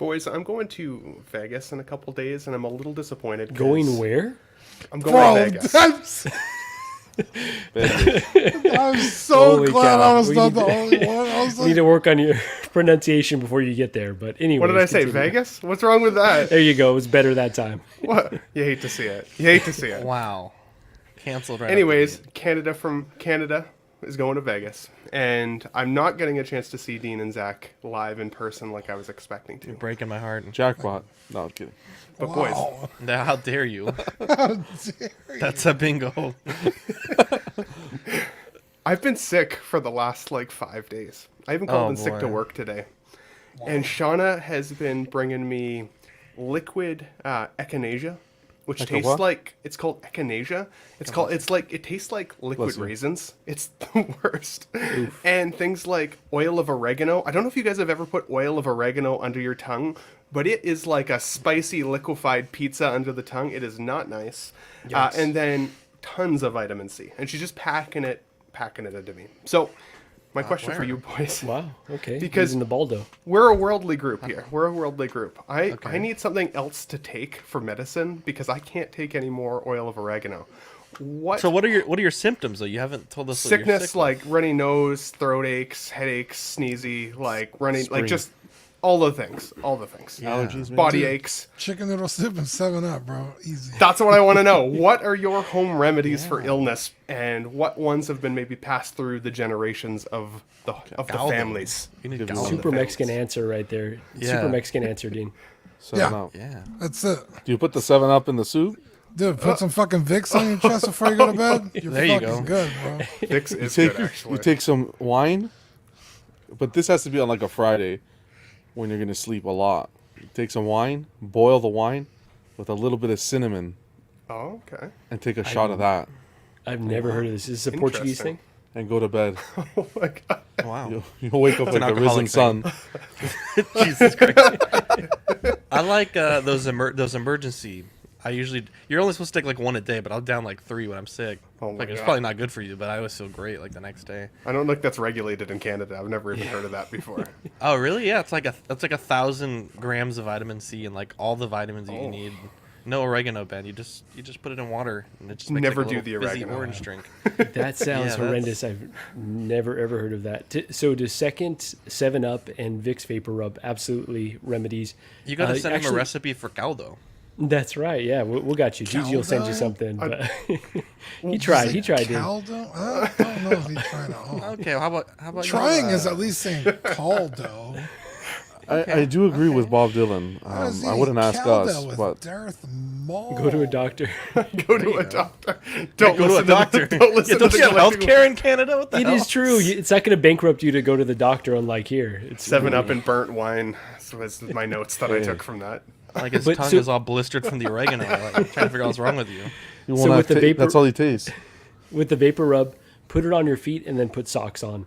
Boys, I'm going to Vegas in a couple days, and I'm a little disappointed. 'cause Going where? I'm going to Vegas. I'm so Holy glad cow. I was We not need the to- only one. I was You need like, to work on your pronunciation before you get there. But anyway, What did I say? Vegas? What's wrong with that? There you go. It was better that time. What? You hate to see it. You hate to see it. Wow. Canceled right Anyways, after Canada from Canada is going to Vegas, and I'm not getting a chance to see Dean and Zach live in person like I was expecting to. You're breaking my heart. Jackpot. No, I'm kidding. But boys, wow. Now, how dare you? How dare you. That's a bingo. I've been sick for the last like 5 days. I even called Oh, in sick to boy. work today. And Shauna has been bringing me liquid echinacea, which Like a tastes what? like, it's called echinacea. It tastes like liquid Bless you. raisins. It's the worst. And things like oil of oregano. I don't know if you guys have ever put oil of oregano under your tongue, but it is like a spicy liquefied pizza under the tongue. It is not nice. Yikes. And then tons of vitamin C. And she's just packing it into me. So my question for where? you boys. Wow. Okay. Because- Using the Baldo. We're a worldly group here. We're a worldly group. I need something else to take for medicine because I can't take any more oil of oregano. So what are your symptoms though? You haven't told us. What you're Sickness, sick like runny nose, throat aches, headaches, sneezy, like running, like Spring. just all the things, Allergies, maybe? body aches. Chicken noodle soup and 7-Up, bro. Easy. That's what I want to know. What are your home remedies for illness, and what ones have been maybe passed through the generations of the Galvin. families? You need Give you Galvin. one. Super families. Mexican answer right there. Yeah. Super Mexican answer, Dean. 7-Up. Yeah. That's it. Do you put the 7-Up in the soup? Dude, put some fucking Vicks on your chest before you go to bed. You're There you fucking go. good, bro. Vicks is Take, good, actually. you take some wine, but this has to be on like a Friday when you're going to sleep a lot. You take some wine, boil the wine with a little bit of cinnamon, Oh, okay. and take a shot of that, I've never heard of this. Is this a Portuguese Interesting. thing? and go to bed. Oh my god. Wow. You'll wake up like an a risen alcoholic sun. Jesus Christ. I like those emergency. You're only supposed to take like one a day, but I'm down like 3 when I'm sick. Oh my like it's God. probably not good for you, but I always feel great like the next day. I don't think that's regulated in Canada. I've never even heard of that before. Oh really? Yeah, it's like 1,000 grams of vitamin C and like all the vitamins that Oh. you need. No oregano, Ben. You just put it in water and it just makes Never like a do little the fizzy oregano. orange drink. That sounds Yeah, horrendous. I've never ever heard of that. So does second 7-Up and Vicks Vapor Rub absolutely remedies? You got to send him actually- a recipe for caldo. That's right. Yeah, we got you. Gigi will send you Caldo? something. But he tried. He tried. Dude. Caldo? I don't know if he tried at all. Okay, well, how about Trying you, is at least saying caldo. I do agree with Bob Dylan. I was I eating wouldn't ask caldo us, with but Darth Maul. Go to a doctor. Go to a doctor. Don't go to a listen doctor. Don't listen Don't to you the have health care in Canada? What the It hell? is true. It's not going to bankrupt you to go to the doctor, unlike here. It's 7-Up and burnt wine. So was my notes that I took from that. Like his But tongue so- is all blistered from the oregano. Like, I'm trying to figure out what's wrong with you. you So won't with have the vapor- that's all he tastes. With the Vapor Rub, put it on your feet and then put socks on.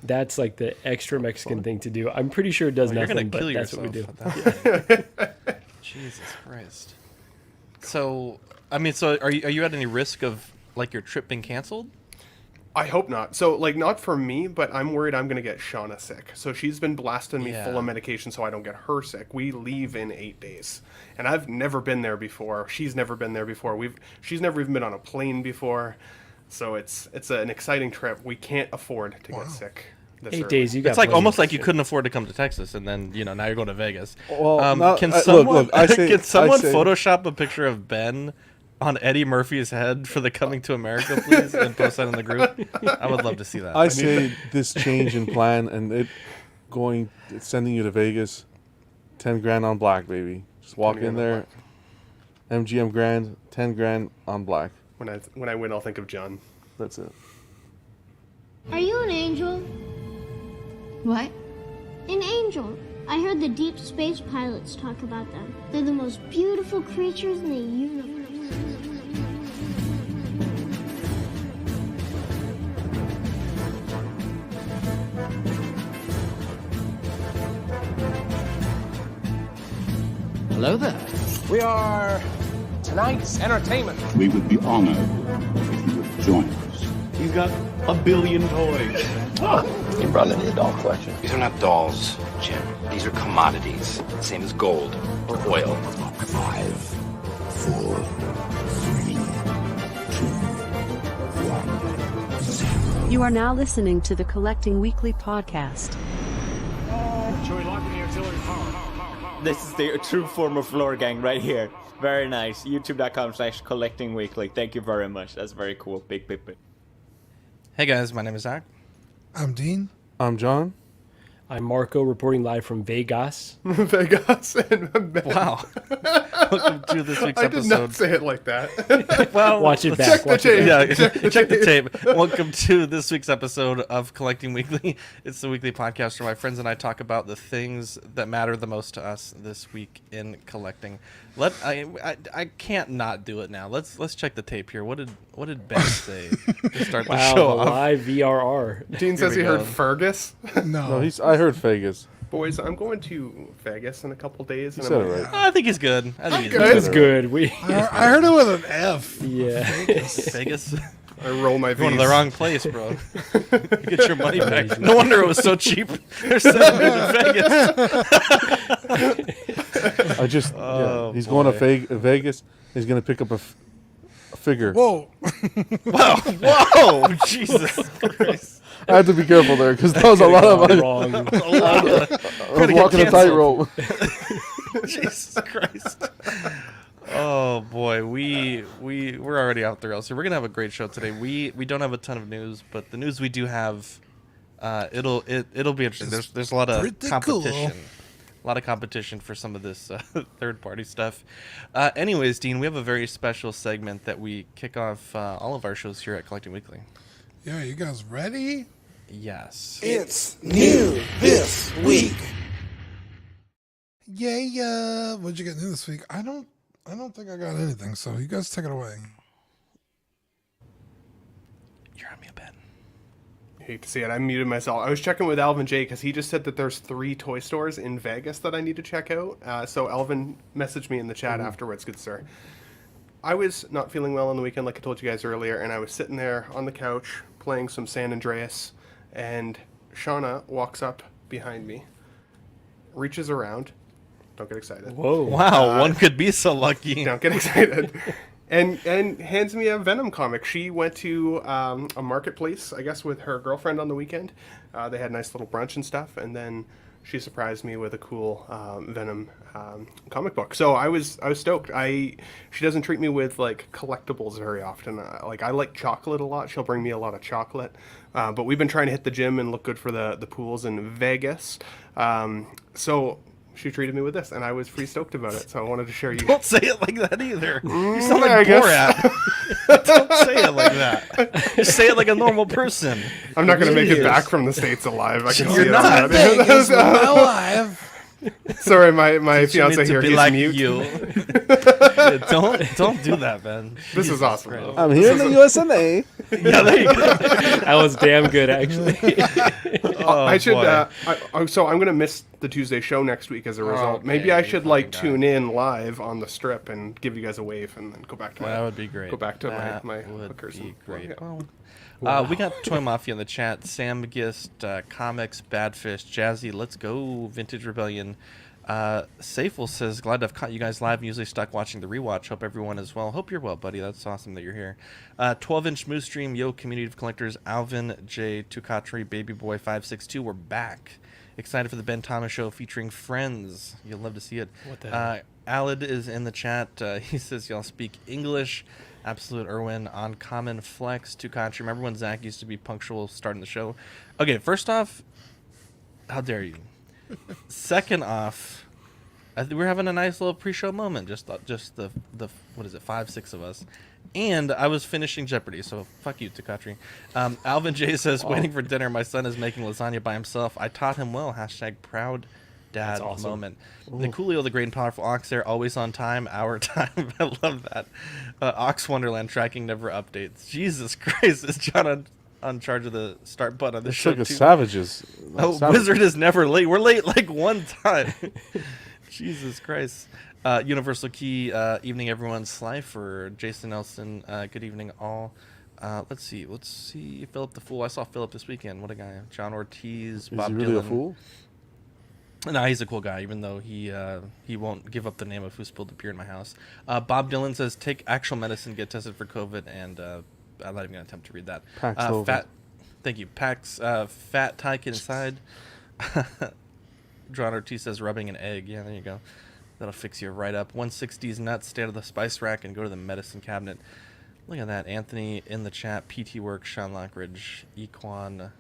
That's like the extra Mexican thing to do. I'm pretty sure it does You're nothing, gonna kill but that's yourself. what we do. at that point. Jesus Christ. So, I mean, are you at any risk of like your trip being canceled? I hope not. So, like, not for me, but I'm worried I'm going to get Shauna sick. So she's been blasting me full Yeah. of medication so I don't get her sick. We leave in 8 days. And I've never been there before. She's never been there before. She's never even been on a plane before. So it's an exciting trip. We can't afford to get sick. This 8 early. days. You got It's like plenty. almost like you couldn't afford to come to Texas, and then now you're going to Vegas. Well, no, can look, someone I say- can someone I say- Photoshop a picture of Ben on Eddie Murphy's head for the Coming to America, please, and post that in the group? I would love to see that. I say this change in plan and it's sending you to Vegas, 10 grand on black, baby. Just walk 10 in grand on there, MGM grand, 10 grand on black. When I win, I'll think of John. That's it. Are you an angel? What? An angel. I heard the deep space pilots talk about them. They're the most beautiful creatures in the universe. Hello there. We are tonight's entertainment. We would be honored if you would join us. He's got a billion toys. You brought in the adult collection. These are not dolls, Jim. These are commodities. Same as gold or oil. 5, 4, 3, 2, 1. You are now listening to the Collecting Weekly podcast. This is the true form of lore gang right here. Very nice. YouTube.com/collectingweekly. Thank you very much. That's very cool. Big. Hey guys, my name is Zach. I'm Dean. I'm John. I'm Marco, reporting live from Vegas. Vegas. Wow. Welcome to this week's I episode. did not say it like that. Well, Watch it back. Check the tape. Yeah, Check check the the tape. Welcome to this week's episode of Collecting Weekly. It's the weekly podcast where my friends and I talk about the things that matter the most to us this week in collecting. I can't not do it now. Let's check the tape here. What did Ben say to start the Wow, show off? live VRR. Dean says he we heard go. Fergus. No, I heard Vegas. Boys, I'm going to Vegas in a couple days. You And said I'm it like, right. I think he's good. I think he's good. It's good. I heard it with an F. Yeah. Vegas. I roll my Going to V's. the wrong place, bro. You get your money back. No wonder it was so cheap. They're sending me to Vegas. I just. Oh, he's going to boy. Vegas. He's going to pick up a figure. Whoa. Whoa, Jesus Christ. I had to be careful there because that was a lot of money. Wrong. I was walking a tightrope. Jesus Christ. Oh boy, we're already out the rails. So we're gonna have a great show today. We don't have a ton of news, but the news we do have, it'll be interesting. There's a lot of Pretty competition. cool. A lot of competition for some of this third-party stuff. Anyways, Dean, we have a very special segment that we kick off all of our shows here at Collecting Weekly. Yeah, you guys ready? Yes. It's new this week. Yeah. What'd you get new this week? I don't think I got anything, so you guys take it away. You're on me a bit. Hate to see it. I muted myself. I was checking with Alvin J because he just said that there's 3 toy stores in Vegas that I need to check out. So Alvin messaged me in the chat afterwards, good sir. I was not feeling well on the weekend, like I told you guys earlier, and I was sitting there on the couch playing some San Andreas, and Shauna walks up behind me, reaches around. Don't get excited. Whoa. Wow, one could be so lucky. Don't get excited. And hands me a Venom comic. She went to a marketplace, I guess, with her girlfriend on the weekend. They had a nice little brunch and stuff, and then she surprised me with a cool Venom comic book. So I was stoked. She doesn't treat me with like collectibles very often. I like chocolate a lot. She'll bring me a lot of chocolate. But we've been trying to hit the gym and look good for the pools in Vegas. So she treated me with this, and I was pretty stoked about it. So I wanted to share you. Don't say it like that either. You sound like I guess. Borat. Don't say it like that. Just say it like a normal person. I'm not going to make it Jeez. back from the States alive. I can see You're it not. already. Vegas, my life. Sorry, my You fiance need to here, be he's like mute. you. Yeah, don't do that, man. This is Jesus awesome. Christ. though. I'm here in the USNA. Yeah, there you go. That was damn good, actually. I should. boy. So I'm gonna miss the Tuesday show next week as a result. Okay, Maybe I you should fucking guy. tune in live on the strip and give you guys a wave, and then go back to my. That would be great. Go back to That my would hookers. be and- great. yeah. Well, we got Toy Mafia in the chat. Sam Gist, Comics, Badfish, Jazzy, Let's Go, Vintage Rebellion. Safel says, glad to have caught you guys live. Usually stuck watching the rewatch. Hope everyone is well. Hope you're well, buddy. That's awesome that you're here. 12-inch Moose Stream, Yo, Community of Collectors, Alvin, J, Tukatri, Baby Boy 562. We're back. Excited for the Ben Thomas show featuring friends. You'll love to see it. What the hell? Alid is in the chat. He says, y'all speak English. Absolute Irwin, Uncommon Flex, Tukatri. Remember when Zach used to be punctual starting the show? Okay, first off, how dare you? Second off, we're having a nice little pre-show moment. Just the what is it, 5-6 of us, and I was finishing Jeopardy. So fuck you, Tukatri. Alvin J says, waiting for dinner. My son is making lasagna by himself. I taught him well. # proud dad That's awesome. moment. The Coolio, the great and powerful Ox there, always on time, our time. I love that. Ox Wonderland tracking never updates. Jesus Christ, is John on charge of the start button on the This show took us too? savages. Oh, Savages. Wizard is never late. We're late like one time. Jesus Christ. Universal Key, evening everyone. Slifer, Jason Nelson, good evening all. Let's see. Philip the Fool. I saw Philip this weekend. What a guy. John Ortiz, Is Bob he really Dylan. a fool? No, he's a cool guy, even though he won't give up the name of who spilled the beer in my house. Bob Dylan says, take actual medicine, get tested for COVID, and I'm not even going to attempt to read that. Thank you. Fat Tyke inside. John Ortiz says, rubbing an egg. Yeah, there you go. That'll fix you right up. 160's nuts, stay out of the spice rack, and go to the medicine cabinet. Look at that. Anthony in the chat. PT Work, Sean Lockridge, Equan.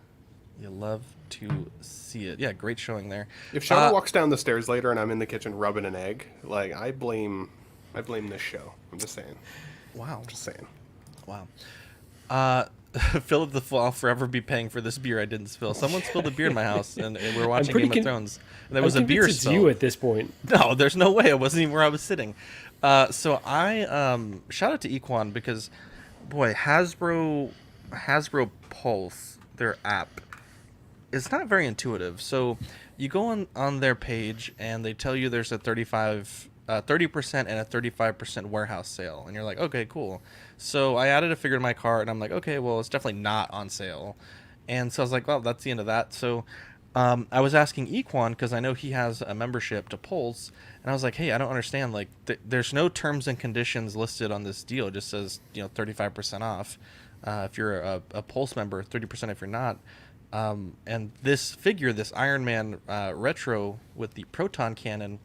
You love to see it. Yeah, great showing there. If Sean walks down the stairs later and I'm in the kitchen rubbing an egg, like I blame this show. I'm just saying. Wow. I'm just saying. Wow. Philip the Fool, I'll forever be paying for this beer I didn't spill. Someone spilled a beer in my house, and we were watching Game of Thrones. And there was a beer it's spill. you at this point. No, there's no way. It wasn't even where I was sitting. So I shout out to Equan because, boy, Hasbro Pulse, their app, is not very intuitive. So you go on their page and they tell you there's a 30% and a 35% warehouse sale, and you're like, okay, cool. So I added a figure to my cart, and I'm like, okay, well, it's definitely not on sale. And so I was like, well, that's the end of that. So I was asking Equan, because I know he has a membership to Pulse, and I was like, hey, I don't understand. Like, there's no terms and conditions listed on this deal. It just says, 35% off if you're a Pulse member, 30% if you're not. And this figure, this Iron Man retro with the proton cannon,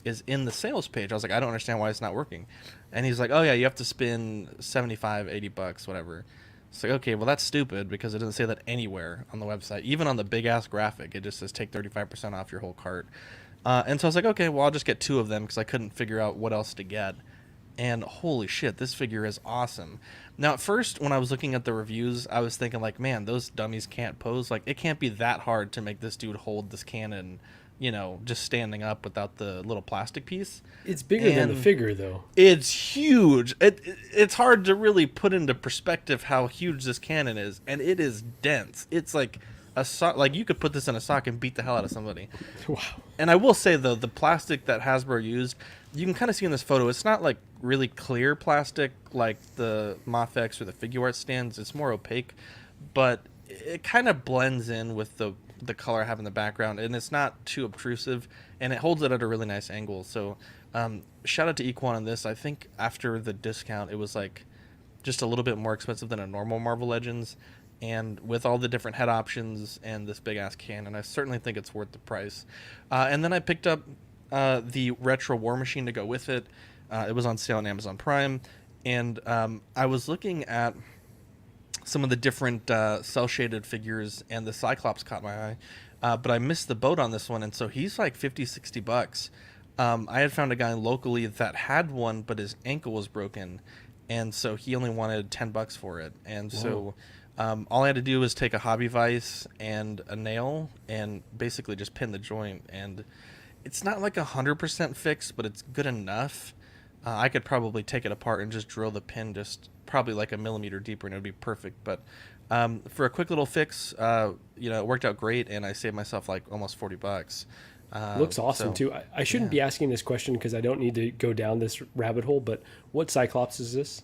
is in the sales page. I was like, I don't understand why it's not working. And he's like, oh yeah, you have to spend $75-$80, whatever. It's like, okay, well that's stupid because it doesn't say that anywhere on the website. Even on the big ass graphic, it just says take 35% off your whole cart. And so I was like, okay, well I'll just get 2 of them because I couldn't figure out what else to get. And holy shit, this figure is awesome. Now, at first, when I was looking at the reviews, I was thinking like, man, those dummies can't pose. Like, it can't be that hard to make this dude hold this cannon, just standing up without the little plastic piece. It's bigger than the figure, though. It's huge. It's hard to really put into perspective how huge this cannon is, and it is dense. It's like like you could put this in a sock and beat the hell out of somebody. Wow. And I will say though, the plastic that Hasbro used, you can kind of see in this photo, it's not like really clear plastic like the Mafex or the Figure Art stands. It's more opaque, but it kind of blends in with the color I have in the background, and it's not too obtrusive, and it holds it at a really nice angle. So shout out to Equan on this. I think after the discount, it was like just a little bit more expensive than a normal Marvel Legends, and with all the different head options and this big ass cannon, I certainly think it's worth the price. And then I picked up the retro War Machine to go with it. It was on sale on Amazon Prime, and I was looking at some of the different cel-shaded figures, and the Cyclops caught my eye, but I missed the boat on this one, and so he's like $50-$60. I had found a guy locally that had one, but his ankle was broken, and so he only wanted $10 for it. And so all I had to do was take a hobby vise and a nail and basically just pin the joint, and it's not like 100% fixed, but it's good enough. I could probably take it apart and just drill the pin just probably like a millimeter deeper, and it would be perfect. But for a quick little fix, it worked out great, and I saved myself like almost $40. Looks awesome too. I shouldn't be asking this question because I don't need to go down this rabbit hole, but what Cyclops is this?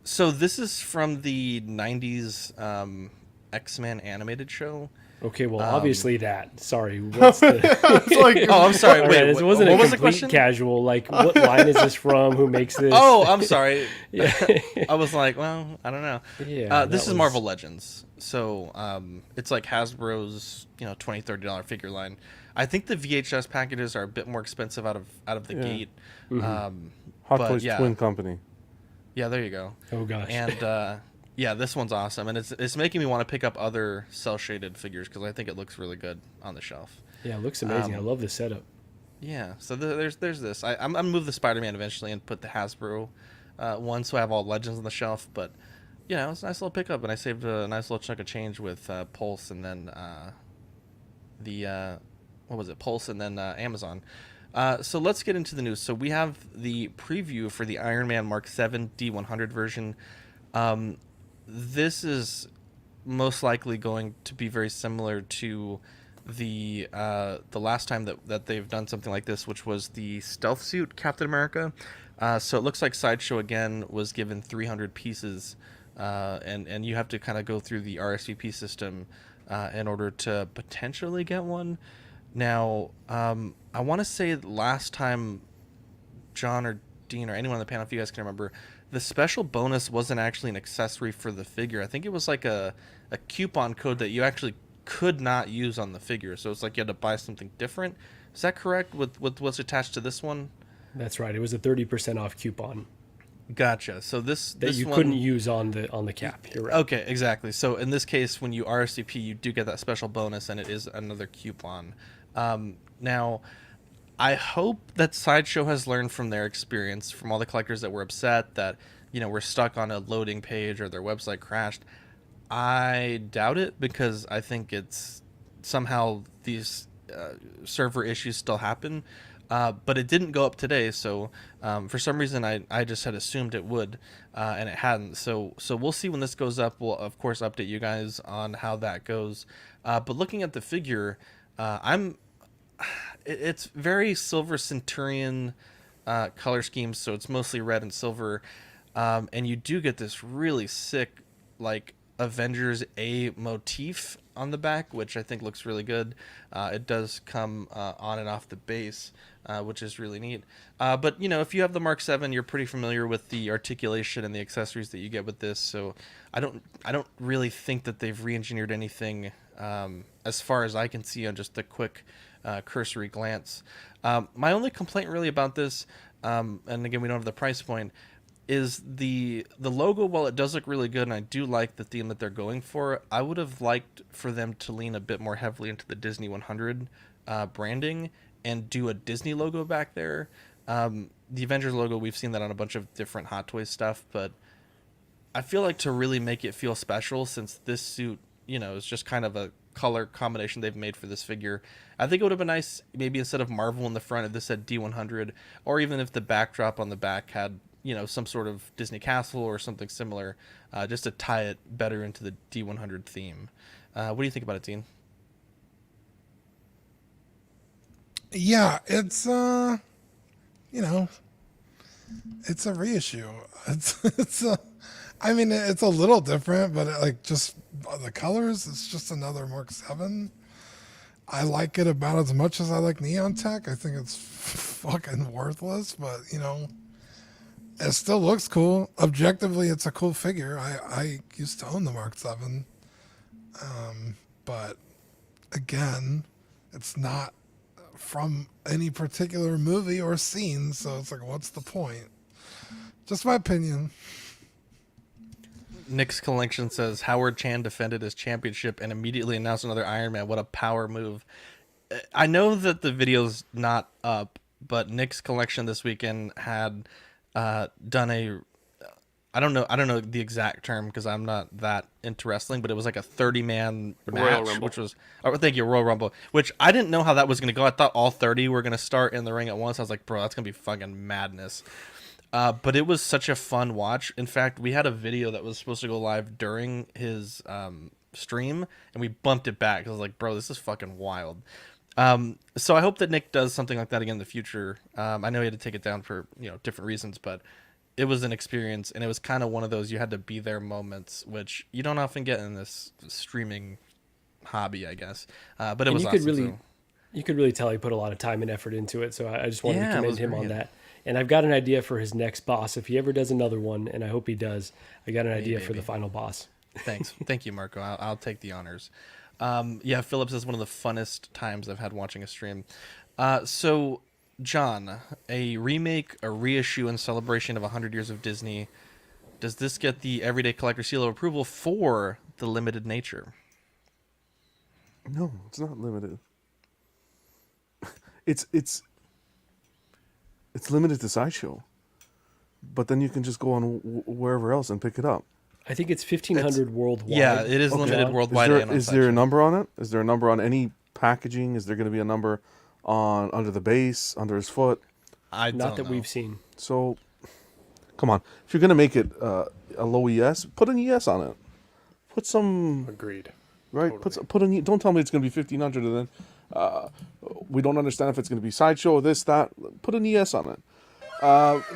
So this is from the 90s X-Men animated show. Okay, well, obviously that. Sorry. What's the... oh, I'm sorry. Wait, this wasn't what a was the complete question? Casual. Like, what line is this from? Who makes this? Oh, I'm sorry. Yeah. I was like, well, I don't know. Yeah. This is Marvel Legends. So it's like Hasbro's, $20, $30 figure line. I think the VHS packages are a bit more expensive out of the gate. Mm-hmm. Hot Toys Twin Company. Yeah, there you go. Oh gosh. And yeah, this one's awesome, and it's making me want to pick up other cel shaded figures because I think it looks really good on the shelf. Yeah, it looks amazing. I love the setup. Yeah, so there's this. I'm gonna move the Spider-Man eventually and put the Hasbro one, so I have all Legends on the shelf. But it's a nice little pickup, and I saved a nice little chunk of change with Pulse, and then Pulse, and then Amazon. So let's get into the news. So we have the preview for the Iron Man Mark 7 D100 version. This is most likely going to be very similar to the last time that they've done something like this, which was the stealth suit Captain America. So it looks like Sideshow again was given 300 pieces and you have to kind of go through the RSVP system in order to potentially get one. Now, I want to say last time, John or Dean or anyone on the panel, if you guys can remember, the special bonus wasn't actually an accessory for the figure. I think it was like a coupon code that you actually could not use on the figure. So it's like you had to buy something different. Is that correct with what's attached to this one? That's right. It was a 30% off coupon. Gotcha. So this you one, couldn't use on the cap. You're right. Okay, exactly. So in this case, when you RSVP, you do get that special bonus, and it is another coupon. Now, I hope that Sideshow has learned from their experience, from all the collectors that were upset that, were stuck on a loading page or their website crashed. I doubt it, because I think it's somehow these server issues still happen. But it didn't go up today, so for some reason I just had assumed it would, and it hadn't. So we'll see when this goes up. We'll, of course, update you guys on how that goes. But looking at the figure, it's very Silver Centurion color scheme, so it's mostly red and silver. And you do get this really sick, like, Avengers A motif on the back, which I think looks really good. It does come on and off the base, which is really neat. But if you have the Mark 7, you're pretty familiar with the articulation and the accessories that you get with this. So I don't really think that they've re-engineered anything as far as I can see on just a quick cursory glance. My only complaint really about this, and again, we don't have the price point, is the logo. While it does look really good, and I do like the theme that they're going for, I would have liked for them to lean a bit more heavily into the Disney 100 branding and do a Disney logo back there. The Avengers logo, we've seen that on a bunch of different Hot Toys stuff, but I feel like to really make it feel special, since this suit, is just kind of a color combination they've made for this figure, I think it would have been nice, maybe instead of Marvel in the front, if this said D100, or even if the backdrop on the back had some sort of Disney castle or something similar, just to tie it better into the D100 theme. What do you think about it, Dean? Yeah, it's it's a reissue. It's a little different, but just the colors, it's just another Mark 7. I like it about as much as I like Neon Tech. I think it's fucking worthless, but it still looks cool. Objectively, it's a cool figure. I used to own the Mark 7. But again, it's not from any particular movie or scene, so it's like, what's the point? Just my opinion. Nick's Collection says Howard Chan defended his championship and immediately announced another Iron Man. What a power move. I know that the video's not up, but Nick's Collection this weekend had done a, I don't know the exact term because I'm not that into wrestling, but it was like a 30-man match, which was, thank you, Royal Rumble, which I didn't know how that was going to go. I thought all 30 were going to start in the ring at once. I was like, bro, that's going to be fucking madness. But it was such a fun watch. In fact, we had a video that was supposed to go live during his stream, and we bumped it back. I was like, bro, this is fucking wild. So I hope that Nick does something like that again in the future. I know he had to take it down for different reasons, but it was an experience, and it was kind of one of those you had to be there moments, which you don't often get in this streaming hobby, I guess. But it was awesome. You could really tell he put a lot of time and effort into it. So I just wanted to commend him on that. And I've got an idea for his next boss. If he ever does another one, and I hope he does, I got an idea for the final boss. Thanks. Thank you, Marco. I'll take the honors. Yeah, Phillips is one of the funnest times I've had watching a stream. So, John, a remake, a reissue in celebration of 100 years of Disney. Does this get the Everyday Collector seal of approval for the limited nature? No, it's not limited. It's limited to Sideshow, but then you can just go on wherever else and pick it up. I think it's 1,500 worldwide. Yeah, it is limited worldwide. Is there a number on it? Is there a number on any packaging? Is there going to be a number on under the base, under his foot? Not that we've seen. So, come on. If you're going to make it a low ES, put an ES on it. Put some. Agreed. Right. Totally. Put an. Don't tell me it's going to be 1,500 and then we don't understand if it's going to be Sideshow or this, that. Put an ES on it.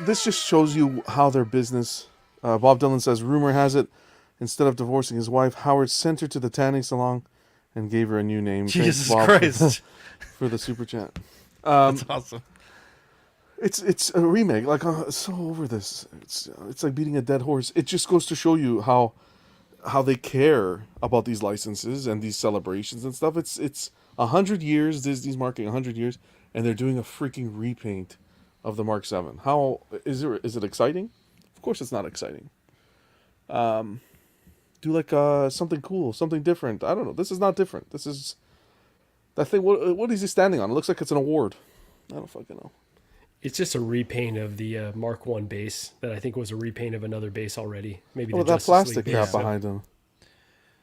This just shows you how their business. Bob Dylan says, rumor has it Instead of divorcing his wife, Howard sent her to the tanning salon and gave her a new name. Jesus Thanks, Bob, Christ. for the super chat. That's awesome. It's a remake. Like, so over this. It's like beating a dead horse. It just goes to show you how they care about these licenses and these celebrations and stuff. It's 100 years. Disney's marking 100 years, and they're doing a freaking repaint of the Mark 7. How is it exciting? Of course, it's not exciting. Do like something cool, something different. I don't know. This is not different. This is that thing. What is he standing on? It looks like it's an award. I don't fucking know. It's just a repaint of the Mark 1 base that I think was a repaint of another base already. Maybe Oh, the that Justice plastic League cap base. behind him.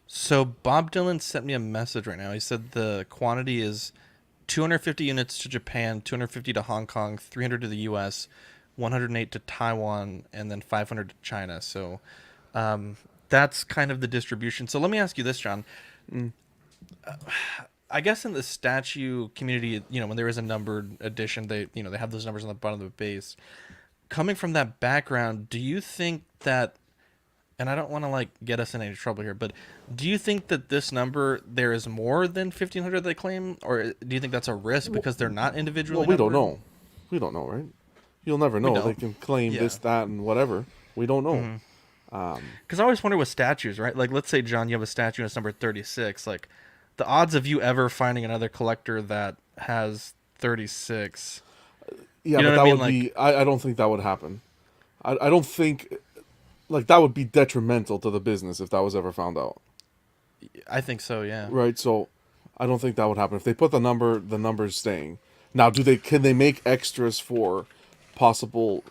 So Bob Dylan sent me a message right now. He said the quantity is 250 units to Japan, 250 to Hong Kong, 300 to the U.S., 108 to Taiwan, and then 500 to China. So that's kind of the distribution. So let me ask you this, John. I guess in the statue community, when there is a numbered edition, they have those numbers on the bottom of the base. Coming from that background, do you think that, and I don't want to get us in any trouble here, but do you think that this number, there is more than 1,500 they claim, or do you think that's a risk because they're not individually Well, we don't numbered? know. We don't know, right? You'll never know. They can claim this, that, and whatever. We don't know. Because I always wonder with statues, right? Like, let's say, John, you have a statue and it's number 36. Like, the odds of you ever finding another collector that has 36. Yeah, You know but what that I mean? would be. I don't think that would happen. I don't think. Like, that would be detrimental to the business if that was ever found out. I think so, yeah. Right, so I don't think that would happen. If they put the number's staying. Now, can they make extras for possible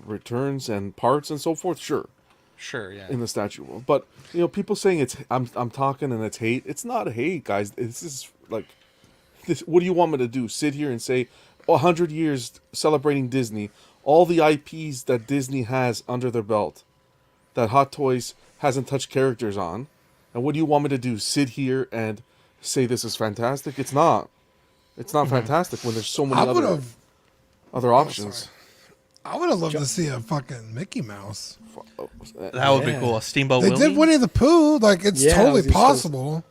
returns and parts and so forth? Sure. Sure, yeah. In the statue world. But, people saying I'm talking and it's hate. It's not hate, guys. This is like, what do you want me to do? Sit here and say 100 years celebrating Disney, all the IPs that Disney has under their belt that Hot Toys hasn't touched characters on. And what do you want me to do? Sit here and say this is fantastic? It's not. It's not fantastic when there's so many other options. I would have loved to see a fucking Mickey Mouse. That would be cool. A Steamboat They Willie? did Winnie the Pooh. Like, it's totally possible.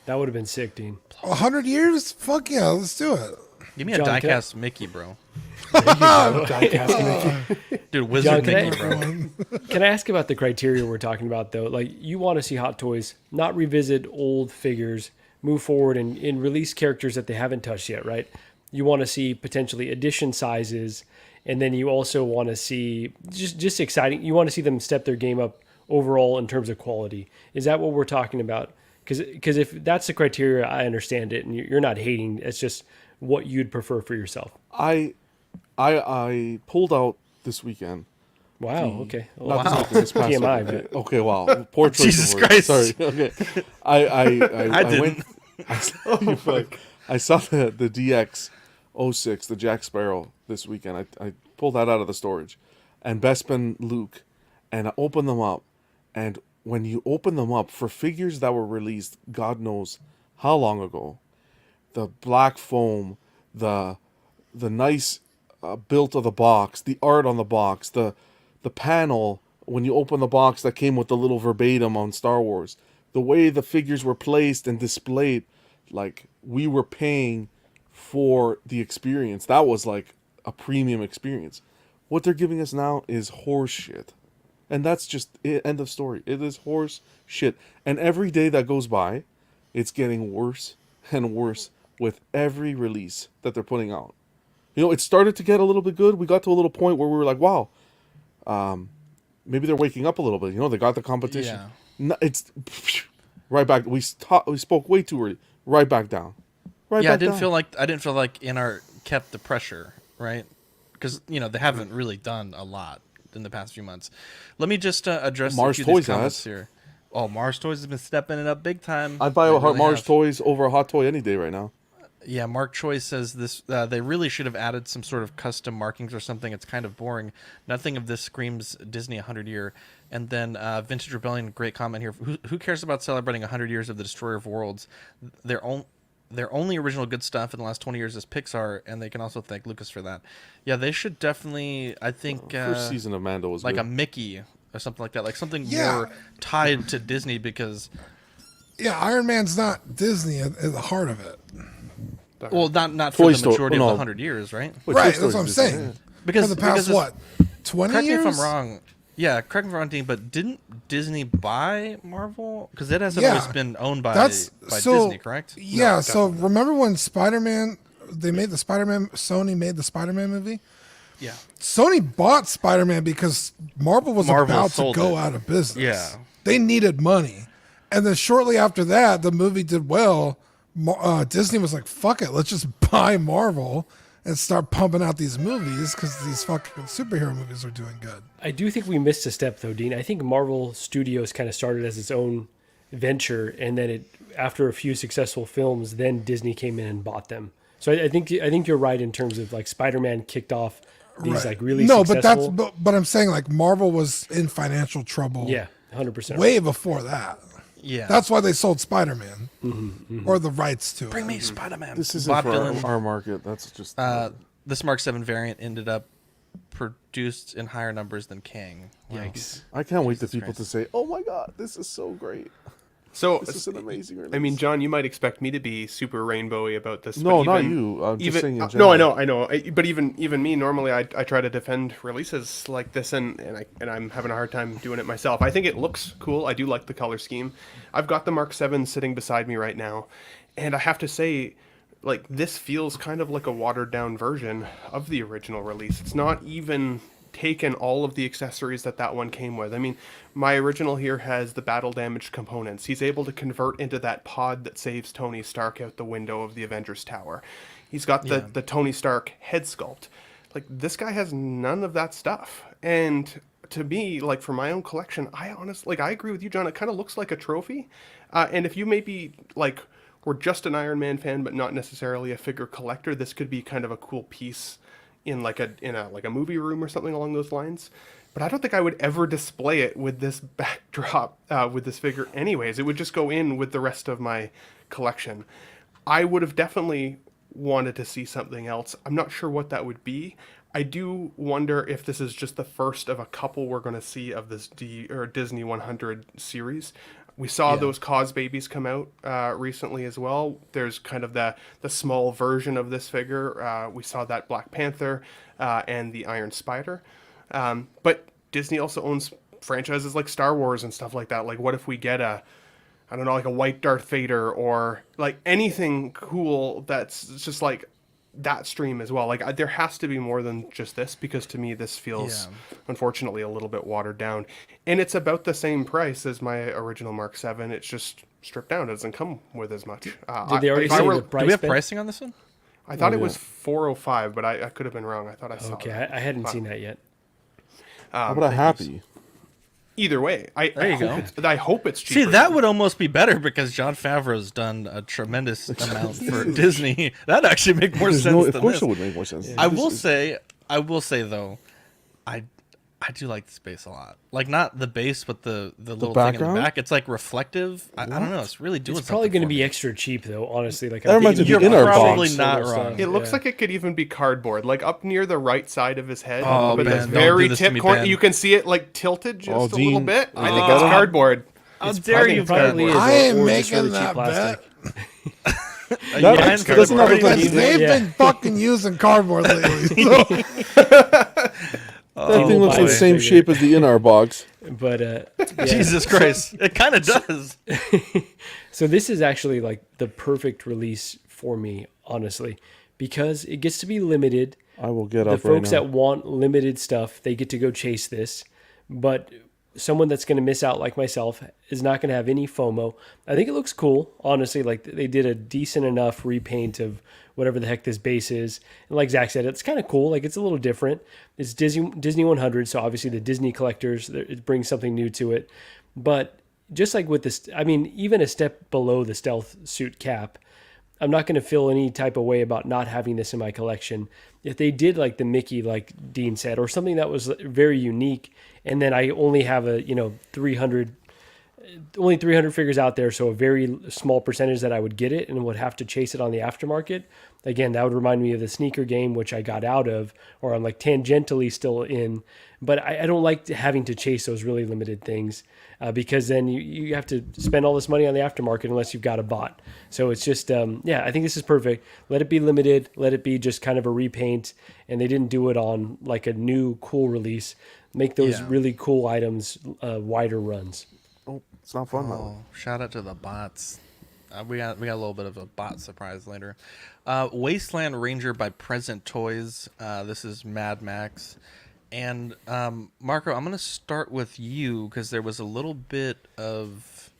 That would have been sick, Dean. 100 years? Fuck yeah, let's do it. Give me a diecast Mickey, bro. Diecast Mickey. Dude, Wizard John, Mickey, bro. Can I ask about the criteria we're talking about, though? Like, you want to see Hot Toys not revisit old figures, move forward and release characters that they haven't touched yet, right? You want to see potentially edition sizes, and then you also want to see just exciting. You want to see them step their game up overall in terms of quality. Is that what we're talking about? Because if that's the criteria, I understand it, and you're not hating. It's just what you'd prefer for yourself. I pulled out this weekend. Wow. Okay. Not this weekend, this past TMI, weekend. but Okay. Wow. Poor choice Jesus of words. Christ. Sorry. Okay. I didn't. I saw the DX06, the Jack Sparrow, this weekend. I pulled that out of the storage, and Bespin Luke, and I opened them up, and when you open them up for figures that were released, God knows how long ago, the black foam, the nice built of the box, the art on the box, the panel when you open the box that came with the little verbatim on Star Wars, the way the figures were placed and displayed, like we were paying for the experience. That was like a premium experience. What they're giving us now is horse shit. And that's just it, end of story. It is horse shit. And every day that goes by, it's getting worse and worse with every release that they're putting out. It started to get a little bit good. We got to a little point where we were like, wow, maybe they're waking up a little bit. They got the competition. Yeah. No, it's right back. We spoke way too early. Right back down. Right back I didn't down. feel like NR kept the pressure, right? Because they haven't really done a lot in the past few months. Let me just address Mars a few of these Toys comments has. here. Oh, Mars Toys has been stepping it up big time. I'd buy They a really Mars have. Toys over a Hot Toy any day right now. Yeah, Mark Choi says this. They really should have added some sort of custom markings or something. It's kind of boring. Nothing of this screams Disney 100 year. And then Vintage Rebellion, great comment here. Who cares about celebrating 100 years of the Destroyer of Worlds? Their only original good stuff in the last 20 years is Pixar, and they can also thank Lucas for that. Yeah, they should definitely. I think First season of Mando was like good. a Mickey or something like that, like something Yeah. more tied to Disney because. Yeah, Iron Man's not Disney at the heart of it. Well, not Toy for the Story- majority no. of the 100 years, right? Wait, Right, Toy that's what I'm Story's saying. Disney, Because For the past, because what, 20 correct years? me if I'm wrong. Yeah, correct me if I'm wrong, Dean, but didn't Disney buy Marvel? Because it hasn't always been owned by Disney, correct? Yeah, so remember when Spider-Man, Sony made the Spider-Man movie? Yeah. Sony bought Spider-Man because Marvel was Marvel about to sold go it. out of business. Yeah. They needed money. And then shortly after that, the movie did well. Disney was like, fuck it, let's just buy Marvel and start pumping out these movies because these fucking superhero movies are doing good. I do think we missed a step though, Dean. I think Marvel Studios kind of started as its own venture, and then after a few successful films, then Disney came in and bought them. So I think you're right in terms of like Spider-Man kicked off these like really successful. but I'm saying like Marvel was in financial trouble. Yeah, 100%. Way before that. Yeah. That's why they sold Spider-Man or the rights to it. Bring me Spider-Man. This isn't Bob for Dylan. our market. That's just This Mark 7 variant ended up produced in higher numbers than Kang. Yikes. I can't wait for people to say, "Oh my god, this is so great." So This is an amazing release. I mean, John, you might expect me to be super rainbowy about this. No, but not even- you. I'm just saying in no, general. I know. But even me, normally I try to defend releases like this, and I'm having a hard time doing it myself. I think it looks cool. I do like the color scheme. I've got the Mark 7 sitting beside me right now, and I have to say, like, this feels kind of like a watered down version of the original release. It's not even taken all of the accessories that one came with. I mean, my original here has the battle damaged components. He's able to convert into that pod that saves Tony Stark out the window of the Avengers Tower. He's got the Tony Stark head sculpt. Like, this guy has none of that stuff. And to me, like, for my own collection, I honestly, like, I agree with you, John. It kind of looks like a trophy. And if you maybe, like, were just an Iron Man fan but not necessarily a figure collector, this could be kind of a cool piece in a movie room or something along those lines. But I don't think I would ever display it with this backdrop, with this figure anyways. It would just go in with the rest of my collection. I would have definitely wanted to see something else. I'm not sure what that would be. I do wonder if this is just the first of a couple we're going to see of this Disney 100 series. We saw those Cause babies come out recently as well. There's kind of the small version of this figure. We saw that Black Panther and the Iron Spider. But Disney also owns franchises like Star Wars and stuff like that. Like, what if we get like a white Darth Vader or like anything cool that's just like that stream as well. Like, there has to be more than just this, because to me this feels unfortunately a little bit watered down, and it's about the same price as my original Mark 7. It's just stripped down. It doesn't come with as much. Did they already say the price? Do we have Ben? pricing on this one? I thought it was $405, but I could have been wrong. I thought I saw Okay, that. I hadn't seen that yet. How about a happy? Either way, I hope it's cheaper. See, that would almost be better because Jon Favreau's done a tremendous amount for Disney. That'd actually make more sense than Of course this. it would make more sense. I will say though, I do like this base a lot. Like, not the base, but the little thing in background? the back. It's like reflective. I don't know. It's really doing It's probably something going to for be me. extra cheap though, honestly. Like, That reminds me of You're the inner probably box. not Sort of wrong. stuff. It looks like it could even be cardboard, like up near the right side of his head. Oh, but Ben, this don't very do this to tip me, corner, Ben. you can see it like tilted just Oh, a little Dean. bit. I think Oh. it's cardboard. How It's dare probably- you, probably Ben? is, I ain't or just making really cheap that plastic. bet. That Ben's doesn't cardboard. look like Because he's- they've Yeah. been fucking using cardboard lately. So. That thing looks buy like the it. same shape as the in-our box. But yeah. Jesus Christ, it kind of does. So this is actually like the perfect release for me, honestly, because it gets to be limited. I will get The up right folks now. that want limited stuff, they get to go chase this. But someone that's going to miss out like myself is not going to have any FOMO. I think it looks cool, honestly. Like, they did a decent enough repaint of whatever the heck this base is. And like Zach said, it's kind of cool. Like, it's a little different. It's Disney 100, so obviously the Disney collectors, it brings something new to it. But just like with this, I mean, even a step below the stealth suit cap, I'm not going to feel any type of way about not having this in my collection. If they did like the Mickey, like Dean said, or something that was very unique, and then I only have a 300 only 300 figures out there, so a very small percentage that I would get it and would have to chase it on the aftermarket. Again, that would remind me of the sneaker game, which I got out of, or I'm like tangentially still in. But I don't like having to chase those really limited things because then you have to spend all this money on the aftermarket unless you've got a bot. So it's just, I think this is perfect. Let it be limited. Let it be just kind of a repaint. And they didn't do it on like a new cool release. Make those really cool items wider runs. Oh, it's not fun though. Shout out to the bots. We got a little bit of a bot surprise later. Wasteland Ranger by Present Toys. This is Mad Max. And Marco, I'm going to start with you because there was a little bit of,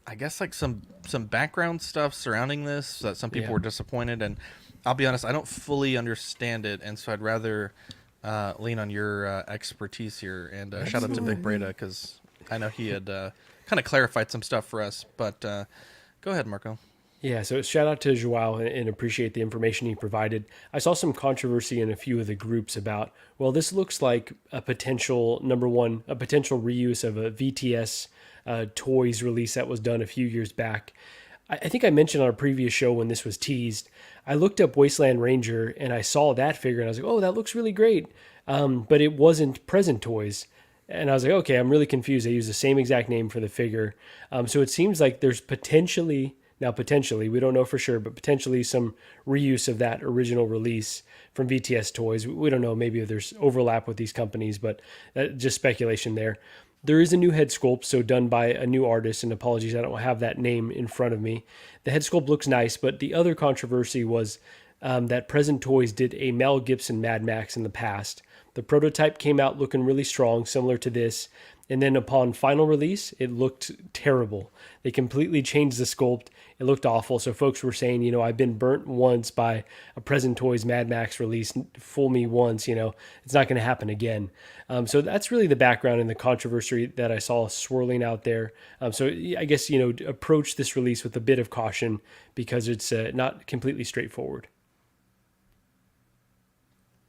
I guess, like some background stuff surrounding this that some people were disappointed. And I'll be honest, I don't fully understand it. And so I'd rather lean on your expertise here. And shout out to Big Breda because I know he had kind of clarified some stuff for us. But go ahead, Marco. Yeah, so shout out to Joao and appreciate the information he provided. I saw some controversy in a few of the groups about, well, this looks like a potential, number one, a potential reuse of a VTS toys release that was done a few years back. I think I mentioned on a previous show when this was teased, I looked up Wasteland Ranger and I saw that figure and I was like, oh, that looks really great. But it wasn't Present Toys. And I was like, okay, I'm really confused. They use the same exact name for the figure. So it seems like there's potentially, we don't know for sure, but potentially some reuse of that original release from VTS Toys. We don't know. Maybe there's overlap with these companies, but just speculation there. There is a new head sculpt, so done by a new artist, and apologies, I don't have that name in front of me. The head sculpt looks nice, but the other controversy was that Present Toys did a Mel Gibson Mad Max in the past. The prototype came out looking really strong, similar to this, and then upon final release, it looked terrible. They completely changed the sculpt. It looked awful. So folks were saying, I've been burnt once by a Present Toys Mad Max release. Fool me once, it's not going to happen again. So that's really the background and the controversy that I saw swirling out there. So I guess, approach this release with a bit of caution because it's not completely straightforward.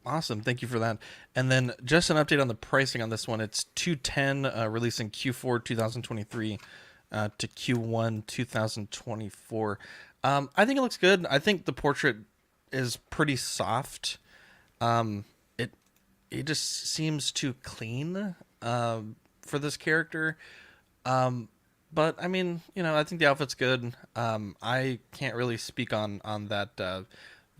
Awesome. Thank you for that. And then just an update on the pricing on this one. It's $210 releasing Q4 2023 to Q1 2024. I think it looks good. I think the portrait is pretty soft. It just seems too clean for this character. But I mean, I think the outfit's good. I can't really speak on that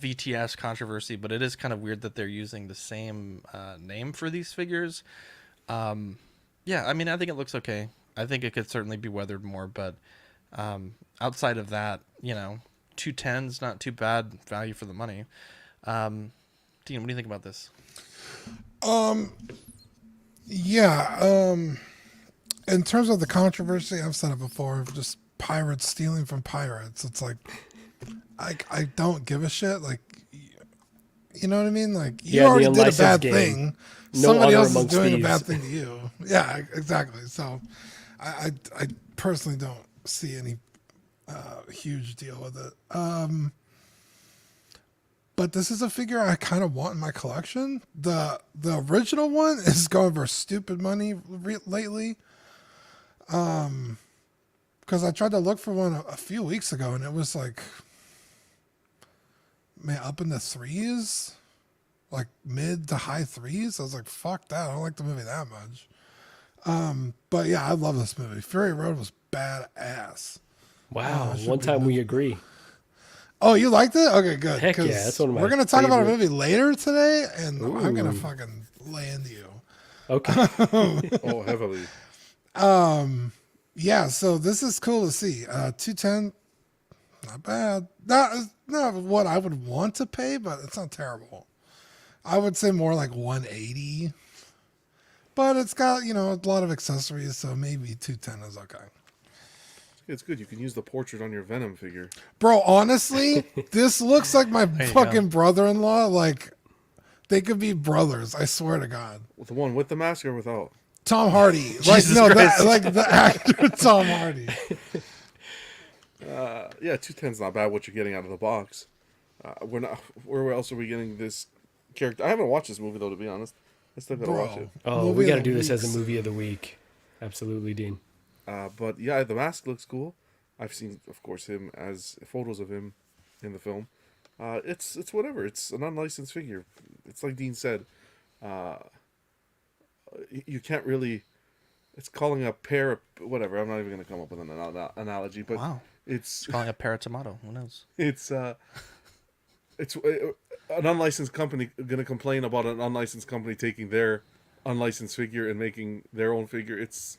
VTS controversy, but it is kind of weird that they're using the same name for these figures. I mean, I think it looks okay. I think it could certainly be weathered more, but outside of that, $210's not too bad value for the money. Dean, what do you think about this? In terms of the controversy, I've said it before, just pirates stealing from pirates. It's like, I don't give a shit. Like, you know what I mean? Like, you already did a bad thing. Somebody else is doing a bad thing to you. Yeah, exactly. So I personally don't see any huge deal with it. But this is a figure I kind of want in my collection. The original one is going for stupid money lately. Because I tried to look for one a few weeks ago, and it was like, man, up in the threes, like mid to high threes. I was like, fuck that. I don't like the movie that much. But yeah, I love this movie. Fury Road was badass. Wow. One time we agree. Oh, you liked it? Okay, good. Heck yeah, that's one of my We're going to talk about a favorite. movie later today, and Ooh. I'm going to fucking lay into you. Okay. Oh, heavily. Yeah, so this is cool to see. 210, not bad. Not what I would want to pay, but it's not terrible. I would say more like 180. But it's got, a lot of accessories, so maybe 210 is okay. It's good. You can use the portrait on your Venom figure. Bro, honestly, this looks like my There you fucking brother-in-law. Like, they could be brothers, I swear to God. The one with the mask or without? Tom Hardy. The actor Tom Hardy. Yeah, 210's not bad what you're getting out of the box. Where else are we getting this character? I haven't watched this movie, though, to be honest. I still gotta watch it. Oh, Movie we got to of the do this as weeks. a movie of the week. Absolutely, Dean. But yeah, the mask looks cool. I've seen, of course, him as photos of him in the film. It's whatever. It's an unlicensed figure. It's like Dean said. You can't really. It's calling a pear whatever. I'm not even going to come up with an analogy, but wow, it's calling a pear a tomato. Who knows? It's an unlicensed company going to complain about an unlicensed company taking their unlicensed figure and making their own figure. It's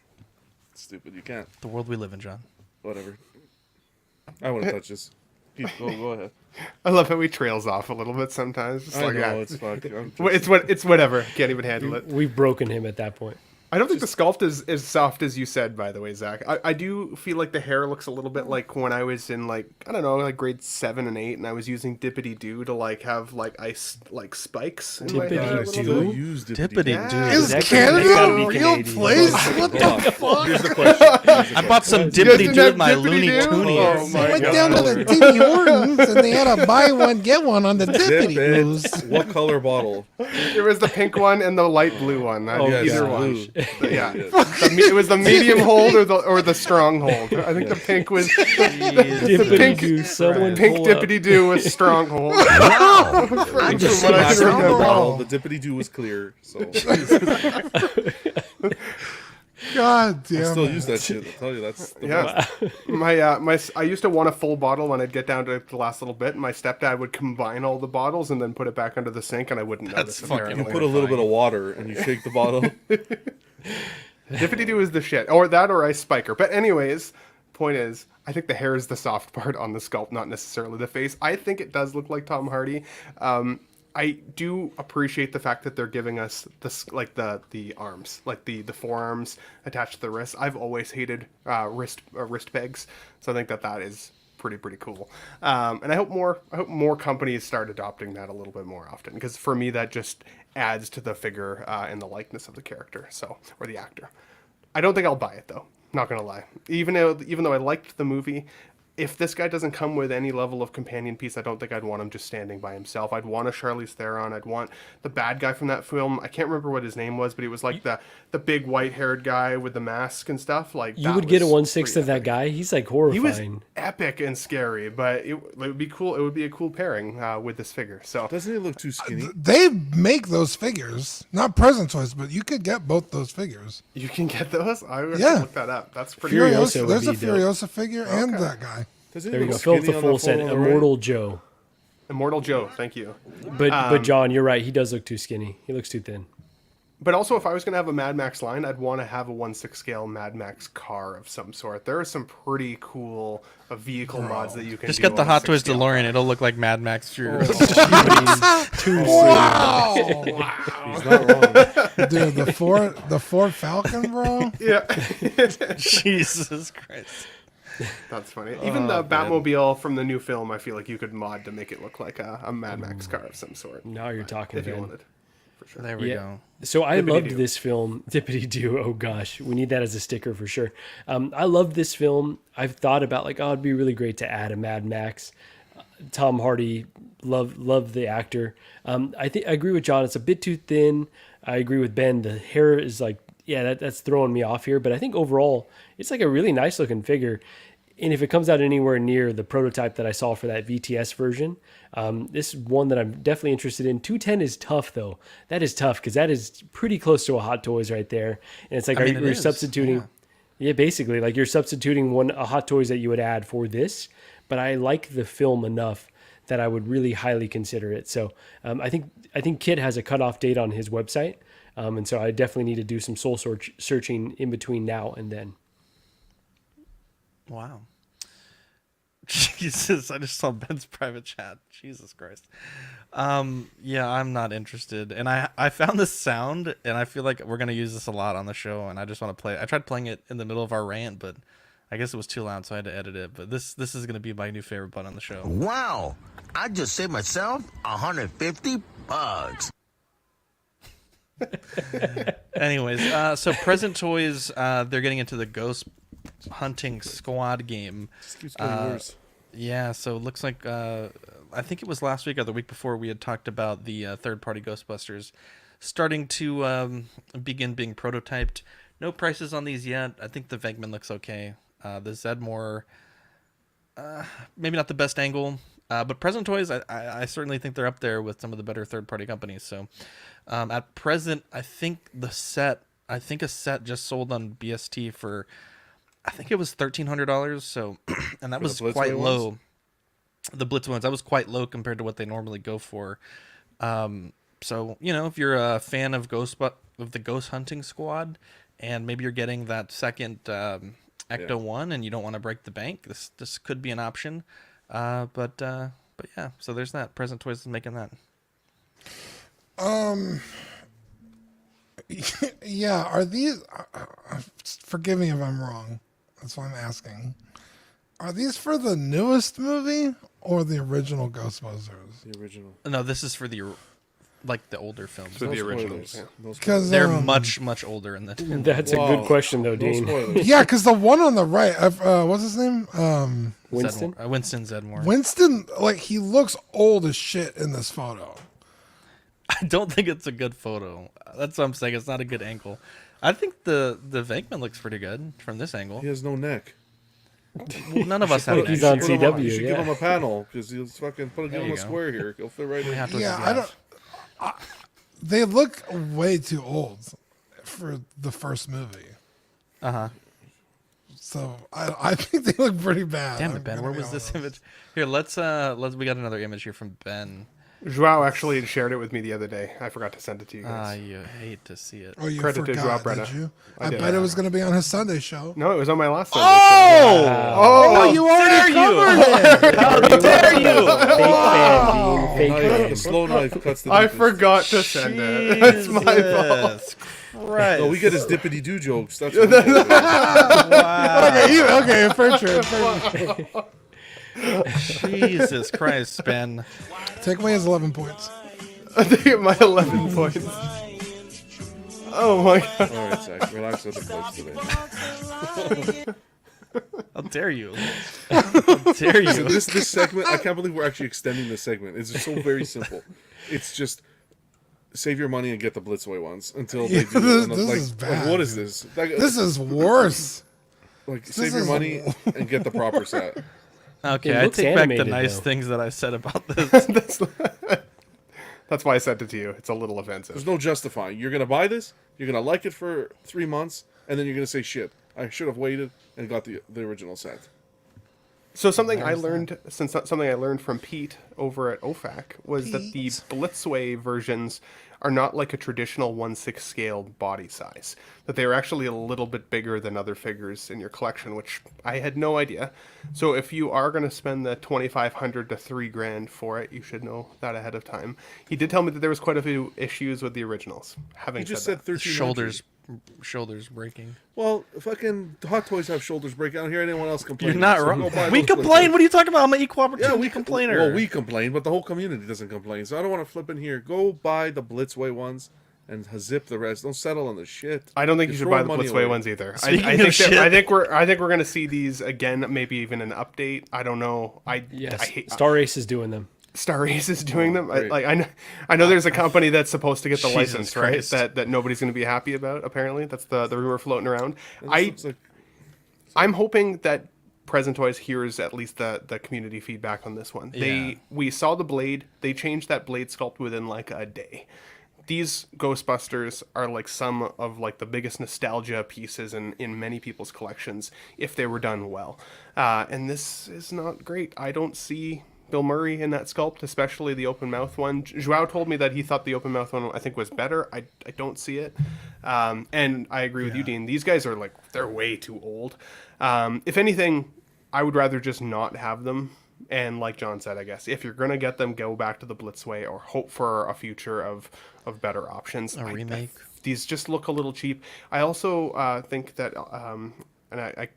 stupid. You can't. The world we live in, John. Whatever. I want to touch this. Go ahead. I love how he trails off a little bit sometimes. It's I like, know, it's fuck. It's whatever. Can't even handle it. We've broken him at that point. I don't think the sculpt is as soft as you said, by the way, Zach. I do feel like the hair looks a little bit like when I was in, like, I don't know, like grade 7 and 8, and I was using Dippity Doo to, like, have, like, ice, like, spikes in my hair a little bit. Use Dippity Doo. Is Canada a real place? What the fuck? Here's the question. I bought some You guys Dippity didn't Doo have with my Dippity Looney Doo? Tunes. Oh my I went God. down to the Timmy Hortons and they had a buy one get one on the Dippity Dip Doos. it. What color bottle? It was the pink one and the light blue one. yes, Either one. blue. Yeah. It was the medium hold or the strong hold. I think the pink was Dippity pink- Doo, someone pink pull up. Dippity Doo was strong hold. Wow! I just see From what I Black can myself. remember. bottle. The Dippity Doo was clear, so God I damn still it. use that shit. I'll tell you, that's the Yeah. I used to want a full bottle when I'd get down to the last little bit. And my stepdad would combine all the bottles and then put it back under the sink, and I wouldn't notice. fucking Apparently, You put a little bit of water and you shake the bottle. Dippity Doo is the shit, or that, or Ice Spiker. But anyways, point is, I think the hair is the soft part on the sculpt, not necessarily the face. I think it does look like Tom Hardy. I do appreciate the fact that they're giving us the arms, like the forearms attached to the wrists. I've always hated wrist pegs, so I think that is pretty cool. And I hope more companies start adopting that a little bit more often, because for me that just adds to the figure and the likeness of the character, or the actor. I don't think I'll buy it though. Not gonna lie. Even though I liked the movie, if this guy doesn't come with any level of companion piece, I don't think I'd want him just standing by himself. I'd want a Charlize Theron. I'd want the bad guy from that film. I can't remember what his name was, but he was like the big white-haired guy with the mask and stuff. Like, You would get a was 1/6 pretty of that epic. guy. He's like He was horrifying. epic and scary, but it would be cool. It would be a cool pairing with this figure. So Doesn't he look too skinny? They make those figures, not present toys, but you could get both those figures. you can get those. I would Yeah. look that up. That's pretty. Furiosa cool. Furiosa, would there's a be dope. Furiosa figure and that guy. Doesn't he There you look go. Fill up skinny the on full set. photo on the right? Immortal Joe. Immortal Joe. Thank you. But John, you're right. He does look too skinny. He looks too thin. But also, if I was going to have a Mad Max line, I'd want to have a 1/6 scale Mad Max car of some sort. There are some pretty cool vehicle mods that you can Just do get the on a Hot Toys 6 scale DeLorean. car. It'll look like Mad Max Fury. Wow, He's not wrong. dude, the Ford Falcon, bro. Yeah. Jesus Christ. That's funny. Even the Batmobile from the new film, I feel like you could mod to make it look like a Mad Max car of some sort. Now you're talking, If you Ben. wanted. For sure. There we go. So I Dippity loved Doo. this film, Dippity Doo. Oh gosh, we need that as a sticker for sure. I loved this film. I've thought about like, oh, it'd be really great to add a Mad Max. Tom Hardy, love the actor. I agree with John. It's a bit too thin. I agree with Ben. The hair is like, yeah, that's throwing me off here. But I think overall, it's like a really nice looking figure. And if it comes out anywhere near the prototype that I saw for that VTS version, this is one that I'm definitely interested in. 210 is tough though. That is tough because that is pretty close to a Hot Toys right there. And it's like, I mean, you're it is, substituting. Yeah, basically, like you're substituting a Hot Toys that you would add for this. But I like the film enough that I would really highly consider it. So I think Kit has a cutoff date on his website, and so I definitely need to do some soul searching in between now and then. Wow. Jesus, I just saw Ben's private chat. Jesus Christ. Yeah, I'm not interested. And I found this sound, and I feel like we're going to use this a lot on the show, and I just want to play it. I tried playing it in the middle of our rant, but I guess it was too loud, so I had to edit it. But this is going to be my new favorite button on the show. Wow! I just saved myself $150. Anyways, so Present Toys, they're getting into the Ghost Hunting Squad game. Just keeps getting worse. Yeah, so it looks like I think it was last week or the week before we had talked about the third-party Ghostbusters starting to begin being prototyped. no prices on these yet. I think the Venkman looks okay. The Zedmore, maybe not the best angle, but Present Toys, I certainly think they're up there with some of the better third-party companies. So at present, I think a set just sold on BST for, I think it was $1,300. So, and that was quite low. Ones? The Blitz ones, that was quite low compared to what they normally go for. So, if you're a fan of the Ghost Hunting Squad, and maybe you're getting that second Ecto 1 and you don't want to break the bank, this could be an option. But yeah, so there's that. Present Toys is making that. Yeah, are these... forgive me if I'm wrong. That's why I'm asking. Are these for the newest movie or the original Ghostbusters? The original. No, this is for the older films. For the originals, Because they're much older in the. That's a good question, though, Dean. Yeah, because the one on the right, what's his name? Winston. Winston Zedmore. Winston, he looks old as shit in this photo. I don't think it's a good photo. That's what I'm saying. It's not a good angle. I think the Venkman looks pretty good from this angle. He has no neck. Well, none of us have. He's on CW. You should give him a panel because he'll fucking give him a square here. He'll fit right in. Yeah, I don't. They look way too old for the first movie. So I think they look pretty bad. Damn it, Ben. Where was this image? Here, let's. We got another image here from Ben. Joao actually shared it with me the other day. I forgot to send it to you guys. You hate to see it. Oh, you Credit to Joao forgot, Brenna. did you? I did. bet it was going to be on his Sunday show. No, it was on my last Sunday show. Oh, you already covered it. How dare you? Fake fan, Dean. Fake fan. The slow knife cuts the. I forgot to send it. That's my fault. Right. No, we get his dippity doo jokes. That's Wow. Okay, fair trade. Jesus Christ, Ben. Take away his 11 points. I think it my 11 points. Oh my god. All right, Zach, relax with the clips today. How dare you? How dare you? So this segment, I can't believe we're actually extending this segment. It's just so very simple. It's just save your money and get the Blitzway ones until they do. This is bad. What is this? This is worse. Save your money and get the proper set. Okay, I take back the nice things that I said about this. That's why I sent it to you. It's a little offensive. There's no justifying. You're gonna buy this. You're gonna like it for 3 months, and then you're gonna say, "Shit, I should have waited and got the original set." So something I learned from Pete over at OFAC was that the Blitzway versions are not like a traditional 1/6 scale body size. That they are actually a little bit bigger than other figures in your collection, which I had no idea. So if you are going to spend the $2,500 to $3,000 for it, you should know that ahead of time. He did tell me that there was quite a few issues with the originals. He just said 13 shoulders breaking. Well, fucking Hot Toys have shoulders break. I don't hear anyone else complain. You're not wrong. We complain. What are you talking about? I'm an equal opportunity complainer. Well, we complain, but the whole community doesn't complain. So I don't want to flip in here. Go buy the Blitzway ones and zip the rest. Don't settle on the shit. I don't think you should buy the Blitzway ones either. I think we're going to see these again. Maybe even an update. I don't know. Star Race is doing them. Star Race is doing them. I know there's a company that's supposed to get the license, right? That nobody's going to be happy about. Apparently, that's the rumor floating around. I'm hoping that Present Toys hears at least the community feedback on this one. We saw the blade. They changed that blade sculpt within like a day. These Ghostbusters are like some of like the biggest nostalgia pieces in many people's collections if they were done well. And this is not great. I don't see Bill Murray in that sculpt, especially the open mouth one. Joao told me that he thought the open mouth one I think was better. I don't see it. And I agree with you, Dean. These guys are they're way too old. If anything, I would rather just not have them. And like John said, I guess, if you're going to get them, go back to the Blitzway or hope for a future of better options. A remake. These just look a little cheap. I also think that, and I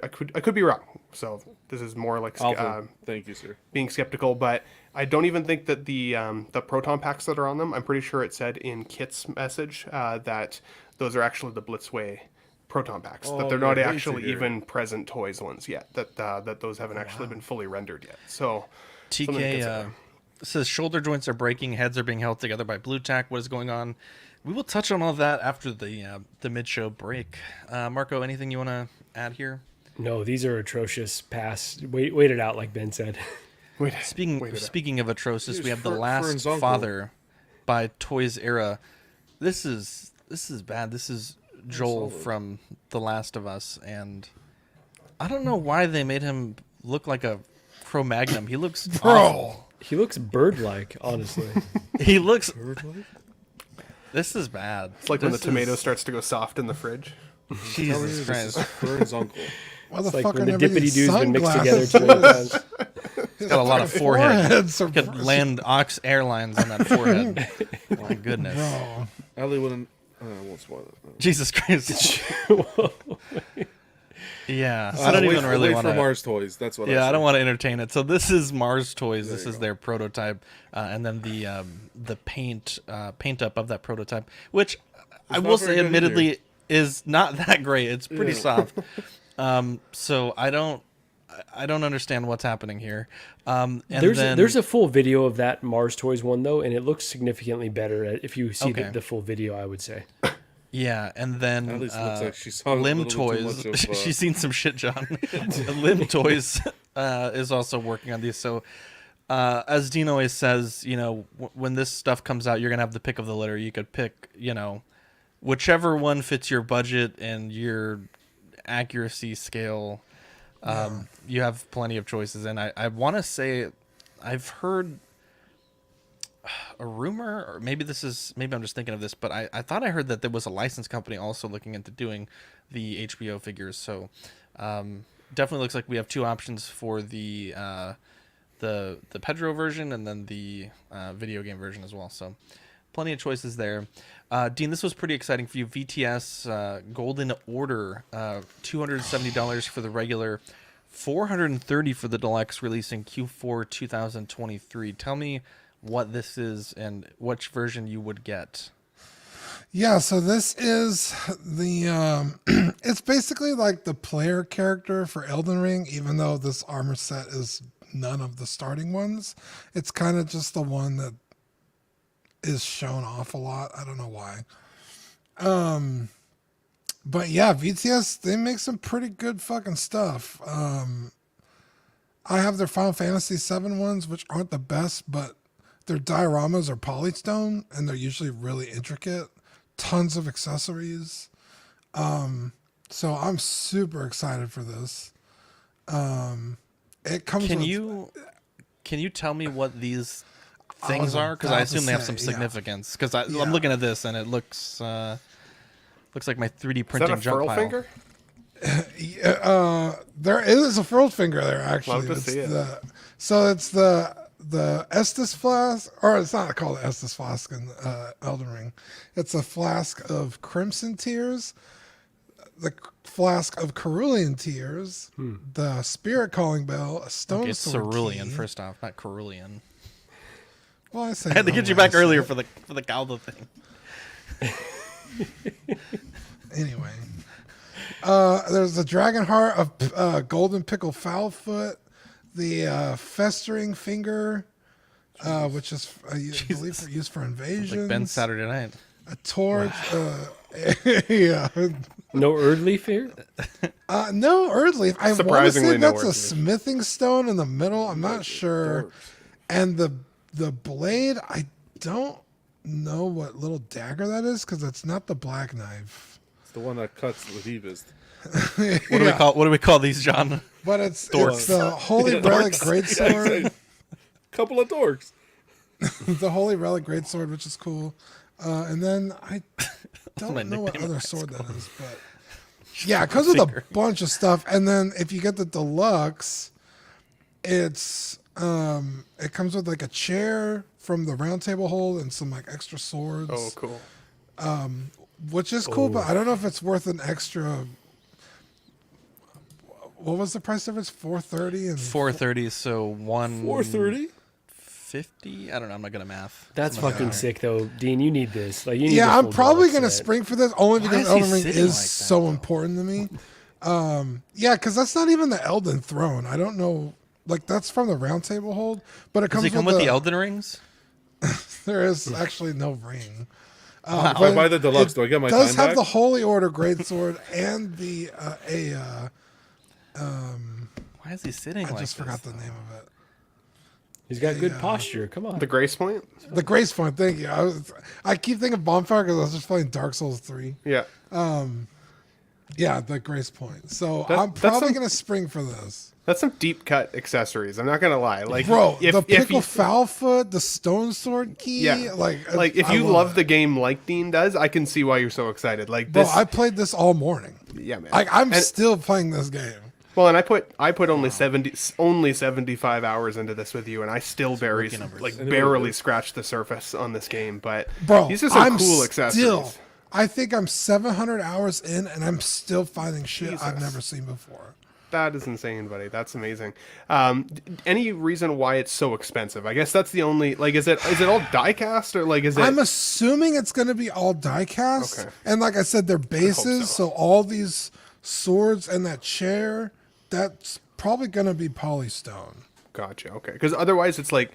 could be wrong. So this is more like thank you, sir, being skeptical, but I don't even think that the proton packs that are on them. I'm pretty sure it said in Kit's message that those are actually the Blitzway proton packs. That they're not actually even Present Toys ones yet. That those haven't actually been fully rendered yet. So TK. It says shoulder joints are breaking, heads are being held together by blue tack. What is going on? We will touch on all of that after the mid-show break. Marco, anything you want to add here? No, these are atrocious. Pass. Wait it out, like Ben said. Speaking of atrocious, we have The Fern's Last uncle. Father by Toys Era. This is bad. This is Joel from The Last of Us, and I don't know why they made him look like a Cro-Magnon. He looks awful. He looks bird-like, honestly. He looks. This is bad. It's like when the tomato starts to go soft in the fridge. Jesus Christ. Fern's uncle. Why the It's like fuck when are the there many dippity-doos been mixed together sunglasses? too many times. He's got a lot of forehead. Foreheads are Could land Ox Airlines on that forehead. My goodness. Bro. Ellie wouldn't. I won't spoil it. No. Jesus Christ. Yeah, I don't Wait even really want for to. Mars Toys. That's what. Yeah, I said. don't want to entertain it. So this is Mars Toys. There This you is go. their prototype, and then the paint up of that prototype, which I not will very say, good admittedly, either. is not that great. It's pretty Yeah. soft. So I don't understand what's happening here. And There's a full video of that Mars Toys one though, and it looks significantly better if you see Okay. the full video. I would say. Yeah, and then At least it looks like she saw a Limb little bit too Toys. much of, She's seen some shit, John. Limb Toys is also working on these. So, as Dean always says, when this stuff comes out, you're gonna have the pick of the litter. You could pick, whichever one fits your budget and your accuracy scale. You have plenty of choices, and I want to say, I've heard a rumor, or maybe I'm just thinking of this, but I thought I heard that there was a license company also looking into doing the HBO figures. So definitely looks like we have two options for the Pedro version and then the video game version as well. So plenty of choices there. Dean, this was pretty exciting for you. VTS Golden Order, $270 for the regular, $430 for the deluxe, releasing Q4 2023. Tell me what this is and which version you would get. Yeah, so this is the it's basically like the player character for Elden Ring, even though this armor set is none of the starting ones. It's kind of just the one that is shown off a lot. I don't know why. But yeah, VTS, they make some pretty good fucking stuff. I have their Final Fantasy VII ones, which aren't the best, but their dioramas are polystone, and they're usually really intricate. Tons of accessories. So I'm super excited for this. It comes. Can you tell me what these things are? Because I assume they have some significance. Because I'm looking at this and it looks like my 3D printing Is that a junk furl pile. finger? There is a furled finger there actually. Love to see it. So it's the Estus flask, or it's not called Estus flask in Elden Ring. It's a flask of Crimson Tears, the flask of Cerulean Tears, the Spirit Calling Bell, a Stone Okay, it's Sword cerulean, key. first off, not cerulean. Well, I I had to get you back earlier for the Galdo thing. Anyway, there's the Dragon Heart of Golden Pickle Foulfoot, the Festering Finger, which is I believe used for invasions. Like Ben Saturday Night. A torch. Yeah. No Erdleaf here? No Erdleaf. I want to Surprisingly, say no that's a Erdleaf. smithing stone in the middle. I'm not sure. And the blade, I don't know what little dagger that is because it's not the black knife. It's the one that cuts the deepest. What do we call these, John? But it's Dorks. the Holy Relic Greatsword. Couple of dorks. The Holy Relic Greatsword, which is cool. And then I my don't know what nickname in other high sword that school. is, but yeah, it comes with a bunch of stuff. And then if you get the deluxe, it's it comes with like a chair from the round table hold and some like extra swords. Oh, cool. Which is cool, but I don't know if it's worth an extra. What was the price difference? $430 and $430, so $430. $150. I don't know. I'm not good at math. That's Something fucking like that. sick, though, Dean. You need this. Like, you need yeah, the I'm full probably deluxe gonna set. spring for this only Why because is he Elden Ring sitting is like that, so though? important to me. Yeah, because that's not even the Elden Throne. I don't know. like that's from the round table hold, but it Does comes he come with the Elden Rings? There is actually no ring. Wow. If I buy the deluxe, do I get my time back? It does have the Holy Order greatsword and the Why is he sitting like this? I just forgot the name of it. He's got good posture. Come on. The Grace Point? The Grace Point, thank you. I keep thinking Bonfire because I was just playing Dark Souls 3. Yeah. Yeah, the Grace Point. So That- I'm that's probably some- going to spring for this. That's some deep cut accessories. I'm not gonna lie. Like, Bro, the pickle you, foul foot, the stone sword key. yeah, like if I you love the game like Dean does, I can see why you're so excited. Like Bro, this, I played this all morning. yeah, man. I'm still playing this game. Well, and I put only 75 hours into this with you, and I still barely scratched the surface on this game. But Bro, these are some I'm cool accessories. I think I'm 700 hours in, and I'm still finding shit Jesus. I've never seen before. That is insane, buddy. That's amazing. Any reason why it's so expensive? I guess that's the only, like, is it all die cast or like is it? I'm assuming it's going to be all die cast, Okay. and like I said, they're bases. So all these swords and that chair, that's probably going to be polystone. Gotcha. Okay, because otherwise it's like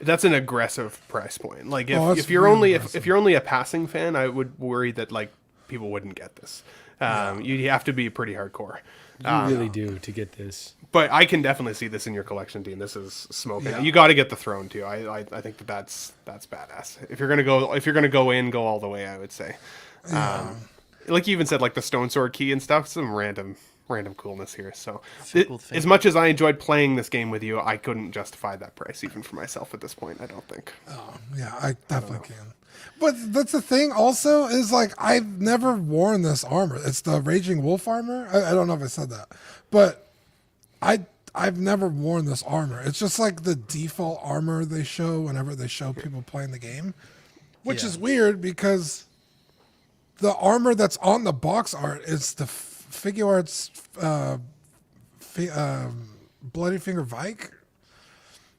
that's an aggressive price point. Like Oh, that's if you're really only aggressive. if you're only a passing fan, I would worry that like people wouldn't get this. You have to be pretty hardcore. You really do to get this. But I can definitely see this in your collection, Dean. This is smoking. Yeah. You got to get the throne too. I think that's badass. If you're gonna go all the way, I would say. Like you even said, like the stone sword key and stuff. Some random coolness here. So as much as I enjoyed playing this game with you, I couldn't justify that price even for myself at this point. I don't think. Oh, yeah, I definitely can. But that's the thing also is like I've never worn this armor. It's the Raging Wolf armor. I don't know if I said that. But I've never worn this armor. It's just like the default armor they show whenever they show people playing the game. Which is weird because the armor that's on the box art is the figure arts Bloody Finger Vike.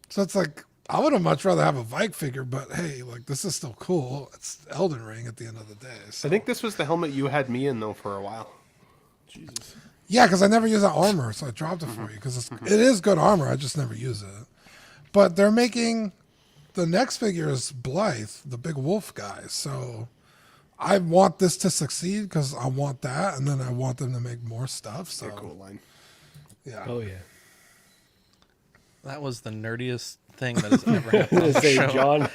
So it's like I would have much rather have a Vike figure, but hey, like this is still cool. It's Elden Ring at the end of the day. So. I think this was the helmet you had me in though for a while. Jesus. Yeah, because I never use that armor, so I dropped it for you because it is good armor. I just never use it. But they're making the next figure is Blythe, the big wolf guy. So I want this to succeed because I want that, and then I want them to make more stuff. So Cool line. Yeah. Oh yeah. That was the nerdiest thing that has ever happened on the Say, show. John.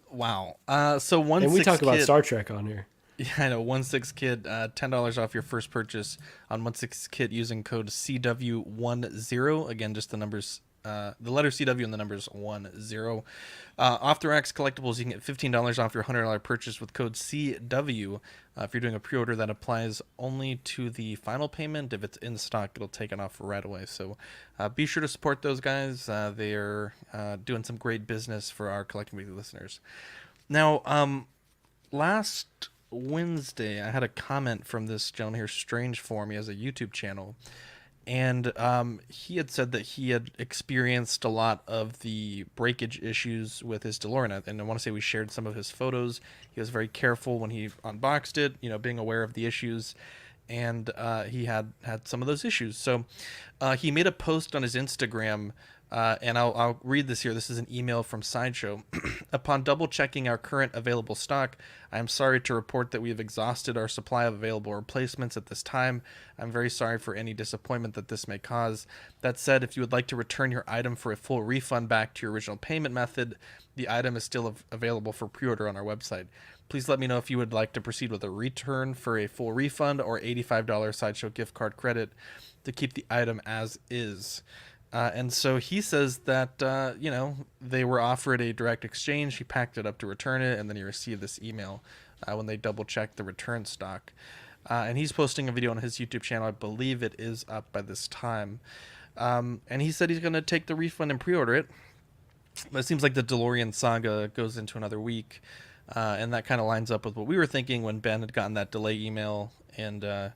Wow. So one And we six talk about kid, Star Trek on here. Yeah, I know. 16 kid, $10 off your first purchase on 16 kid using code CW10. Again, just the numbers, the letter CW and the numbers 10. Off the racks collectibles, you can get $15 off your $100 purchase with code CW. If you're doing a pre-order, that applies only to the final payment. If it's in stock, it'll take it off right away. So be sure to support those guys. They're doing some great business for our Collecting Weekly listeners. Now, last Wednesday, I had a comment from this gentleman here, Strange Form. He has a YouTube channel. And he had said that he had experienced a lot of the breakage issues with his DeLorean. And I want to say we shared some of his photos. He was very careful when he unboxed it, being aware of the issues. And he had some of those issues. So he made a post on his Instagram, and I'll read this here. This is an email from Sideshow. Upon double checking our current available stock, I am sorry to report that we have exhausted our supply of available replacements at this time. I'm very sorry for any disappointment that this may cause. That said, if you would like to return your item for a full refund back to your original payment method, the item is still available for pre-order on our website. Please let me know if you would like to proceed with a return for a full refund or $85 Sideshow gift card credit to keep the item as is. And so he says that, they were offered a direct exchange. He packed it up to return it, and then he received this email when they double-checked the return stock. And he's posting a video on his YouTube channel. I believe it is up by this time. And he said he's going to take the refund and pre-order it. But it seems like the DeLorean saga goes into another week. And that kind of lines up with what we were thinking when Ben had gotten that delay email. And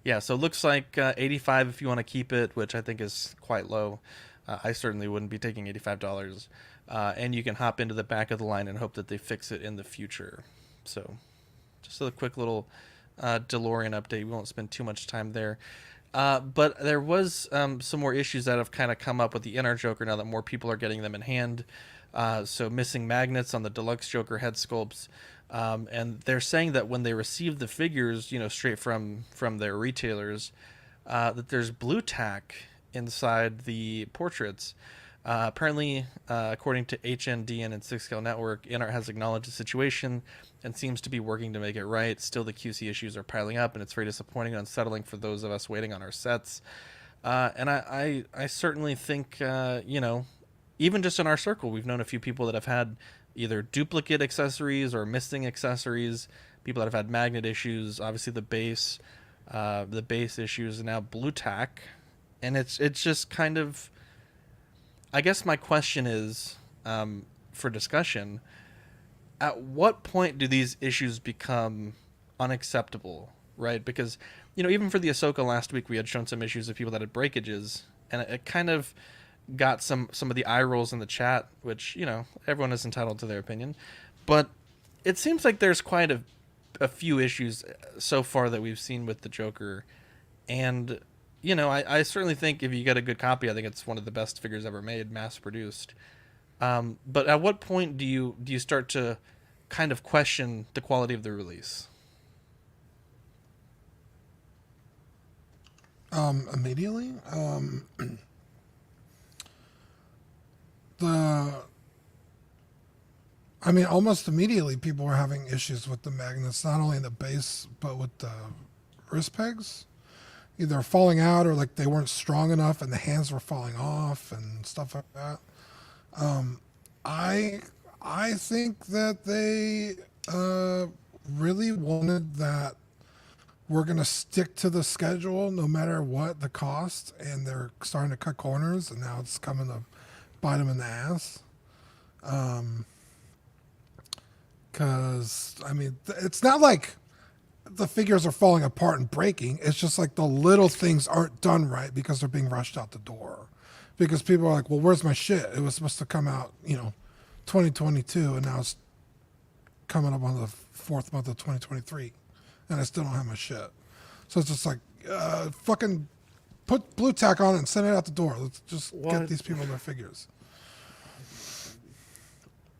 yeah, so it looks like 85 if you want to keep it, which I think is quite low. I certainly wouldn't be taking $85. And you can hop into the back of the line and hope that they fix it in the future. So just a quick little DeLorean update. We won't spend too much time there. But there was some more issues that have kind of come up with the inner Joker now that more people are getting them in hand. So missing magnets on the deluxe Joker head sculpts. And they're saying that when they receive the figures, straight from their retailers, that there's blue tack inside the portraits. Apparently, according to HNDN and Six Scale Network, InArt has acknowledged the situation and seems to be working to make it right. Still, the QC issues are piling up, and it's very disappointing and unsettling for those of us waiting on our sets. And I certainly think, even just in our circle, we've known a few people that have had either duplicate accessories or missing accessories, people that have had magnet issues, obviously the base issues, and now blue tack. And it's just kind of... I guess my question is, for discussion, at what point do these issues become unacceptable, right? Because, even for the Ahsoka last week, we had shown some issues of people that had breakages, and it kind of got some of the eye rolls in the chat, which, everyone is entitled to their opinion. But it seems like there's quite a few issues so far that we've seen with the Joker, and... I certainly think if you get a good copy, I think it's one of the best figures ever made, mass-produced. But at what point do you start to kind of question the quality of the release? Immediately? Almost immediately people were having issues with the magnets, not only in the base, but with the wrist pegs. Either falling out or like they weren't strong enough and the hands were falling off and stuff like that. I think that they really wanted that we're going to stick to the schedule no matter what the cost, and they're starting to cut corners, and now it's coming to bite them in the ass. Because, it's not like the figures are falling apart and breaking. It's just like the little things aren't done right because they're being rushed out the door. Because people are like, well, where's my shit? It was supposed to come out, 2022, and now it's coming up on the 4th month of 2023, and I still don't have my shit. So it's just like, fucking put blue tack on it and send it out the door. Let's just get these people their figures.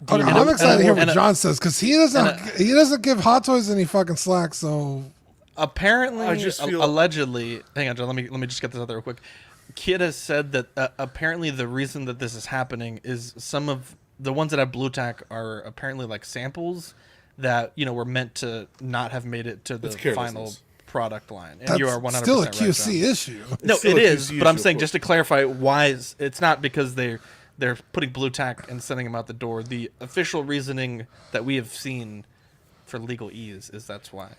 Okay, I'm excited to hear what John says, because he doesn't give Hot Toys any fucking slack. So apparently, allegedly, hang on, John. Let me just get this out there real quick. Kid has said that apparently the reason that this is happening is some of the ones that have blue tack are apparently like samples that were meant to not have made it to the final product line. And you are 100% still a right, QC John. issue. No, it is, but I'm saying just to clarify why it's not because they're putting blue tack and sending them out the door. The official reasoning that we have seen for legal ease is that's why.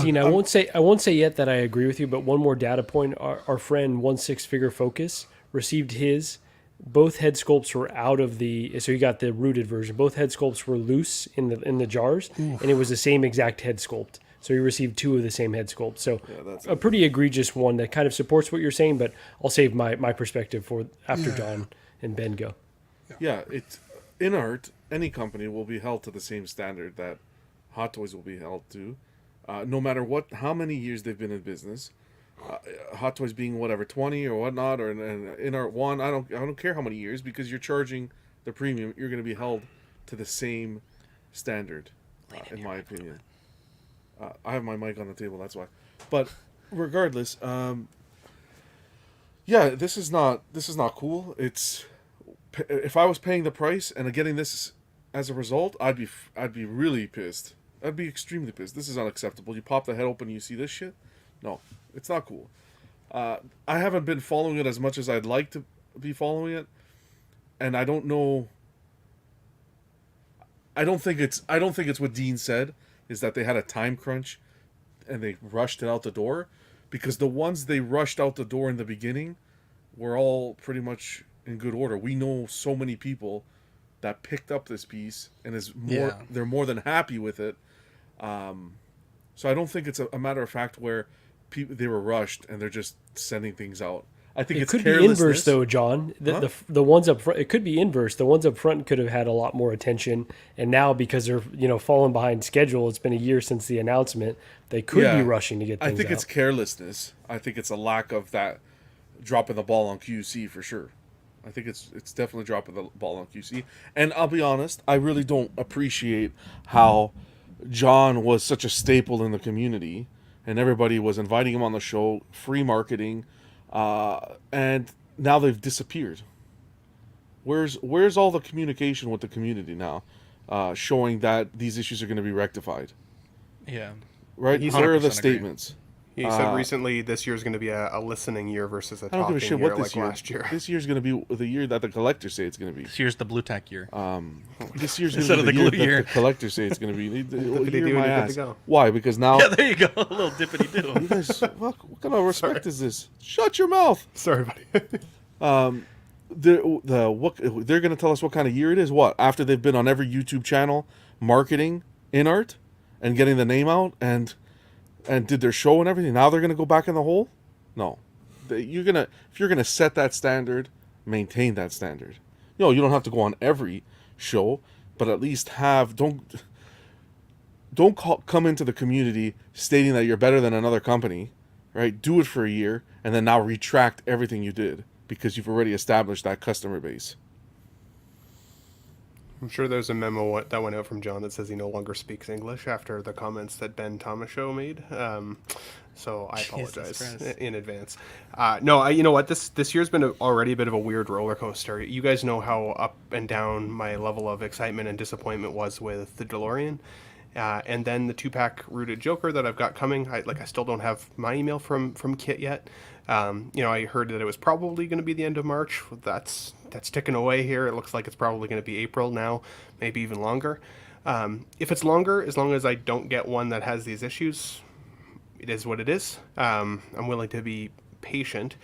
Dean, I won't say yet that I agree with you, but one more data point. Our friend 16 Focus received his. Both head sculpts were out of so you got the rooted version. Both head sculpts were loose in the jars, and it was the same exact head sculpt. So he received 2 of the same head sculpt. So a pretty egregious one that kind of supports what you're saying, but I'll save my perspective for after John and Ben go. Yeah, it's InArt. Any company will be held to the same standard that Hot Toys will be held to, no matter how many years they've been in business. Hot Toys being whatever 20 or whatnot, or InArt 1. I don't care how many years, because you're charging the premium. You're going to be held to the same standard, in my opinion. I have my mic on the table, that's why. But regardless, this is not cool. If I was paying the price and getting this as a result, I'd be really pissed. I'd be extremely pissed. This is unacceptable. You pop the head open and you see this shit? No, it's not cool. I haven't been following it as much as I'd like to be following it, and I don't know. I don't think it's what Dean said, is that they had a time crunch and they rushed it out the door, because the ones they rushed out the door in the beginning were all pretty much in good order. We know so many people that picked up this piece and they're more than happy with it. So I don't think it's a matter of fact where they were rushed and they're just sending things out. I think It it's could be carelessness. inverse though, John. The ones up front, it could be inverse. The ones up front could have had a lot more attention, and now because they're falling behind schedule, it's been a year since the announcement. They could be rushing to get things I think out. it's carelessness. I think it's a lack of that dropping the ball on QC for sure. I think it's definitely dropping the ball on QC. And I'll be honest, I really don't appreciate how John was such a staple in the community, and everybody was inviting him on the show, free marketing, and now they've disappeared. Where's all the communication with the community now, showing that these issues are going to be rectified? Yeah. Right? He's Where are 100% the agree. statements? He said recently this year's going to be a listening year versus a I don't talking give a shit year what this like year. last year. This year's going to be the year that the collectors say it's going to be. This year's the Blue Tack year. This year's going Instead to of be the the year glue that year. the collectors say it's going to be. Dippity-doo, Year my you're good to ass. go. Why? Because now. Yeah, there you go. A little dippity do. You guys, what kind of respect is this? Shut your mouth. Sorry, buddy. They're going to tell us what kind of year it is. What, after they've been on every YouTube channel marketing InArt and getting the name out and did their show and everything, now they're going to go back in the hole? No. If you're going to set that standard, maintain that standard. You don't have to go on every show, but at least don't come into the community stating that you're better than another company, right? Do it for a year and then now retract everything you did because you've already established that customer base. I'm sure there's a memo that went out from John that says he no longer speaks English after the comments that Ben Thomas show made. So I apologize in advance. No, you know what? This year's been already a bit of a weird roller coaster. You guys know how up and down my level of excitement and disappointment was with the DeLorean. And then the 2-pack Rooted Joker that I've got coming. I still don't have my email from Kit yet. I heard that it was probably going to be the end of March. That's ticking away here. It looks like it's probably going to be April now, maybe even longer. If it's longer, as long as I don't get one that has these issues, it is what it is. I'm willing to be patient.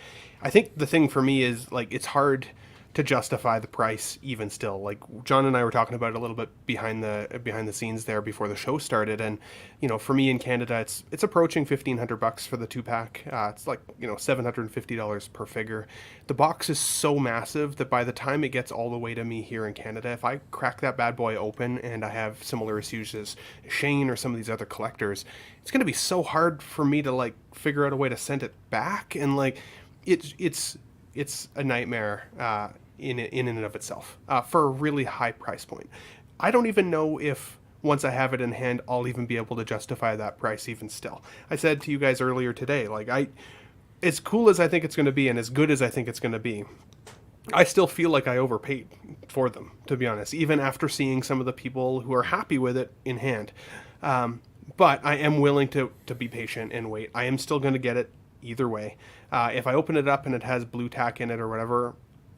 I think the thing for me is, it's hard to justify the price even still. Like John and I were talking about it a little bit behind the scenes there before the show started, and for me in Canada it's approaching $1,500 for the 2-pack. It's like $750 per figure. The box is so massive that by the time it gets all the way to me here in Canada, if I crack that bad boy open and I have similar issues as Shane or some of these other collectors, it's going to be so hard for me to figure out a way to send it back, and it's a nightmare in and of itself for a really high price point. I don't even know if once I have it in hand, I'll even be able to justify that price even still. I said to you guys earlier today, as cool as I think it's going to be and as good as I think it's going to be, I still feel like I overpaid for them, to be honest, even after seeing some of the people who are happy with it in hand. But I am willing to be patient and wait. I am still going to get it either way. If I open it up and it has blue tack in it or whatever,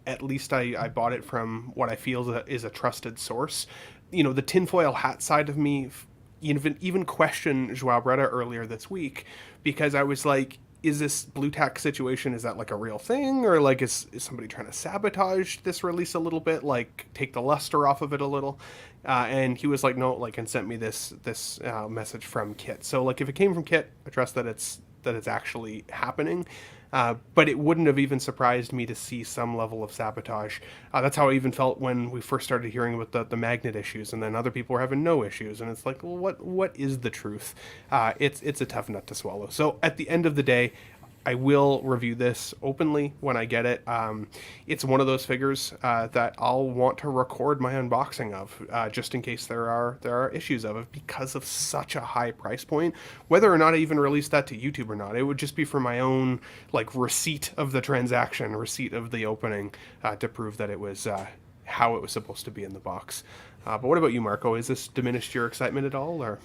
at least I bought it from what I feel is a trusted source. The tinfoil hat side of me even questioned Joao Bretta earlier this week, because I was like, is this blue tack situation, is that a real thing, or is somebody trying to sabotage this release a little bit, take the luster off of it a little? And he was like, no, and sent me this message from Kit. So if it came from Kit, I trust that it's actually happening. But it wouldn't have even surprised me to see some level of sabotage. That's how I even felt when we first started hearing about the magnet issues, and then other people were having no issues. And it's like, well, what is the truth? It's a tough nut to swallow. So at the end of the day, I will review this openly when I get it. It's one of those figures that I'll want to record my unboxing of, just in case there are issues of it, because of such a high price point. Whether or not I even release that to YouTube or not, it would just be for my own receipt of the transaction, receipt of the opening, to prove that it was how it was supposed to be in the box. But what about you, Marco? Has this diminished your excitement at all, or?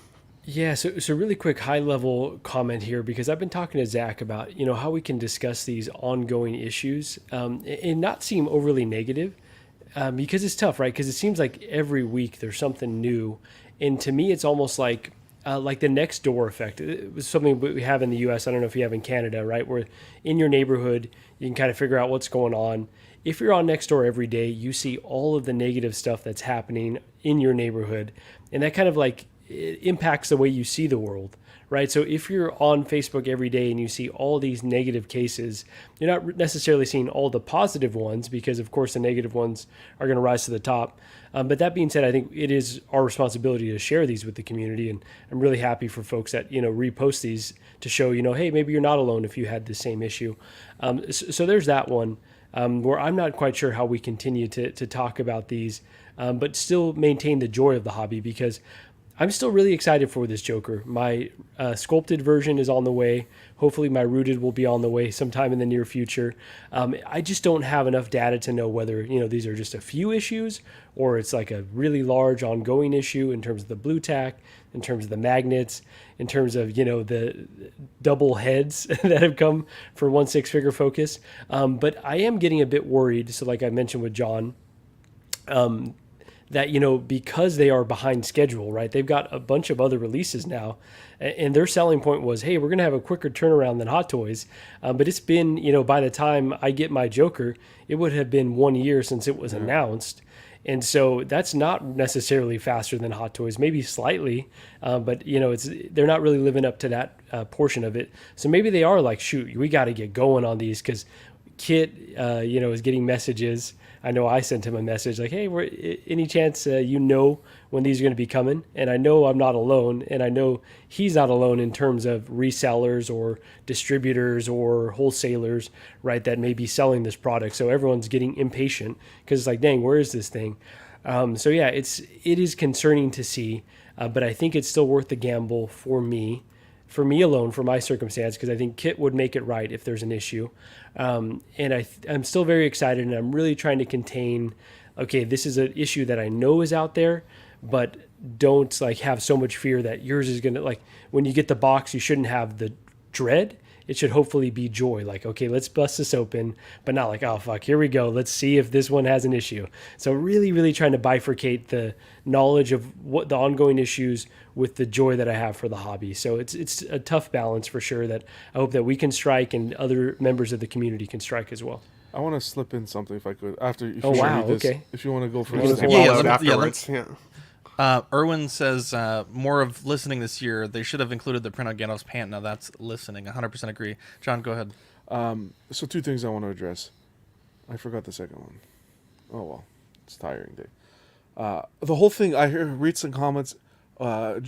Yeah, so really quick high-level comment here, because I've been talking to Zach about, how we can discuss these ongoing issues and not seem overly negative, because it's tough, right? Because it seems like every week there's something new, and to me it's almost like the next door effect. It was something we have in the U.S., I don't know if you have in Canada, right? Where in your neighborhood you can kind of figure out what's going on. If you're on Nextdoor every day, you see all of the negative stuff that's happening in your neighborhood, and that kind of it impacts the way you see the world, right? So if you're on Facebook every day and you see all these negative cases, you're not necessarily seeing all the positive ones, because of course the negative ones are going to rise to the top. But that being said, I think it is our responsibility to share these with the community, and I'm really happy for folks that repost these to show hey, maybe you're not alone if you had the same issue. So there's that one, where I'm not quite sure how we continue to talk about these, but still maintain the joy of the hobby, because I'm still really excited for this Joker. My sculpted version is on the way. Hopefully my rooted will be on the way sometime in the near future. I just don't have enough data to know whether these are just a few issues, or it's like a really large ongoing issue in terms of the blue tack, in terms of the magnets, in terms of the double heads that have come for one 6-figure focus. But I am getting a bit worried. So like I mentioned with John, that because they are behind schedule, right? They've got a bunch of other releases now, and their selling point was, hey, we're going to have a quicker turnaround than Hot Toys. But it's been, by the time I get my Joker, it would have been 1 year since it was announced. And so that's not necessarily faster than Hot Toys, maybe slightly, but they're not really living up to that portion of it. So maybe they are like, shoot, we got to get going on these, because Kit, is getting messages. I know I sent him a message like, hey, any chance when these are going to be coming? And I know I'm not alone, and I know he's not alone in terms of resellers or distributors or wholesalers, right, that may be selling this product. So everyone's getting impatient because it's like, dang, where is this thing? So yeah, it is concerning to see, but I think it's still worth the gamble for me alone, for my circumstance, because I think Kit would make it right if there's an issue. And I'm still very excited, and I'm really trying to contain, okay, this is an issue that I know is out there, but don't have so much fear that yours is going to, when you get the box, you shouldn't have the dread. It should hopefully be joy. Okay, let's bust this open, but not oh, fuck, here we go. Let's see if this one has an issue. So really, really trying to bifurcate the knowledge of what the ongoing issues with the joy that I have for the hobby. So it's a tough balance for sure that I hope that we can strike, and other members of the community can strike as well. I want to slip in something if I could. If you want to go first. Afterwards. Erwin says more of listening this year. They should have included the print on Gandalf's pant. Now that's listening. 100% agree. John, go ahead. So 2 things I want to address. I forgot the second one. Oh well, it's a tiring day. The whole thing. I read some comments.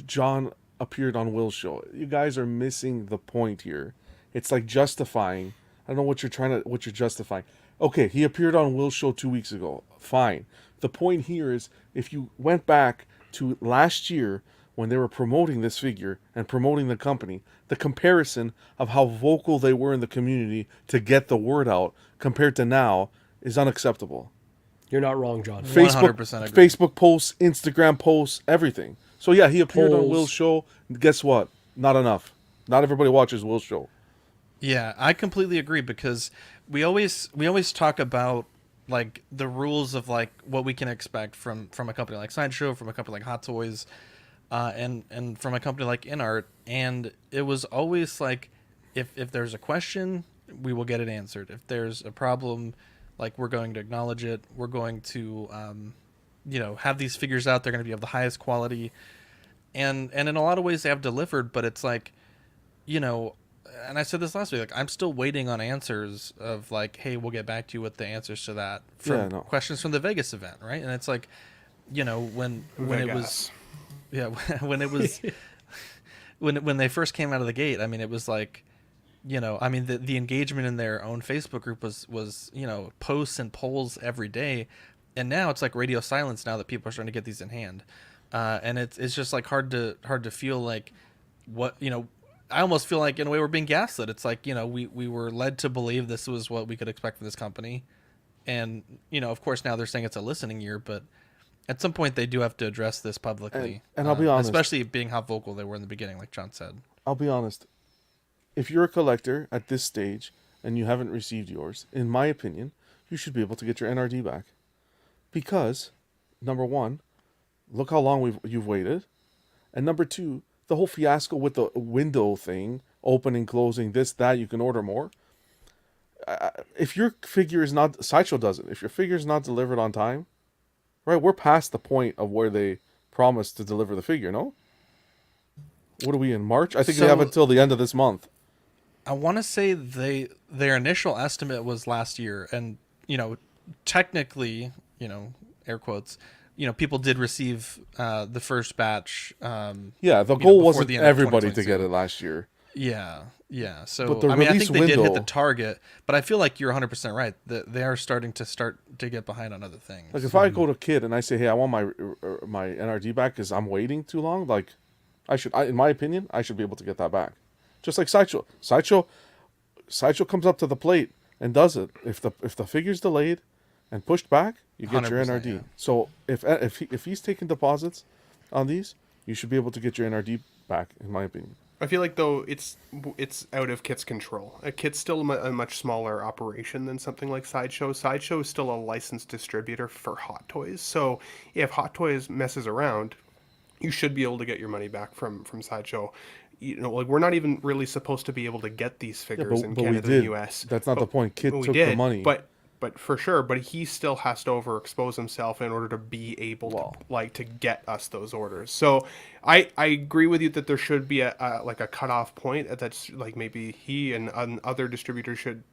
John appeared on Will's show. You guys are missing the point here. It's like justifying. I don't know what you're justifying. Okay, he appeared on Will's show 2 weeks ago. Fine. The point here is, if you went back to last year when they were promoting this figure and promoting the company, the comparison of how vocal they were in the community to get the word out compared to now is unacceptable. You're not wrong, John. 100% agree. Facebook posts, Instagram posts, everything. So yeah, he appeared on Will's show. Guess what? Not enough. Not everybody watches Will's show. Yeah, I completely agree, because we always talk about the rules of what we can expect from a company like Sideshow, from a company like Hot Toys, and from a company like InArt, and it was always if there's a question, we will get it answered. If there's a problem, we're going to acknowledge it. We're going to have these figures out. They're going to be of the highest quality, and in a lot of ways they have delivered, but it's and I said this last week, I'm still waiting on answers of hey, we'll get back to you with the answers to that from questions from the Vegas event, right? And it's when it was, when it was, when they first came out of the gate, I mean, it was the engagement in their own Facebook group was posts and polls every day, and now it's radio silence now that people are starting to get these in hand, and it's just hard to feel what I almost feel in a way we're being gaslit. It's we were led to believe this was what we could expect from this company. And, of course now they're saying it's a listening year, but at some point they do have to address this publicly. And I'll be honest. Especially being how vocal they were in the beginning, like John said. I'll be honest. If you're a collector at this stage and you haven't received yours, in my opinion, you should be able to get your NRD back. Because, number one, look how long you've waited. And number two, the whole fiasco with the window thing, opening, closing, this, that, you can order more. If your figure is not, Sideshow does it, if your figure is not delivered on time, right, we're past the point of where they promised to deliver the figure, no? what are we in March? I think So- they have until the end of this month. I want to say their initial estimate was last year, and technically, air quotes, people did receive the first batch. Yeah, the goal before wasn't the end of everybody to 2022. get it last year. Yeah. So But the I mean, I release think they did hit window- the target, but I feel like you're 100% right. They are starting to get behind on other things. Like if I go to Kid and I say, "Hey, I want my NRD back because I'm waiting too long," like in my opinion, I should be able to get that back. Just like Sideshow. Sideshow comes up to the plate and does it. If the figure's delayed and pushed back, you get your 100%, NRD. yeah. So if he's taking deposits on these, you should be able to get your NRD back, in my opinion. I feel like though it's out of Kit's control. Kit's still a much smaller operation than something like Sideshow. Sideshow is still a licensed distributor for Hot Toys. So if Hot Toys messes around, you should be able to get your money back from Sideshow. Like we're not even really supposed to be able to get these figures in but we Canada did. and US. That's not the point. Kid we took did, the money. But for sure, but he still has to overexpose himself in order to be able to get us those orders. So I agree with you that there should be a cutoff point that's like maybe he and other distributors should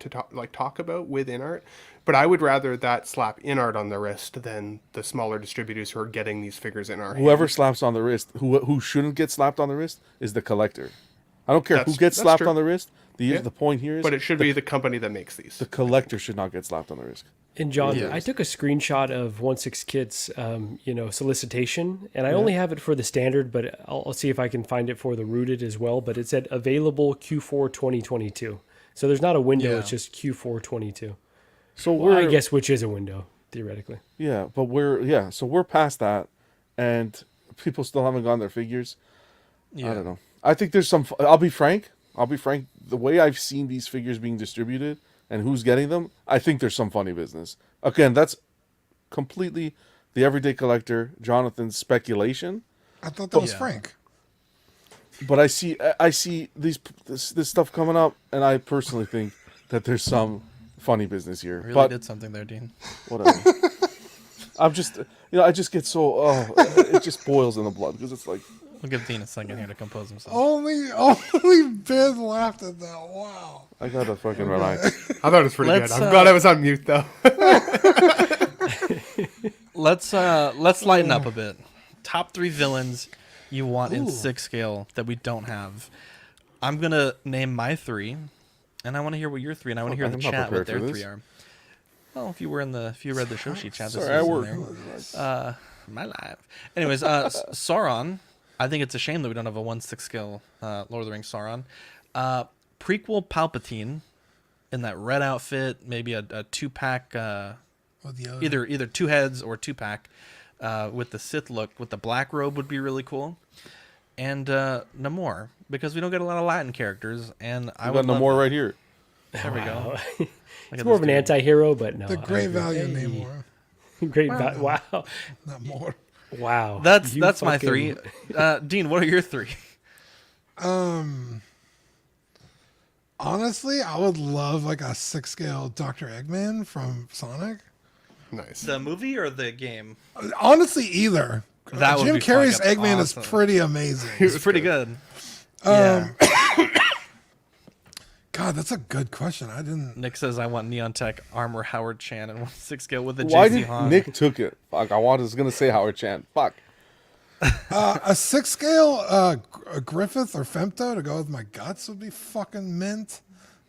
talk about with InArt. But I would rather that slap InArt on the wrist than the smaller distributors who are getting these figures in our Whoever hands. slaps on the wrist, who shouldn't get slapped on the wrist, is the collector. I don't care who That's gets slapped true. on the wrist. The point here is, But it should be the company that makes these. the collector should not get slapped on the wrist. And John, Yeah. I took a screenshot of 16 Kit's, solicitation, and I only have it for the standard, but I'll see if I can find it for the rooted as well. But it said available Q4 2022. So there's not a window; Yeah. it's just Q4 22. So Well, I guess which is a window theoretically. Yeah, but so we're past that, and people still haven't gotten their figures. Yeah. I don't know. I think there's some. I'll be frank. The way I've seen these figures being distributed and who's getting them, I think there's some funny business. Again, that's completely the everyday collector Jonathan's speculation. I thought that was Frank. But I see this stuff coming up, and I personally think that there's some funny business here. Really but did something there, Dean. whatever. I'm just, I just get so it just boils in the blood because it's like. We'll give Dean a second here to compose himself. Only Ben laughed at that. Wow. I gotta fucking relax. I thought it was pretty Let's, good. I'm glad I was on mute though. Let's lighten up a bit. Top 3 villains you want in 6 scale that we don't have. I'm gonna name my 3, and I want to hear what your 3, and I want to hear I'm the not chat what prepared their for 3 this. are. Well, if you read the show sheet chat, this Sorry, I is in work. there. My life. Anyways, Sauron. I think it's a shame that we don't have a 1/6 scale Lord of the Rings Sauron. Prequel Palpatine in that red outfit, maybe a 2-pack, either 2 heads or 2-pack with the Sith look, with the black robe would be really cool. And Namor, because we don't get a lot of Latin characters, and I got would love Namor that. right here. There we go. It's more of an anti-hero, but no. The great value Namor. Great value. Wow. Not more. Wow. That's You my fucking- 3. Dean, what are your 3? Honestly, I would love like a 6-scale Dr. Eggman from Sonic. Nice. The movie or the game? Honestly, either. That would Jim be Carrey's fucking Eggman awesome. is pretty amazing. It's pretty good. Yeah. God, that's a good question. I didn't. Nick says I want Neon Tech Armor Howard Chan and 1/6 scale with the Why JC did Han. Nick took it? Fuck, I was gonna say Howard Chan. Fuck. A 6-scale Griffith or Femto to go with my guts would be fucking mint.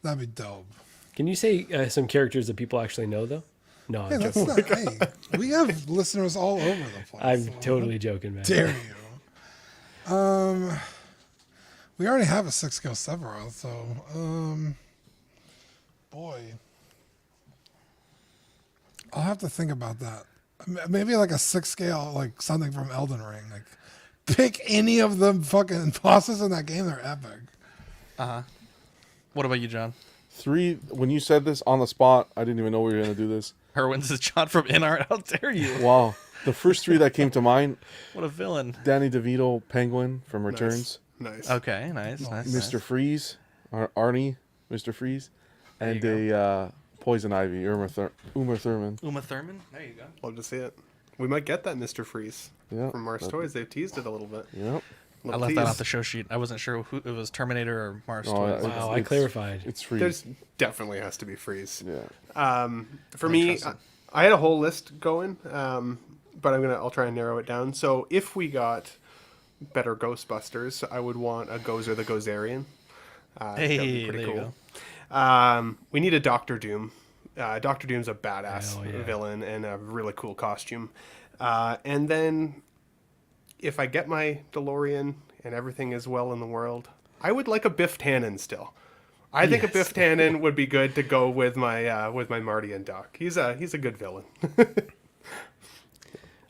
That'd be dope. Can you say some characters that people actually know though? No, Hey, I'm that's joking. not, hey, we have listeners all over the place. I'm so totally joking, man. Dare you? We already have a 6-scale Sephiroth, so boy, I'll have to think about that. Maybe like a 6-scale, like something from Elden Ring. Like, pick any of the fucking bosses in that game; they're epic. What about you, John? 3. When you said this on the spot, I didn't even know we were gonna do this. Herwin says John from InArt. How dare you? Wow. The first 3 that came to mind: What a villain. Danny DeVito, Penguin from Returns, Nice. Okay, nice. Mr. Freeze, Arnie, Mr. Freeze, and a Poison Ivy, Uma Thurman. Uma Thurman. There you go. Love to see it. We might get that Mr. Freeze Yeah, from Mars Toys. They've teased it a little bit. Yep. I left that off the show sheet. I wasn't sure who it was, Terminator or Mars Toys. Wow, I clarified. It's free. There's definitely has to be freeze. Yeah. For me, I had a whole list going, but I'll try and narrow it down. So if we got better Ghostbusters, I would want a Gozer the Gozerian. Hey, that'd be pretty there you cool. go. We need a Doctor Doom. Doctor Doom's a badass villain and a really cool costume. And then if I get my DeLorean and everything is well in the world, I would like a Biff Tannen still. I think a Biff Tannen would be good to go with my Marty and Doc. He's a good villain.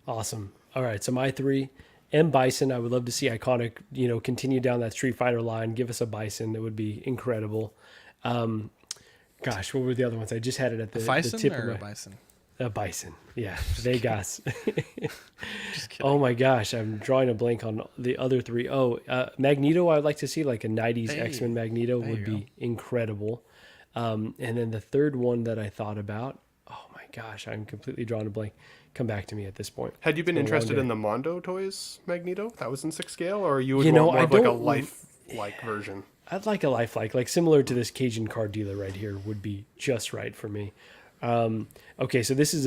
Awesome. All right, so my 3, M. Bison. I would love to see Iconic, continue down that Street Fighter line. Give us a Bison. It would be incredible. Gosh, what were the other ones? I just had it at the tip of my... Bison? A Bison. Yeah, Vegas. Oh my gosh, I'm drawing a blank on the other 3. Magneto. I would like to see like a 90s X-Men Magneto would be incredible. And then the third one that I thought about, oh my gosh, I'm completely drawing a blank. Come back to me at this point. Had you been interested in the Mondo Toys Magneto? That was in 6 scale, or you would want more of like a life-like version? I'd like a lifelike, similar to this Cajun car dealer right here would be just right for me. Okay, so this is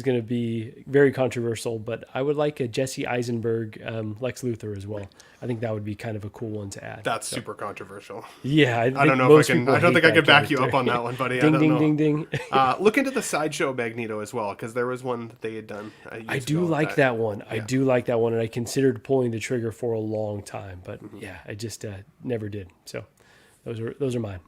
going to be very controversial, but I would like a Jesse Eisenberg Lex Luthor as well. I think that would be kind of a cool one to add. That's super controversial. Yeah, I don't know if I can. I don't think I could back you up on that one, buddy. Ding, I don't ding, know. ding, ding. Look into the Sideshow Magneto as well, because there was one that they had done. I do like that one. Yeah. I do like that one, and I considered pulling the trigger for a long time, but yeah, I just never did. So those are mine.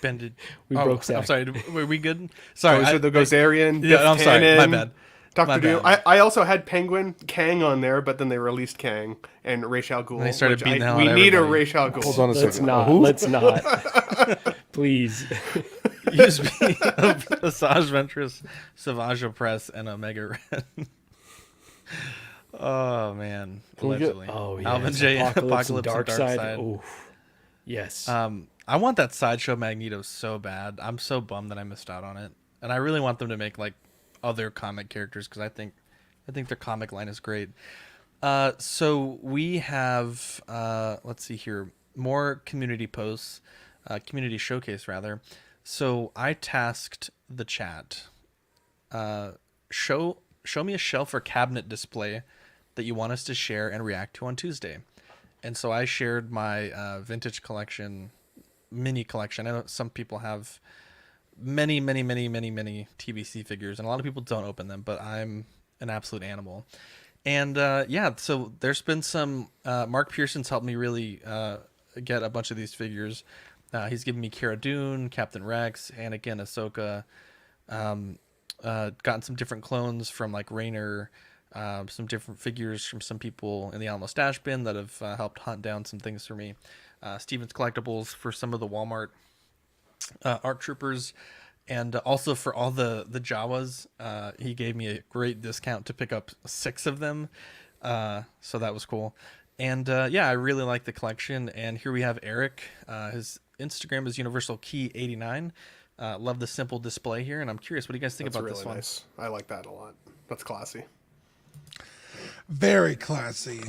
Bended. We broke Zach. I'm sorry. Were we good? Sorry. Gozer the Gozerian. Yeah, I'm sorry. My bad. Dr. Doom. I also had Penguin Kang on there, but then they released Kang and Ra's al Ghul. And they started beating the hell out we of need a everybody. Ra's al Ghul. Hold on a second. Let's not. Please. Use me of Asajj Ventress, Savage Opress, and Omega Red. Oh man. Allegedly. Alvin J. Apocalypse and Darkseid. Oh, yes. I want that Sideshow Magneto so bad. I'm so bummed that I missed out on it, and I really want them to make like other comic characters because I think their comic line is great. So we have let's see here, more community posts, community showcase rather. So I tasked the chat, show me a shelf or cabinet display that you want us to share and react to on Tuesday. And so I shared my vintage collection, mini collection. I know some people have many TBC figures, and a lot of people don't open them, but I'm an absolute animal. And so there's been some Mark Pearson's helped me really get a bunch of these figures. He's given me Cara Dune, Captain Rex, Anakin, Ahsoka, gotten some different clones from like Raynor, some different figures from some people in the Alamo Stash Bin that have helped hunt down some things for me. Steven's Collectibles for some of the Walmart ARC Troopers, and also for all the Jawas. He gave me a great discount to pick up 6 of them, so that was cool. And I really like the collection. And here we have Eric. His Instagram is Universal Key 89. Love the simple display here, and I'm curious, what do you guys think about really this one? Nice. I like that a lot. That's classy. Very classy.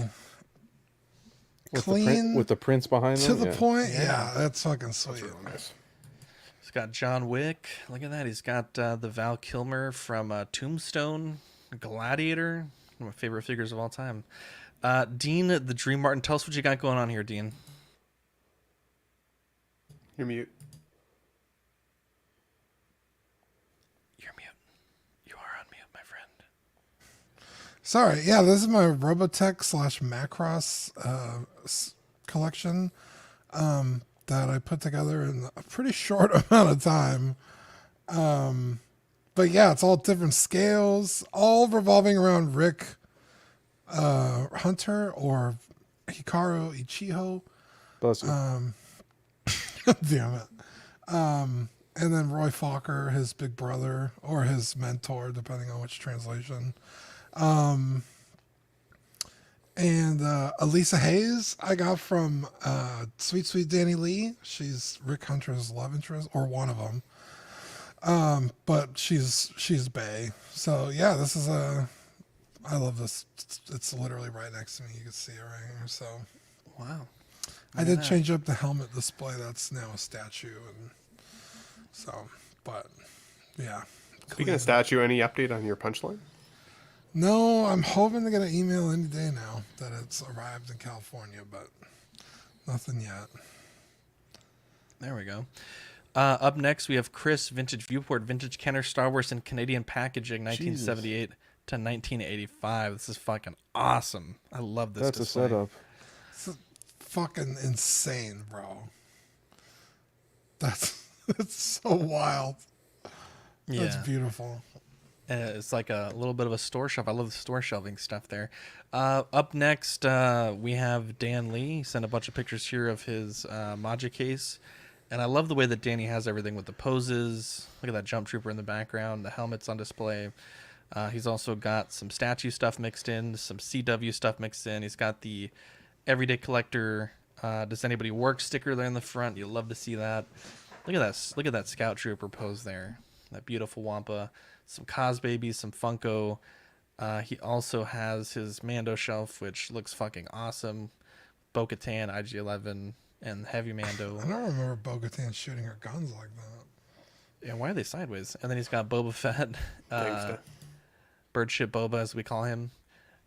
Clean with the prints behind to them, the point. Yeah, that's fucking sweet. That's really nice. He's got John Wick. Look at that. He's got the Val Kilmer from Tombstone, Gladiator. One of my favorite figures of all time. Dean, the Dream Martin. Tell us what you got going on here, Dean. You're mute. You're mute. You are on mute, my friend. Sorry. Yeah, this is my Robotech / Macross collection that I put together in a pretty short amount of time. But yeah, it's all different scales, all revolving around Rick Hunter or Hikaru Ichigo. Bless you. Damn it. And then Roy Fokker, his big brother or his mentor, depending on which translation. And Elisa Hayes, I got from Sweet Sweet Danny Lee. She's Rick Hunter's love interest, or one of them. But she's bae. So yeah, this is a I love this. It's literally right next to me. You can see it right here. So, Wow. I did change up the helmet display. That's now a statue, and so, but yeah. Speaking of statue, any update on your punchline? No, I'm hoping to get an email any day now that it's arrived in California, but nothing yet. There we go. Up next, we have Chris, Vintage Viewport, Vintage Kenner, Star Wars in Canadian Packaging, 1978 to 1985. This is fucking awesome. I love this. That's display. a setup. It's fucking insane, bro. That's so wild. That's beautiful. It's like a little bit of a store shelf. I love the store shelving stuff there. Up next, we have Dan Lee. He sent a bunch of pictures here of his Maja case. And I love the way that Danny has everything with the poses. Look at that jump trooper in the background. The helmet's on display. He's also got some statue stuff mixed in, some CW stuff mixed in. He's got the Everyday Collector Does Anybody Work sticker there in the front. You'll love to see that. Look at that. Look at that Scout Trooper pose there. That beautiful Wampa. Some Cos Babies, some Funko. He also has his Mando shelf, which looks fucking awesome. Bo-Katan, IG-11, and Heavy Mando. I don't remember Bo-Katan shooting her guns like that. Yeah, why are they sideways? And then he's got Boba Fett, Birdship Boba, as we call him.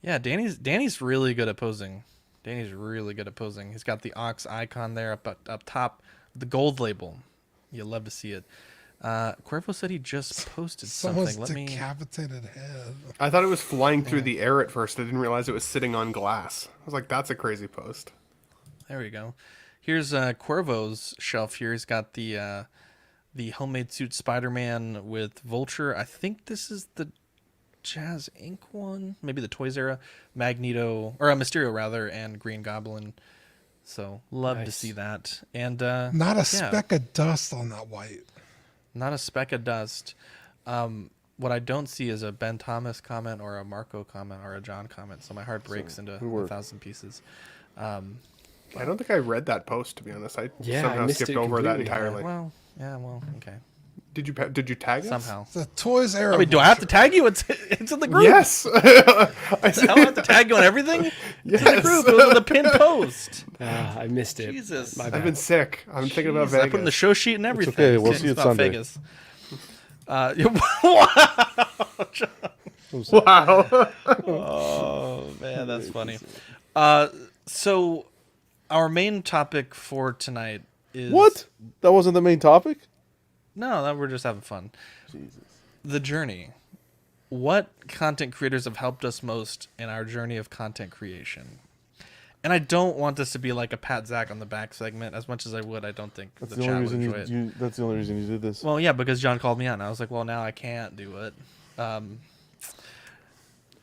Yeah, Danny's really good at posing. Danny's really good at posing. He's got the Ox icon there up top, the gold label. You'll love to see it. Cuervo said he just posted something. Someone's decapitated head. I thought it was flying through the air at first. I didn't realize it was sitting on glass. I was like, that's a crazy post. There we go. Here's Cuervo's shelf here. He's got the homemade suit Spider-Man with Vulture. I think this is the Jazz Inc. one. Maybe the Toys era. Magneto, or Mysterio rather, and Green Goblin. So love to see that. And not a speck of dust on that white. Not a speck of dust. What I don't see is a Ben Thomas comment or a Marco comment or a John comment. So my heart breaks into 1,000 pieces. I don't think I read that post, to be honest. I somehow missed skipped it over that completely. entirely. Okay. Did you tag us? Somehow. The Toys era. I mean, do I have to tag you? It's in the group. Yes. I have to tag you on everything? Yes. It's in the group. It was on the pinned post. I missed it. Jesus. I've been sick. I'm thinking about Vegas. I put in the show sheet and everything. It's okay. We'll see it Sunday. Vegas. Wow. Oh, man, that's funny. So our main topic for tonight is... What? That wasn't the main topic? No, that we're just having fun. Jesus. The journey. What content creators have helped us most in our journey of content creation? And I don't want this to be like a Pat Zach on the back segment. As much as I would, I don't think That's the the chat only would reason enjoy it. that's the only reason you did this. Well, yeah, because John called me on. I was like, well, now I can't do it.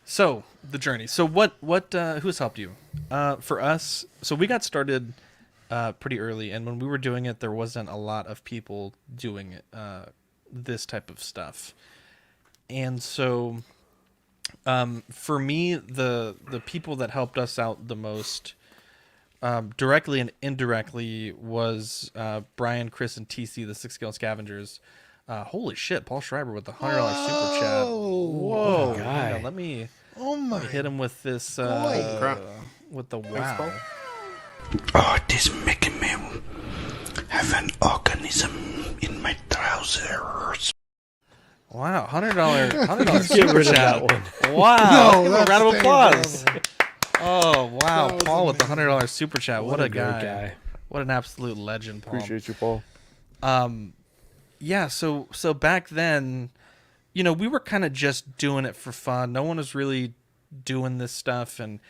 So the journey. So what who's helped you? For us, so we got started pretty early, and when we were doing it, there wasn't a lot of people doing this type of stuff. And so for me, the people that helped us out the most, directly and indirectly, was Brian, Chris, and TC, the 6 Scale Scavengers. Holy shit, Paul Schreiber with the $100 super chat. Whoa, guy. Let me my hit him with this with the wow. Oh, this making me have an organism in my trousers. Wow, $100 Get super rid of chat. that one. Wow, No, give him a that's round of applause. terrible. Oh wow, That was Paul with the $100 super chat. What a great guy. What an absolute legend, Paul. Appreciate you, Paul. Yeah, so back then, we were kind of just doing it for fun. No one was really doing this stuff, and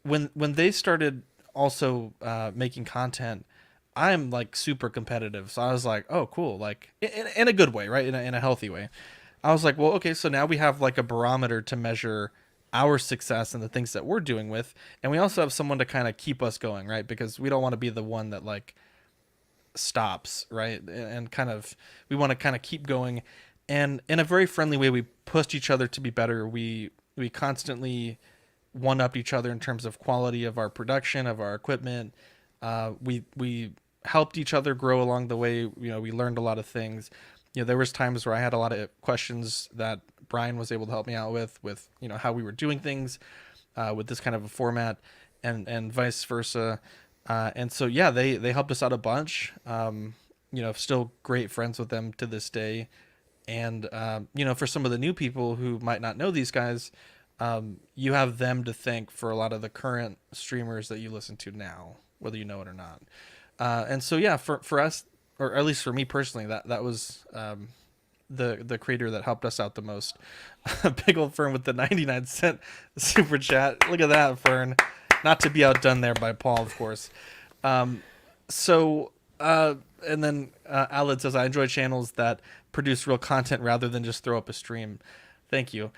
when they started also making content, I'm like super competitive. So I was like, oh, cool, like in a good way, right? In a healthy way. I was like, well, okay, so now we have like a barometer to measure our success and the things that we're doing with, and we also have someone to kind of keep us going, right? Because we don't want to be the one that like stops, right? And kind of we want to kind of keep going, and in a very friendly way, we pushed each other to be better. We constantly one-upped each other in terms of quality of our production, of our equipment. We helped each other grow along the way. We learned a lot of things, there was times where I had a lot of questions that Brian was able to help me out with how we were doing things with this kind of a format, and vice versa. And so yeah, they helped us out a bunch. Still great friends with them to this day. And for some of the new people who might not know these guys, you have them to thank for a lot of the current streamers that you listen to now, whether you know it or not. And so yeah, for us, or at least for me personally, that was the creator that helped us out the most. Big old Fern with the 99-cent super chat. Look at that, Fern. Not to be outdone there by Paul, of course. And then Aled says, I enjoy channels that produce real content rather than just throw up a stream. Thank you.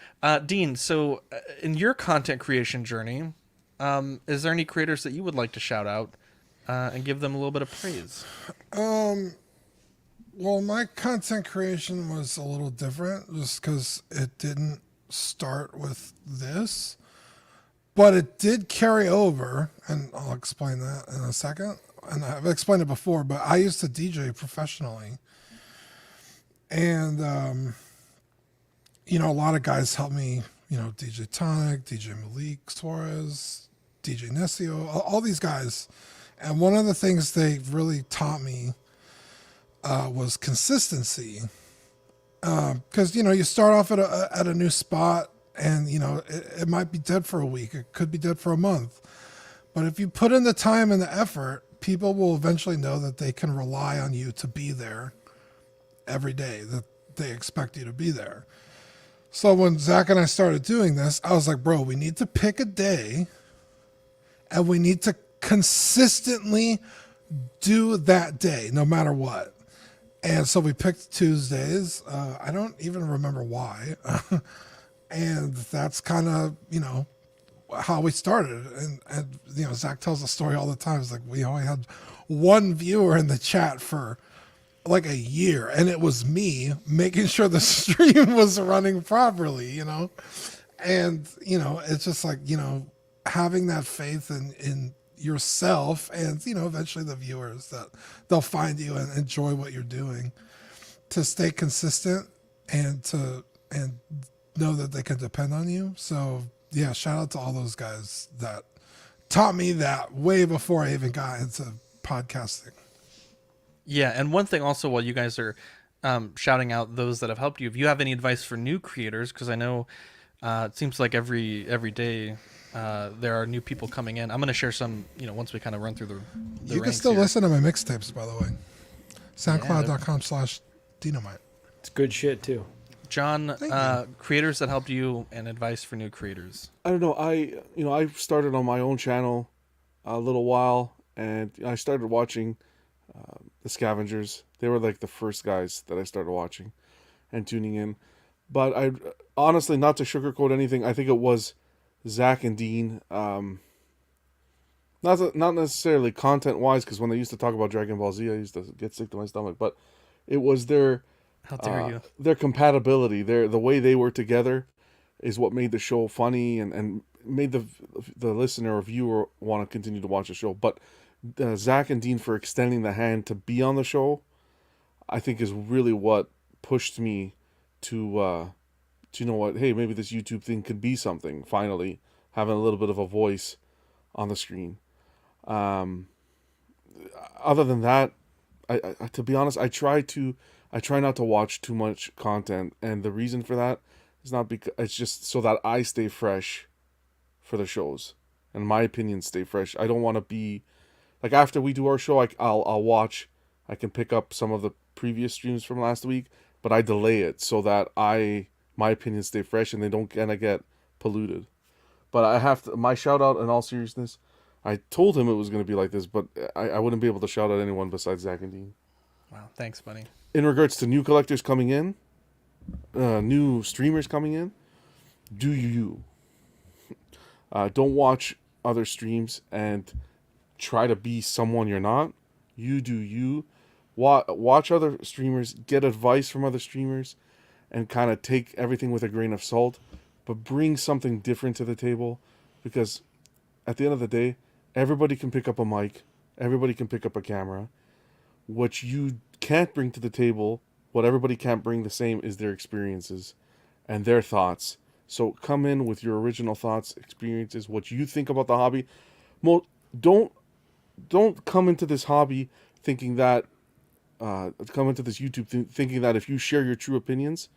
Dean, so in your content creation journey, is there any creators that you would like to shout out and give them a little bit of praise? Well, my content creation was a little different just because it didn't start with this, but it did carry over, and I'll explain that in a second. And I've explained it before, but I used to DJ professionally. And, a lot of guys helped me, DJ Tonic, DJ Malik Suarez, DJ Nesio, all these guys. And one of the things they really taught me was consistency. Because, you start off at a new spot and, it might be dead for a week. It could be dead for a month. But if you put in the time and the effort, people will eventually know that they can rely on you to be there every day, that they expect you to be there. So when Zach and I started doing this, I was like, bro, we need to pick a day and we need to consistently do that day, no matter what. And so we picked Tuesdays. I don't even remember why. And that's kind of, how we started. And Zach tells the story all the time. It's like we only had one viewer in the chat for like a year, and it was me making sure the stream was running properly, and it's just like, having that faith in yourself and, eventually the viewers, that they'll find you and enjoy what you're doing, to stay consistent and know that they can depend on you. So yeah, shout out to all those guys that taught me that way before I even got into podcasting. Yeah, and one thing also, while you guys are shouting out those that have helped you, if you have any advice for new creators, because I know it seems like every day there are new people coming in. I'm going to share some, once we kind of run through the You can still listen to my mixtapes, by the way. SoundCloud.com/Dynamite. It's good shit too. John, creators that helped you and advice for new creators. I don't know. I started on my own channel a little while, and I started watching the Scavengers. They were like the first guys that I started watching and tuning in. But I honestly, not to sugarcoat anything, I think it was Zach and Dean. Not necessarily content wise, because when they used to talk about Dragon Ball Z, I used to get sick to my stomach. But it was their how dare you, their compatibility, the way they were together, is what made the show funny and made the listener or viewer want to continue to watch the show. But Zach and Dean for extending the hand to be on the show, I think is really what pushed me to know what, hey, maybe this YouTube thing could be something, finally having a little bit of a voice on the screen. Other than that, I to be honest, I try not to watch too much content, and the reason for that is not because it's just so that I stay fresh for the shows, and my opinions stay fresh. I don't want to be like, after we do our show, I'll watch. I can pick up some of the previous streams from last week, but I delay it so that my opinions stay fresh and they don't get polluted. But I have to, my shout out, in all seriousness, I told him it was going to be like this, but I wouldn't be able to shout out anyone besides Zach and Dean. Wow, thanks, buddy. In regards to new collectors coming in, new streamers coming in, do you. Don't watch other streams and try to be someone you're not. You do you. Watch other streamers, get advice from other streamers, and kind of take everything with a grain of salt, but bring something different to the table, because at the end of the day, everybody can pick up a mic, everybody can pick up a camera. What you can't bring to the table, what everybody can't bring the same is their experiences and their thoughts. So come in with your original thoughts, experiences, what you think about the hobby. Don't come into this hobby thinking that come into this YouTube thinking that if you share your true opinions,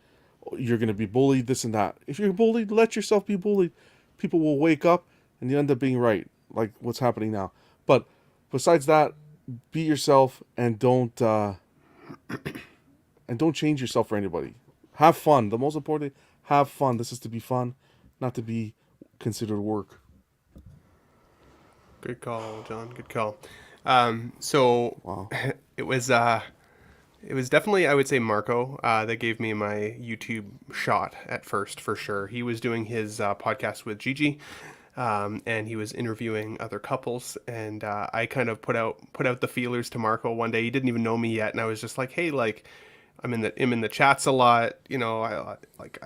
you're going to be bullied, this and that. If you're bullied, let yourself be bullied. People will wake up and you end up being right, like what's happening now. But besides that, be yourself and don't change yourself for anybody. Have fun. The most important, have fun. This is to be fun, not to be considered work. Good call, John. Good call. Wow. It was definitely, I would say, Marco that gave me my YouTube shot at first, for sure. He was doing his podcast with Gigi, and he was interviewing other couples, and I kind of put out the feelers to Marco one day. He didn't even know me yet, and I was just like, hey, like, I'm in the chats a lot. You know, I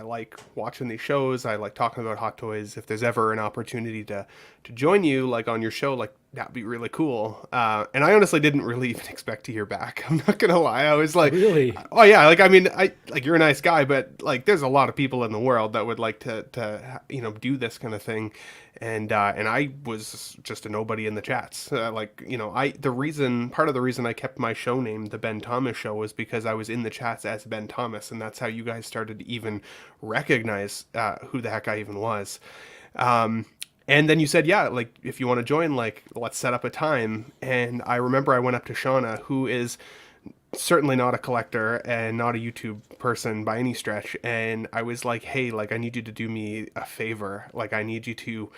like watching these shows. I like talking about hot toys. If there's ever an opportunity to join you, like on your show, like that'd be really cool. And I honestly didn't really even expect to hear back. I'm not gonna lie. I was like, really? Oh yeah. Like, I mean, you're a nice guy, but like, there's a lot of people in the world that would like to do this kind of thing. And I was just a nobody in the chats. Part of the reason I kept my show name The Ben Thomas Show was because I was in the chats as Ben Thomas, and that's how you guys started to even recognize who the heck I even was. And then you said, yeah, like, if you want to join, like, let's set up a time. And I remember I went up to Shauna, who is certainly not a collector and not a YouTube person by any stretch. And I was like, hey, like, I need you to do me a favor. Like, I need you to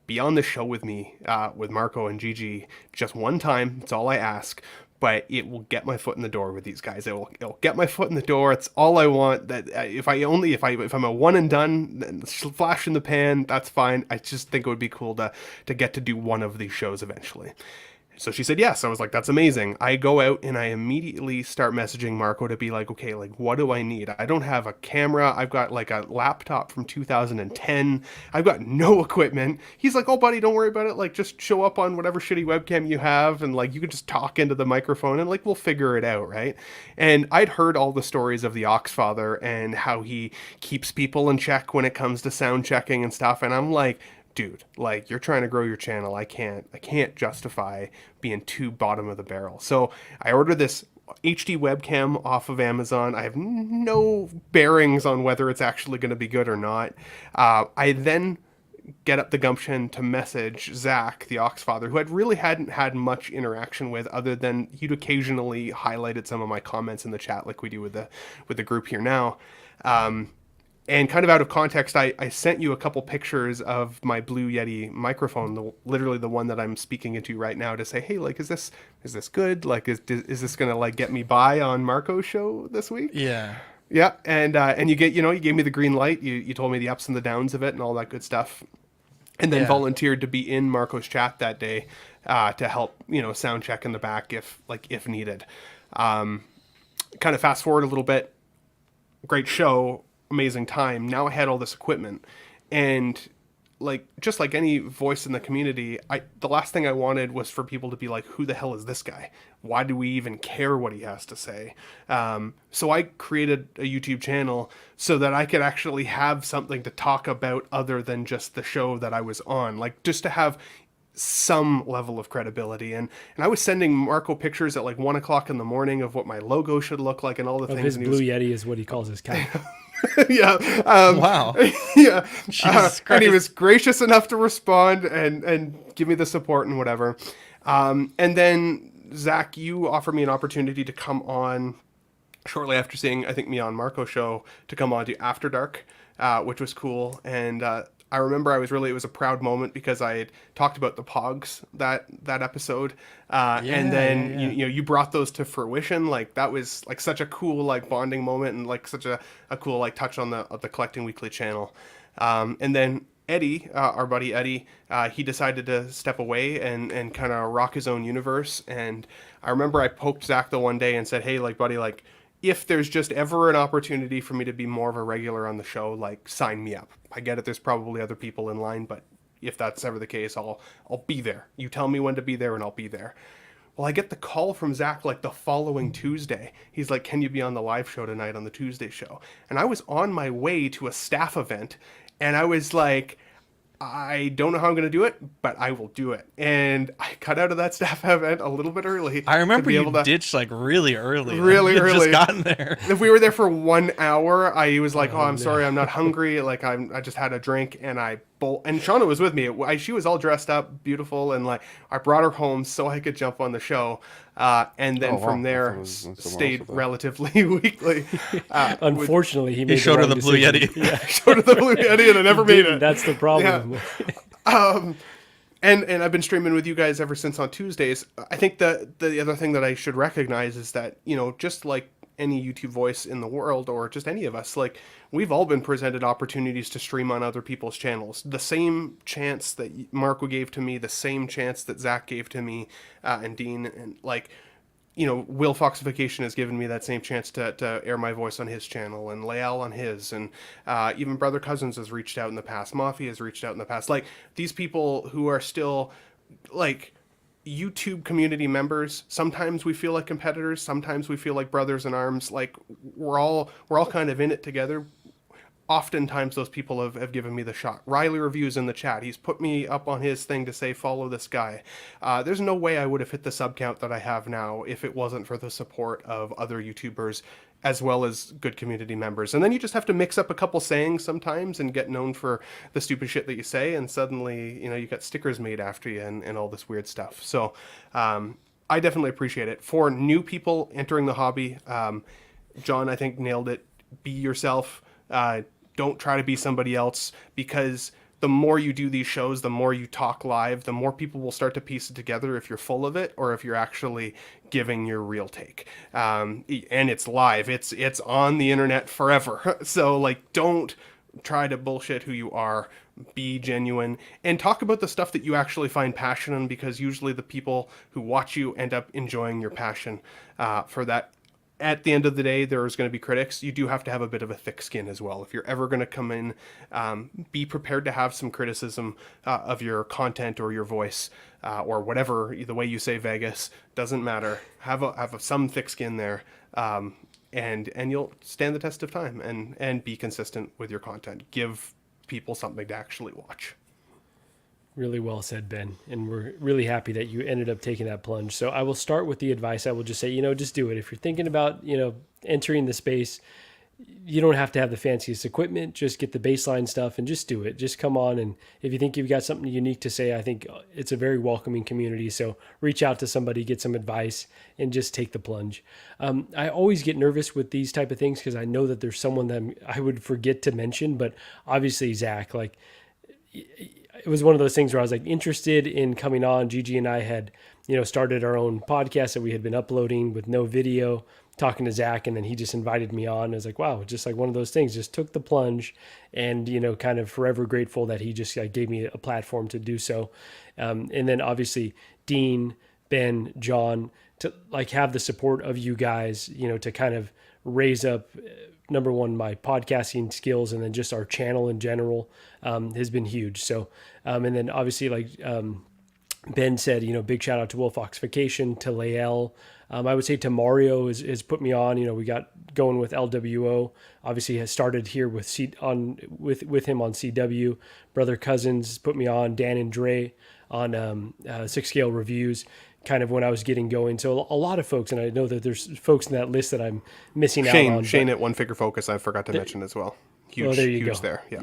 be on the show with me, with Marco and Gigi, just one time. That's all I ask. But it will get my foot in the door with these guys. It'll get my foot in the door. It's all I want. That if I'm a one and done, flash in the pan, that's fine. I just think it would be cool to get to do one of these shows eventually. So she said yes. I was like, that's amazing. I go out and I immediately start messaging Marco to be like, okay, like, what do I need? I don't have a camera. I've got like a laptop from 2010. I've got no equipment. He's like, oh, buddy, don't worry about it. Like, just show up on whatever shitty webcam you have, and like, you can just talk into the microphone and like, we'll figure it out, right? And I'd heard all the stories of the Oxfather and how he keeps people in check when it comes to sound checking and stuff. And I'm like, dude, like, you're trying to grow your channel. I can't justify being too bottom of the barrel. So I ordered this HD webcam off of Amazon. I have no bearings on whether it's actually going to be good or not. I then get up the gumption to message Zach, the Oxfather, who I really hadn't had much interaction with, other than he'd occasionally highlighted some of my comments in the chat, like we do with the group here now. And kind of out of context, I sent you a couple pictures of my Blue Yeti microphone, literally the one that I'm speaking into right now, to say, hey, like, is this good? Like, is this gonna like get me by on Marco's show this week? Yeah. Yeah, and you gave me the green light. You told me the ups and the downs of it and all that good stuff, and then volunteered to be in Marco's chat that day to help sound check in the back if needed. Kind of fast forward a little bit. Great show. Amazing time. Now I had all this equipment, and like, just like any voice in the community, the last thing I wanted was for people to be like, who the hell is this guy? Why do we even care what he has to say? So I created a YouTube channel so that I could actually have something to talk about other than just the show that I was on, like, just to have some level of credibility. And I was sending Marco pictures at like 1 o'clock in the morning of what my logo should look like and all the things. His Blue Yeti is what he calls his cat. Yeah. Wow. Yeah. Jesus and he Christ. was gracious enough to respond and give me the support and whatever. And then Zach, you offered me an opportunity to come on shortly after seeing, I think, me on Marco's show, to come on to After Dark, which was cool. And I remember it was a proud moment because I had talked about the Pogs that episode. And then you brought those to fruition. Like, that was like such a cool like bonding moment, and like such a cool like touch on the Collecting Weekly channel. And then Eddie, our buddy Eddie, he decided to step away and kind of rock his own universe. And I remember I poked Zach the one day and said, hey, like, buddy, like, if there's just ever an opportunity for me to be more of a regular on the show, like, sign me up. I get it, there's probably other people in line, but if that's ever the case, I'll be there. You tell me when to be there and I'll be there. Well, I get the call from Zach like the following Tuesday. He's like, "Can you be on the live show tonight on the Tuesday show?" And I was on my way to a staff event, and I was like, I don't know how I'm going to do it, but I will do it. And I cut out of that staff event a little bit early. I remember to be you able to, ditched like really early. really Like, you had early. just gotten there. If we were there for 1 hour, I was like, "Oh, I'm sorry, I'm not hungry. Like I just had a drink," and and Shauna was with me. She was all dressed up, beautiful, and like I brought her home so I could jump on the show. And then Oh, wow. from I there, thought it was someone else stayed with that. relatively weekly. Unfortunately, he made showed the her wrong the Blue decision. Yeti. Yeah. Showed her the Blue Yeti, and I never made it. That's the problem. Yeah. And I've been streaming with you guys ever since on Tuesdays. I think the other thing that I should recognize is that, just like any YouTube voice in the world, or just any of us, like, we've all been presented opportunities to stream on other people's channels. The same chance that Marco gave to me, the same chance that Zach gave to me, and Dean, and like, Will Foxification has given me that same chance to air my voice on his channel, and Lael on his, and even Brother Cousins has reached out in the past. Mafia has reached out in the past. Like, these people who are still, like, YouTube community members. Sometimes we feel like competitors. Sometimes we feel like brothers in arms. Like, we're all kind of in it together. Oftentimes those people have given me the shot. Riley Reviews in the chat. He's put me up on his thing to say, follow this guy. There's no way I would have hit the sub count that I have now if it wasn't for the support of other YouTubers as well as good community members. And then you just have to mix up a couple sayings sometimes and get known for the stupid shit that you say, and suddenly, you got stickers made after you and all this weird stuff. So I definitely appreciate it. For new people entering the hobby, John, I think, nailed it. Be yourself. Don't try to be somebody else, because the more you do these shows, the more you talk live, the more people will start to piece it together if you're full of it or if you're actually giving your real take. And it's live. It's on the internet forever. So, like, don't try to bullshit who you are. Be genuine and talk about the stuff that you actually find passion in, because usually the people who watch you end up enjoying your passion for that. At the end of the day, there's going to be critics. You do have to have a bit of a thick skin as well. If you're ever going to come in, be prepared to have some criticism of your content or your voice or whatever, the way you say Vegas, doesn't matter. Have some thick skin there, and you'll stand the test of time and be consistent with your content. Give people something to actually watch. Really well said, Ben. And we're really happy that you ended up taking that plunge. So I will start with the advice. I will just say, just do it. If you're thinking about, entering the space, you don't have to have the fanciest equipment. Just get the baseline stuff and just do it. Just come on. And if you think you've got something unique to say, I think it's a very welcoming community. So reach out to somebody, get some advice, and just take the plunge. I always get nervous with these type of things because I know that there's someone that I would forget to mention, but obviously Zach, like, it was one of those things where I was like interested in coming on. Gigi and I had, started our own podcast that we had been uploading with no video, talking to Zach, and then he just invited me on. I was like, wow, just like one of those things, just took the plunge, and, kind of forever grateful that he just gave me a platform to do so. And then obviously Dean, Ben, John, to like have the support of you guys, to kind of raise up, number one, my podcasting skills, and then just our channel in general has been huge. So, and then obviously, like Ben said, big shout out to Will Foxification, to Lael. I would say to Mario has put me on. We got going with LWO. Obviously, has started here with with him on CW. Brother Cousins put me on. Dan and Dre on 6 Scale Reviews, kind of when I was getting going. So a lot of folks, and I know that there's folks in that list that I'm missing out on. Shane at One Figure Focus, I forgot to mention as well. Huge, there you huge go. there. Yeah.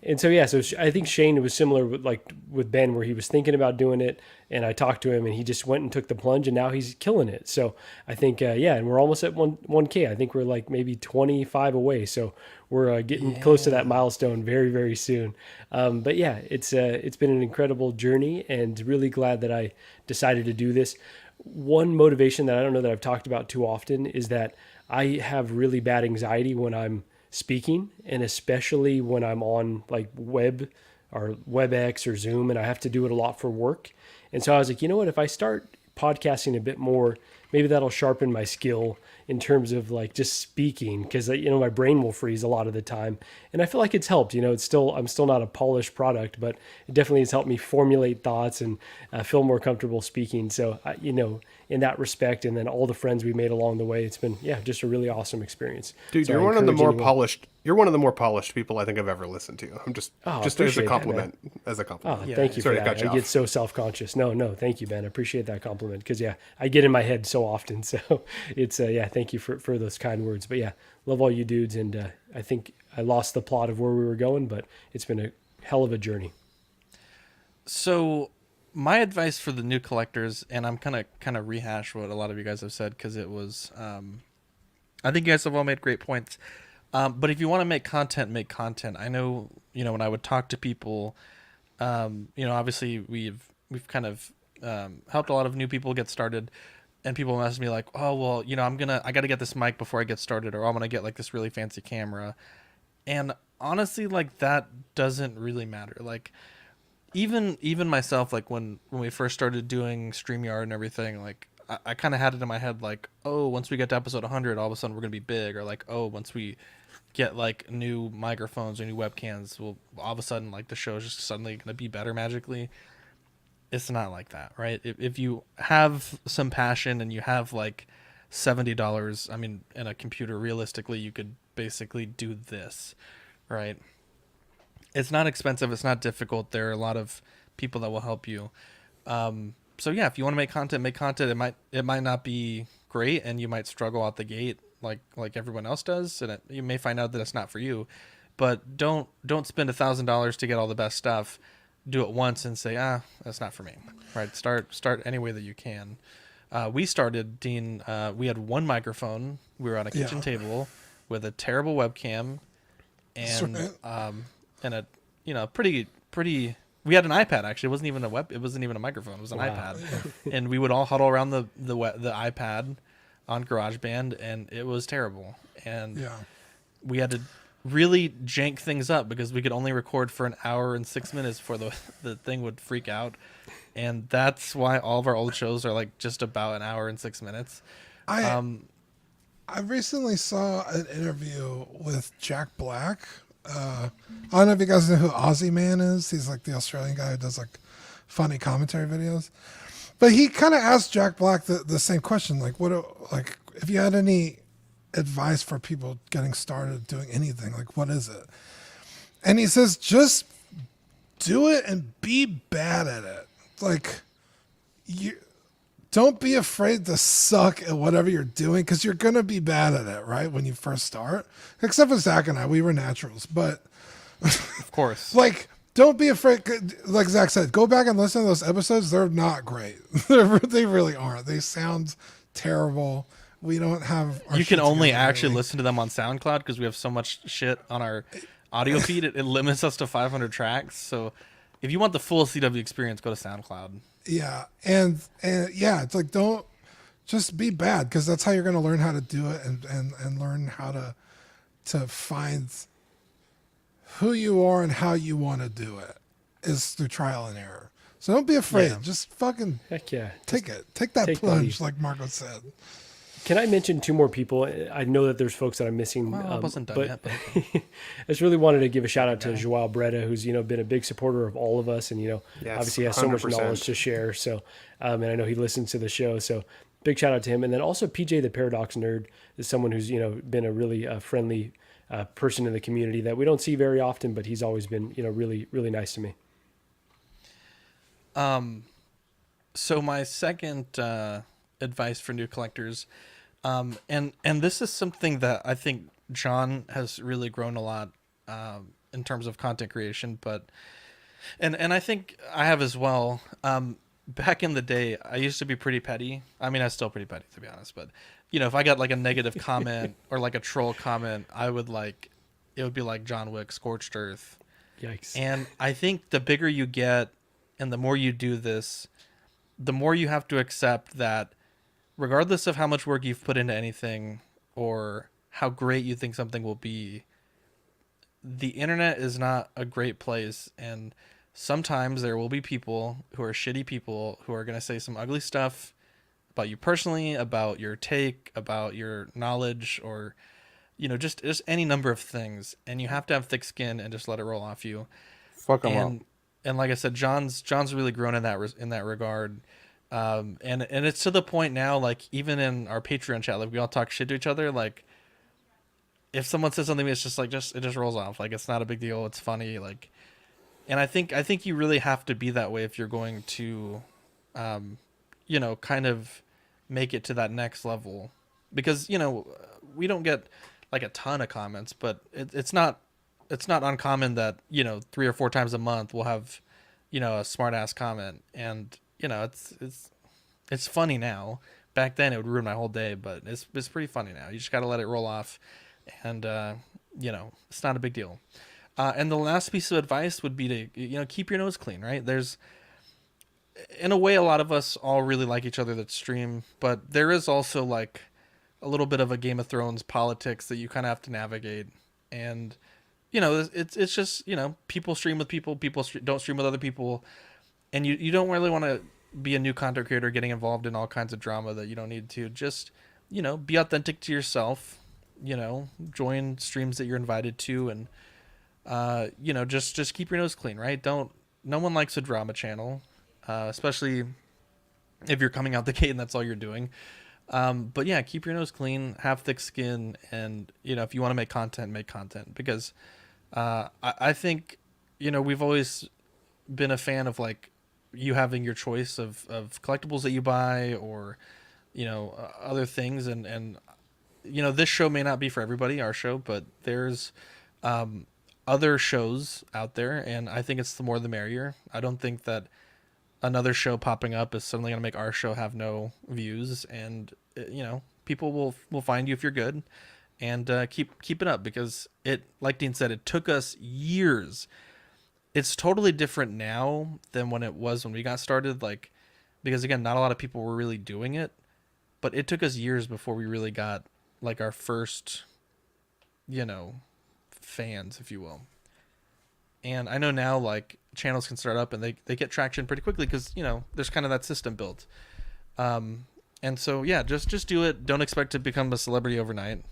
And so, so I think Shane was similar with Ben, where he was thinking about doing it, and I talked to him, and he just went and took the plunge, and now he's killing it. So I think, and we're almost at 1K. I think we're like maybe 25 away. So we're getting close to that milestone very, very soon. But yeah, it's been an incredible journey, and really glad that I decided to do this. One motivation that I don't know that I've talked about too often is that I have really bad anxiety when I'm speaking, and especially when I'm on like web or WebEx or Zoom, and I have to do it a lot for work. And so I was like, you know what, if I start podcasting a bit more, maybe that'll sharpen my skill in terms of like just speaking, because my brain will freeze a lot of the time, and I feel like it's helped. I'm still not a polished product, but it definitely has helped me formulate thoughts and feel more comfortable speaking. So in that respect, and then all the friends we made along the way, it's been just a really awesome experience. Dude, So you're I one of the encourage more anyone- polished. You're one of the more polished people I think I've ever listened to. I'm just as a appreciate that, compliment. man. As a Oh, compliment. thank you for Sorry to that. cut you I get off. so self-conscious. No, thank you, Ben. I appreciate that compliment, because I get in my head so often. So it's thank you for those kind words. But love all you dudes, and I think I lost the plot of where we were going, but it's been a hell of a journey. So my advice for the new collectors, and I'm kind of rehash what a lot of you guys have said, because it was I think you guys have all made great points. But if you want to make content, make content. I know, when I would talk to people, obviously we've kind of helped a lot of new people get started, and people message me like, oh, well, I got to get this mic before I get started, or I'm going to get like this really fancy camera. And honestly, like, that doesn't really matter. Like, even myself, like when we first started doing StreamYard and everything, like I kind of had it in my head, like, oh, once we get to episode 100, all of a sudden we're going to be big, or like, oh, once we get like new microphones or new webcams, well, all of a sudden like the show is just suddenly going to be better magically. It's not like that, right? If you have some passion and you have like $70, I mean, in a computer, realistically, you could basically do this, right? It's not expensive. It's not difficult. There are a lot of people that will help you. So yeah, if you want to make content, make content. It might not be great, and you might struggle out the gate like everyone else does, and you may find out that it's not for you. But don't spend $1,000 to get all the best stuff. Do it once and say, that's not for me. Right? Start any way that you can. We started, Dean. We had one microphone. We were on a kitchen table with a terrible webcam, and a pretty. We had an iPad, actually. It wasn't even it wasn't even a microphone. It was an iPad, and we would all huddle around the iPad on GarageBand, and it was terrible. And we had to really jank things up because we could only record for an hour and 6 minutes before the thing would freak out. And that's why all of our old shows are like just about an hour and 6 minutes. I recently saw an interview with Jack Black. I don't know if you guys know who Aussie Man is. He's like the Australian guy who does like funny commentary videos. But he kind of asked Jack Black the same question, like if you had any advice for people getting started doing anything, like what is it? And he says, just do it and be bad at it. Like, you don't be afraid to suck at whatever you're doing, because you're gonna be bad at it, right? When you first start. Except for Zach and I, we were naturals, but of course, like, don't be afraid. Like Zach said, go back and listen to those episodes. They're not great. They really aren't. They sound terrible. We don't have. You can only actually listen to them on SoundCloud because we have so much shit on our audio feed. It limits us to 500 tracks. So if you want the full CW experience, go to SoundCloud. Yeah, and it's like, don't just be bad, because that's how you're going to learn how to do it and learn how to find who you are and how you want to do it is through trial and error. So don't be afraid. Yeah. Just fucking Heck yeah. take that plunge, like Marco said. Can I mention two more people? I know that there's folks that I'm missing. Well, I wasn't done but yet. But I just really wanted to give a shout out to Joao Breda, who's been a big supporter of all of us, and obviously has so much 100%. knowledge to share. So, and I know he listens to the show. So, big shout out to him. And then also PJ the Paradox Nerd is someone who's been a really friendly person in the community that we don't see very often, but he's always been really really nice to me. So my second advice for new collectors, and this is something that I think John has really grown a lot in terms of content creation, but and I think I have as well. Back in the day, I used to be pretty petty. I mean, I was still pretty petty, to be honest, but if I got like a negative comment or like a troll comment, it would be like John Wick, Scorched Earth. Yikes. And I think the bigger you get and the more you do this, the more you have to accept that regardless of how much work you've put into anything or how great you think something will be, the internet is not a great place. And sometimes there will be people who are shitty people who are going to say some ugly stuff about you personally, about your take, about your knowledge, or just any number of things, and you have to have thick skin and just let it roll off you. Fuck them up. And like I said, John's really grown in that regard. And it's to the point now, like even in our Patreon chat, like we all talk shit to each other. Like if someone says something, it's just like it just rolls off. Like it's not a big deal. It's funny. Like, and I think you really have to be that way if you're going to, kind of make it to that next level, because we don't get like a ton of comments, but it's not uncommon that 3 or 4 times a month we'll have a smart ass comment, and it's funny now. Back then it would ruin my whole day, but it's pretty funny now. You just got to let it roll off, and it's not a big deal. And the last piece of advice would be to keep your nose clean, right? There's, in a way, a lot of us all really like each other that stream, but there is also like a little bit of a Game of Thrones politics that you kind of have to navigate, and it's just people stream with people, don't stream with other people, and you don't really want to be a new content creator getting involved in all kinds of drama that you don't need to. Just be authentic to yourself, join streams that you're invited to, and just keep your nose clean, right? No one likes a drama channel, especially if you're coming out the gate and that's all you're doing. But yeah, keep your nose clean, have thick skin, and if you want to make content, because I think we've always been a fan of like you having your choice of collectibles that you buy, or other things, and this show may not be for everybody, our show, but there's other shows out there, and I think it's the more the merrier. I don't think that another show popping up is suddenly going to make our show have no views, and people will find you if you're good, and keep it up, because it, like Dean said, it took us years. It's totally different now than when it was when we got started, like, because again, not a lot of people were really doing it, but it took us years before we really got like our first fans, if you will. And I know now, like, channels can start up and they get traction pretty quickly because there's kind of that system built. And so yeah, just do it. Don't expect to become a celebrity overnight.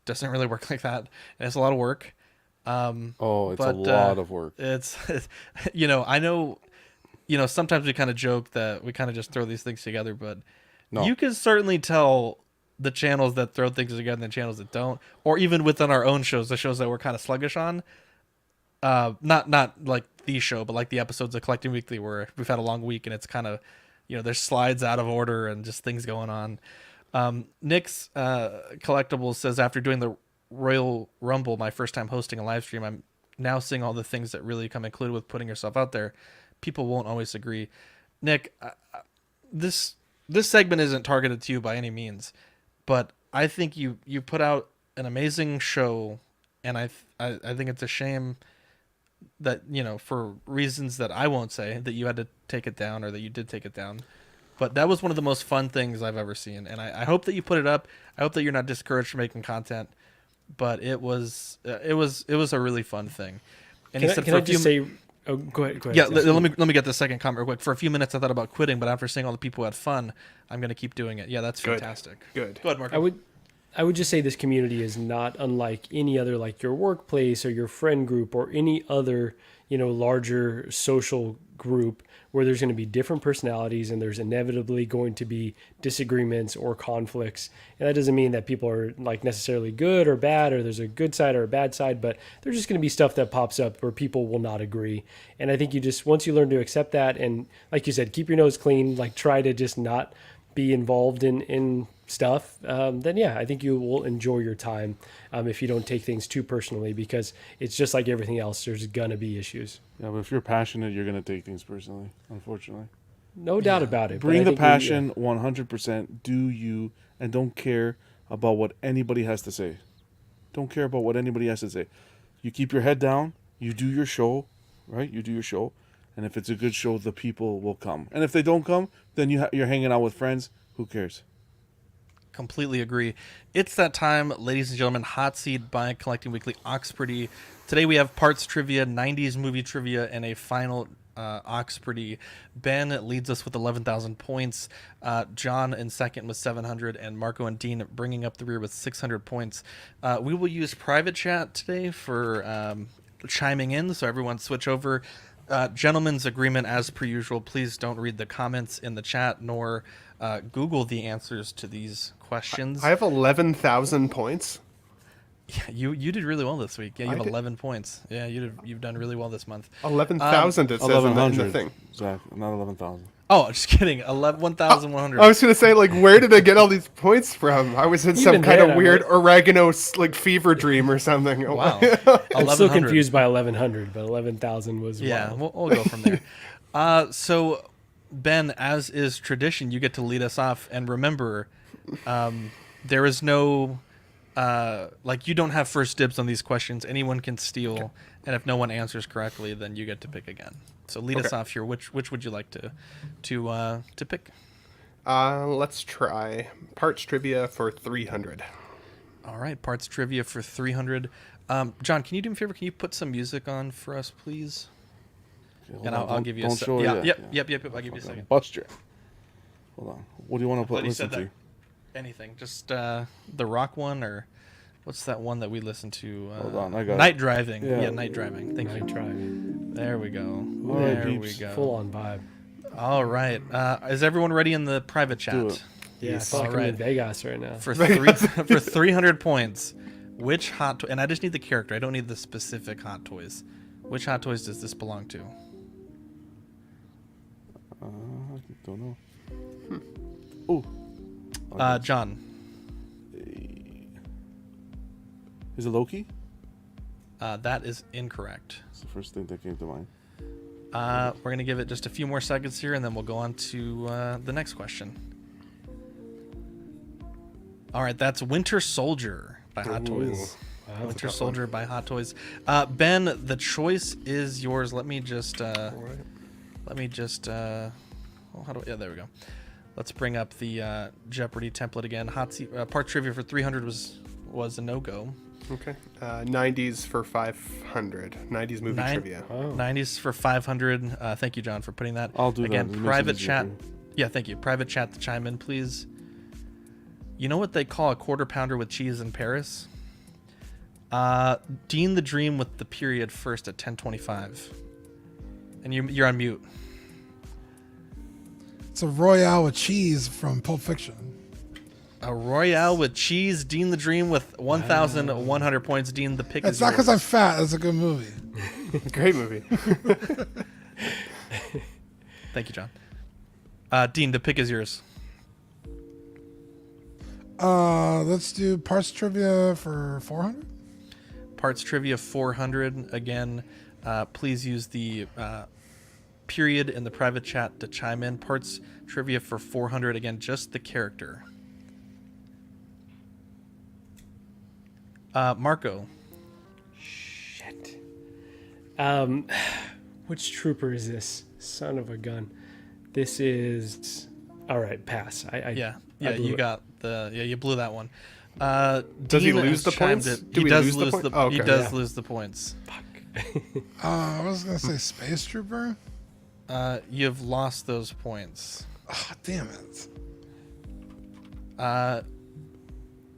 Doesn't really work like that, and it's a lot of work. It's a lot of work. It's I know, sometimes we kind of joke that we kind of just throw these things together, but you can certainly tell the channels that throw things together and the channels that don't, or even within our own shows, the shows that we're kind of sluggish on. Not like the show, but like the episodes of Collecting Weekly where we've had a long week and it's kind of, there's slides out of order and just things going on. Nick's Collectibles says, after doing the Royal Rumble, my first time hosting a live stream, I'm now seeing all the things that really come included with putting yourself out there. People won't always agree. Nick, this segment isn't targeted to you by any means, but I think you put out an amazing show, and I think it's a shame that, for reasons that I won't say, that you had to take it down, or that you did take it down. But that was one of the most fun things I've ever seen, and I hope that you put it up. I hope that you're not discouraged from making content, but it was a really fun thing. And he said, can I just say? Oh, go ahead. Yeah, let me get the second comment real quick. For a few minutes, I thought about quitting, but after seeing all the people who had fun, I'm going to keep doing it. Yeah, that's fantastic. Good. Go ahead, Mark. I would just say this community is not unlike any other, like your workplace or your friend group or any other, larger social group where there's going to be different personalities and there's inevitably going to be disagreements or conflicts. And that doesn't mean that people are like necessarily good or bad, or there's a good side or a bad side, but there's just going to be stuff that pops up where people will not agree. And I think once you learn to accept that, and like you said, keep your nose clean, like try to just not be involved in stuff, then yeah, I think you will enjoy your time if you don't take things too personally, because it's just like everything else. There's gonna be issues. Yeah, but if you're passionate, you're gonna take things personally, unfortunately. No doubt about it. Bring the passion 100%. Do you, and don't care about what anybody has to say. Don't care about what anybody has to say. You keep your head down. You do your show, right? You do your show. And if it's a good show, the people will come. And if they don't come, then you're hanging out with friends. Who cares? Completely agree. It's that time, ladies and gentlemen. Hot Seat by Collecting Weekly Oxpurdy. Today we have parts trivia, 90s movie trivia, and a final Oxpredy. Ben leads us with 11,000 points. John in second with 700, and Marco and Dean bringing up the rear with 600 points. We will use private chat today for chiming in, so everyone switch over. Gentlemen's agreement as per usual. Please don't read the comments in the chat, nor Google the answers to these questions. I have 11,000 points. Yeah, you did really well this week. Yeah, you have 11 points. Yeah, you've done really well this month. 11,000 it says in the thing. Zach, not 11,000. Oh, just kidding. 1,100. I was gonna say, like, where did I get all these points from? I was in some kind of weird oregano fever dream or something. Wow. I'm still confused by 1,100, but 11,000 was we'll go from there. So, Ben, as is tradition, you get to lead us off, and remember, there is no you don't have first dibs on these questions. Anyone can steal, and if no one answers correctly, then you get to pick again. So lead us off here. Which would you like to pick? Let's try parts trivia for 300. All right, parts trivia for 300. John, can you do me a favor? Can you put some music on for us, please? Okay, and I'll give you a second. Yep. I'll give you a second. Buster. Hold on. What do you want to listen to? Anything. Just the rock one, or what's that one that we listen to? Hold on, I got Night Driving. Yeah, Night Driving. Thank you. Night Driving. There we go. All right, there we peeps. go. Full on vibe. All right. Is everyone ready in the private chat? Do it. Yeah, I feel like I'm in Vegas right now. For 300 points, which hot toy? And I just need the character. I don't need the specific hot toys. Which hot toys does this belong to? I don't know. Oh. John. Is it Loki? That is incorrect. It's the first thing that came to mind. We're going to give it just a few more seconds here, and then we'll go on to the next question. All right, that's Winter Soldier by Hot Toys. Winter Soldier by Hot Toys. Ben, the choice is yours. Let me just... yeah, there we go. Let's bring up the Jeopardy template again. Part trivia for 300 was a no-go. Okay. 90s for 500. 90s movie trivia. Oh. 90s for 500. Thank you, John, for putting that. I'll do again, that. Private chat. Yeah, thank you. Private chat to chime in, please. You know what they call a quarter pounder with cheese in Paris? Dean the Dream with the period first at 10:25. And you're on mute. It's a Royale with cheese from Pulp Fiction. A Royale with cheese. Dean the Dream with 1,100 points. Dean, the pick is It's not because I'm fat. It's a good movie. Great movie. Thank you, John. Dean, the pick is yours. Let's do parts trivia for 400. Parts trivia 400. Again, please use the period in the private chat to chime in. Parts trivia for 400. Again, just the character. Marco. Shit. Which trooper is this? Son of a gun. This is... All right, pass. You got the... Yeah, you blew that one. Does he lose the points? He does lose the points. He does lose the points. Fuck. I was going to say Space Trooper. You've lost those points. Oh, damn it.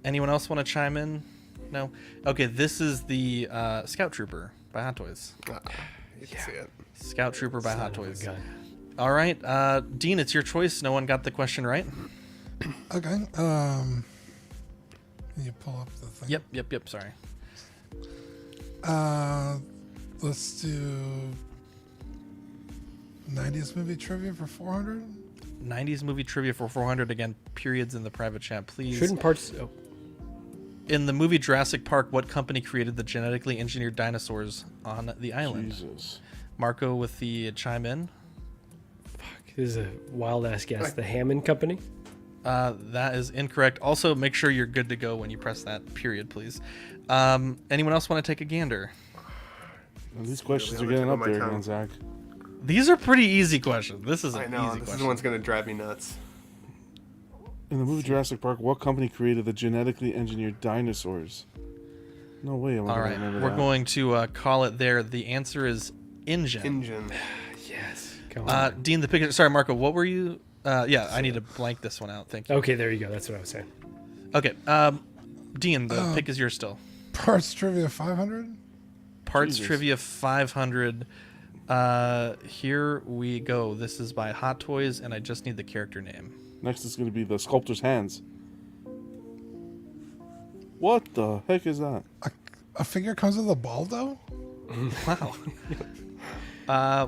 Anyone else want to chime in? No? Okay, this is the Scout Trooper by Hot Toys. You can see it. Scout Trooper by Hot Son of a Toys. gun. All right, Dean, it's your choice. No one got the question right. Okay. Can you pull up the thing? Yep. Sorry. Let's do 90s movie trivia for 400. 90s movie trivia for 400. Again, periods in the private chat, please. Shouldn't parts... Oh. In the movie Jurassic Park, what company created the genetically engineered dinosaurs on the island? Jesus. Marco with the chime in. Fuck, this is a wild-ass guess. The Hammond Company? That is incorrect. Also, make sure you're good to go when you press that period, please. Anyone else want to take a gander? Well, these questions are getting up there again, Zach. These are pretty easy questions. This is an I know. easy This question. is the one's going to drive me nuts. In the movie Jurassic Park, what company created the genetically engineered dinosaurs? No way. All right, we're going to call it there. The answer is InGen. InGen. Yes. Come on. Dean, the pick. Sorry, Marco. What were you? Yeah, I need to blank this one out. Thank you. Okay, there you go. That's what I was saying. Okay. Dean, the pick is yours still. Parts trivia 500. Parts Jesus. trivia 500. Here we go. This is by Hot Toys, and I just need the character name. Next is going to be the sculptor's hands. What the heck is that? A figure comes with a Baldo? Wow.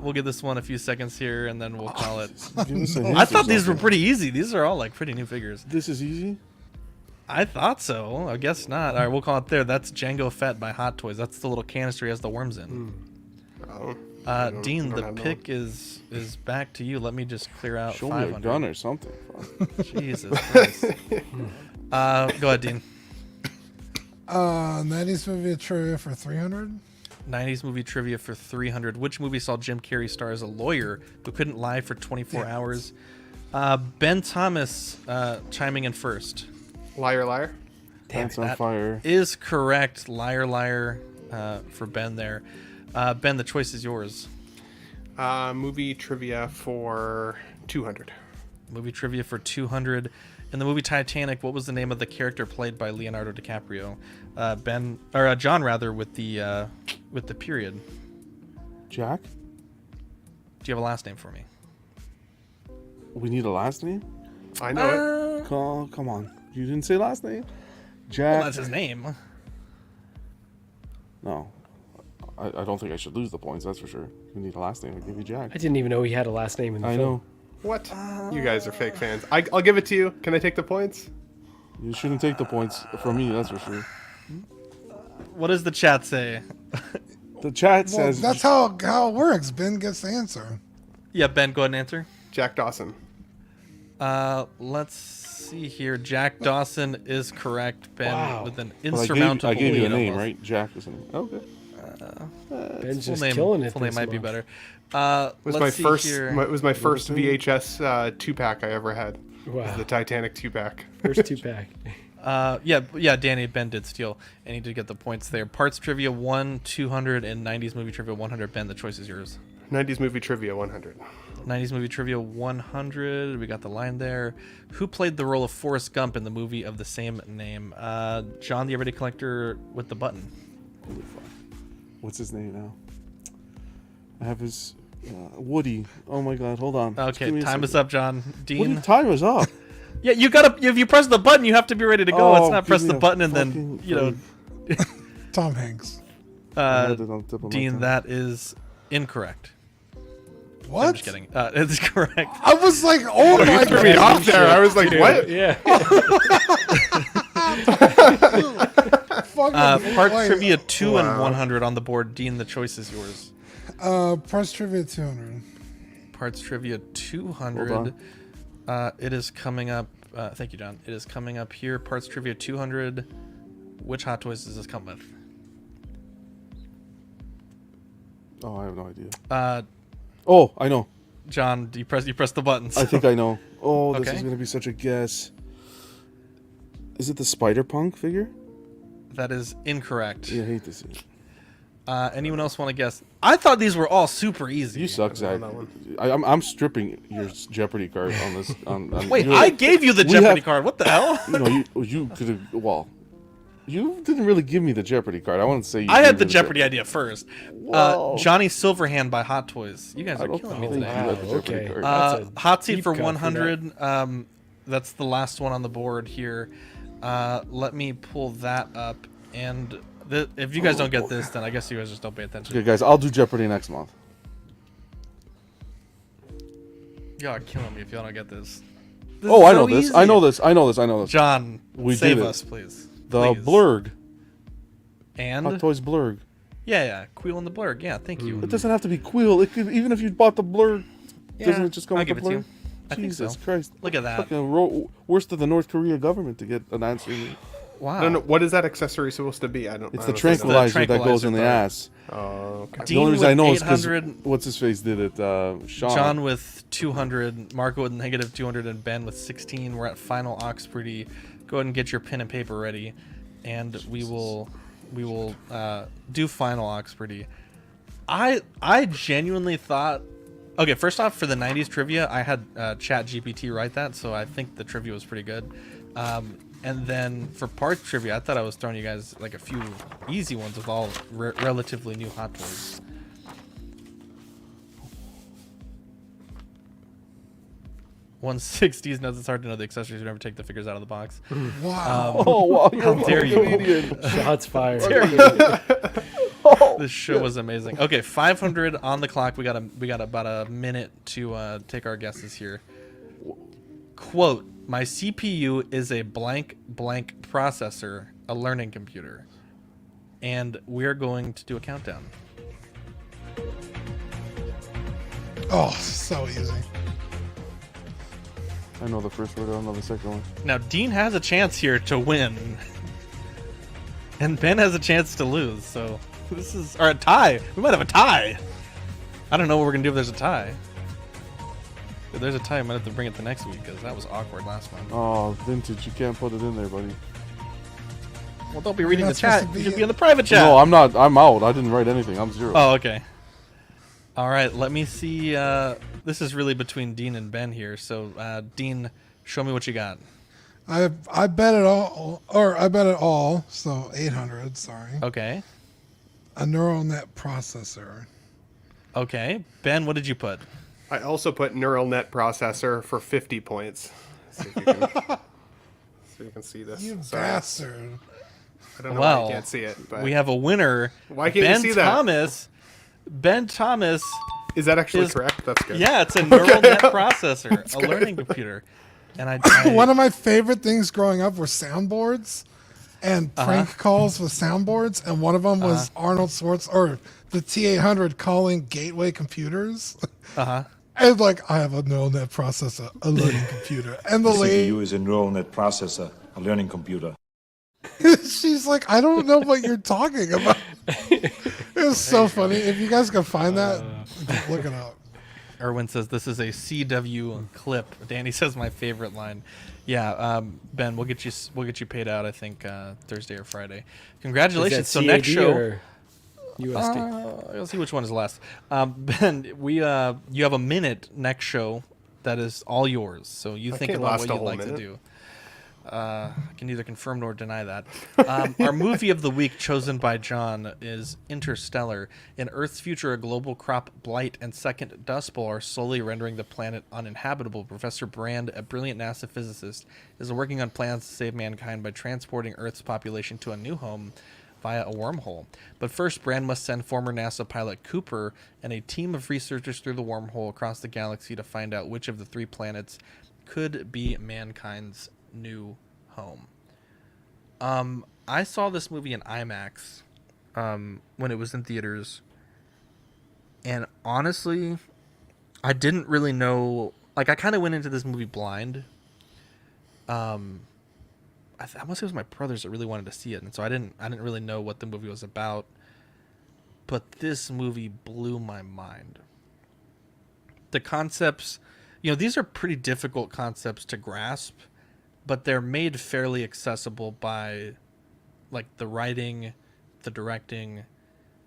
We'll give this one a few seconds here, and then we'll call it. Give us a hint I or thought these were something. pretty easy. These are all like pretty new figures. This is easy? I thought so. I guess not. All right, we'll call it there. That's Django Fett by Hot Toys. That's the little canister he has the worms in. Oh, Dean, I the don't have pick is back to you. Let me just clear out Show me a 500. gun or something. Jesus Christ. Go ahead, Dean. 90s movie trivia for 300. 90s movie trivia for 300. Which movie saw Jim Carrey star as a lawyer who couldn't lie for 24 hours? Ben Thomas chiming in first. Liar, liar. Pants on fire. Is correct. Liar, liar for Ben there. Ben, the choice is yours. Movie trivia for 200. Movie trivia for 200. In the movie Titanic, what was the name of the character played by Leonardo DiCaprio? John rather, with the period. Jack? Do you have a last name for me? We need a last name? I know it. Come on. You didn't say last name? Jack. Well, that's his name. No. I don't think I should lose the points, that's for sure. You need a last name. I'll give you Jack. I didn't even know he had a last name in the I film. know. What? You guys are fake fans. I'll give it to you. Can I take the points? You shouldn't take the points from me, that's for sure. What does the chat say? The chat Well, says... that's how it works. Ben gets the answer. Yeah, Ben, go ahead and answer. Jack Dawson. Let's see here. Jack Dawson is correct, Ben, Wow. with an Well, insurmountable I gave you a lead name, almost. right? Jack was in. Okay. Ben's Full just name, killing it. full name this might be month. better. It was Let's my see first. here. It was my first VHS 2-pack I ever had. Wow. The Titanic 2-pack. First 2-pack. Yeah, Danny, Ben did steal, and he did get the points there. Parts trivia 1, 200, and 90s movie trivia 100. Ben, the choice is yours. 90s movie trivia 100. 90s movie trivia 100. We got the line there. Who played the role of Forrest Gump in the movie of the same name? John, the Everyday Collector with the button. Holy fuck. What's his name now? I have his... Woody. Oh my god, hold on. Just give Okay, me a time is second. up, John. Dean. Woody, time is up. Yeah, you gotta. If you press the button, you have to be ready to go. Oh, It's not give press me the a button and then fucking you know. Tom Hanks. I had it on the tip of my Dean, tongue. that is incorrect. What? I'm just kidding. It's correct. I was like, oh my You threw me god. off there. I was like, what? Yeah. Fucking Part wait. trivia 2 and Wow. 100 on the board. Dean, the choice is yours. Parts trivia 200. Parts trivia 200. Hold It is coming up. Thank you, John. It is coming up here. Parts trivia 200. Which Hot Toys does this come with? Oh, I have no idea. Uh, Oh, I know. John, you press the buttons. I think I know. Oh, this Okay. is going to be such a guess. Is it the Spider-Punk figure? That is incorrect. Yeah, I hate this. Anyone else want to guess? I thought these were all super easy. You suck, Zach. that one. I'm stripping your Jeopardy card on this. On Wait, you know, I gave you the we Jeopardy have- card. What the hell? You could have. Well, you didn't really give me the Jeopardy card. I want to say I gave had me the Jeopardy idea first. Whoa. Johnny Silverhand by Hot Toys. You guys I are don't killing me think you today. had the Jeopardy okay. card. That's a Hot seat deep for cut for 100. That's the last one on the board here. Let me pull that up. And if you guys don't get this, then I guess you guys just don't pay attention. Okay, guys, I'll do Jeopardy next month. Y'all are killing me if y'all don't get this. Oh, I know this. I know this. I know this. I know this. John, We save did it. us, please. The Please. Blurg. And Hot Toys Blurg. yeah, Queel and the Blurg. Yeah, thank you. It doesn't have to be Quill. It could, even if you bought the Blurg, doesn't it just come I'll with give the it to Blurg? you. I think Jesus so. Christ. Look at that. Fucking worst of the North Korea government to get an answer. Wow. I don't know. What is that accessory supposed to be? I don't. It's I the don't know. tranquilizer that goes tranquilizer in the part. ass. Oh, okay. Dean The only reason with I know is because 800. what's his face did it. Sean. John with 200, Marco with negative 200, and Ben with 16. We're at final Oxfordy. Go ahead and get your pen and paper ready, and we will do final Oxfordy. I genuinely thought. Okay, first off, for the 90s trivia, I had Chat GPT write that, so I think the trivia was pretty good. And then for parts trivia, I thought I was throwing you guys like a few easy ones with all relatively new Hot Toys. $160s knows it's hard to know the accessories. You never take the figures out of the box. Wow. Oh, wow, you're How a dare you. comedian. Shots fired. This show was amazing. Okay, 500 on the clock. We got about a minute to take our guesses here. Quote, my CPU is a blank processor, a learning computer. And we're going to do a countdown. Oh, so easy. I know the first word. I don't know the second one. Now, Dean has a chance here to win. And Ben has a chance to lose. So this is... Or a tie. We might have a tie. I don't know what we're going to do if there's a tie. If there's a tie, I might have to bring it to next week because that was awkward last one. Oh, vintage. You can't put it in there, buddy. Well, don't be reading the not chat. supposed to You be should be in the private chat. No, I'm not. I'm out. I didn't write anything. I'm 0. Oh, okay. All right, let me see. This is really between Dean and Ben here. So, Dean, show me what you got. I bet it all, or I bet it all. So 800. Sorry. Okay. A neural net processor. Okay. Ben, what did you put? I also put neural net processor for 50 points. See if you can, so you can see this. You Sorry. bastard. I don't know why you can't see it. But we have a winner. Why can't Ben you see that? Ben Thomas. Is that actually correct? That's good. Yeah, it's a neural net processor, a learning computer. And I One of my favorite things growing up were soundboards and prank calls with soundboards, and one of them was Arnold Schwarzenegger or the T800 calling Gateway computers. And like, I have a neural net processor, a learning computer, and the lady CPU is a neural net processor, a learning computer. she's like, I don't know what you're talking about. It was so funny. If you guys can find that, look it up. Erwin says this is a CW clip. Danny says my favorite line. Yeah, Ben, we'll get you paid out. I think Thursday or Friday. Congratulations. So next show, or USD? I'll see which one is last. Ben, you have a minute next show. That is all yours. So you think about what you'd like to do. I can neither confirm nor deny that. Our movie of the week chosen by John is Interstellar. In Earth's future, a global crop blight and second dust bowl are slowly rendering the planet uninhabitable. Professor Brand, a brilliant NASA physicist, is working on plans to save mankind by transporting Earth's population to a new home via a wormhole. But first, Brand must send former NASA pilot Cooper and a team of researchers through the wormhole across the galaxy to find out which of the 3 planets could be mankind's new home. I saw this movie in IMAX when it was in theaters, and honestly, I didn't really know. Like, I kind of went into this movie blind. I want to say it was my brothers that really wanted to see it, and so I didn't really know what the movie was about. But this movie blew my mind. The concepts, these are pretty difficult concepts to grasp, but they're made fairly accessible by like the writing, the directing,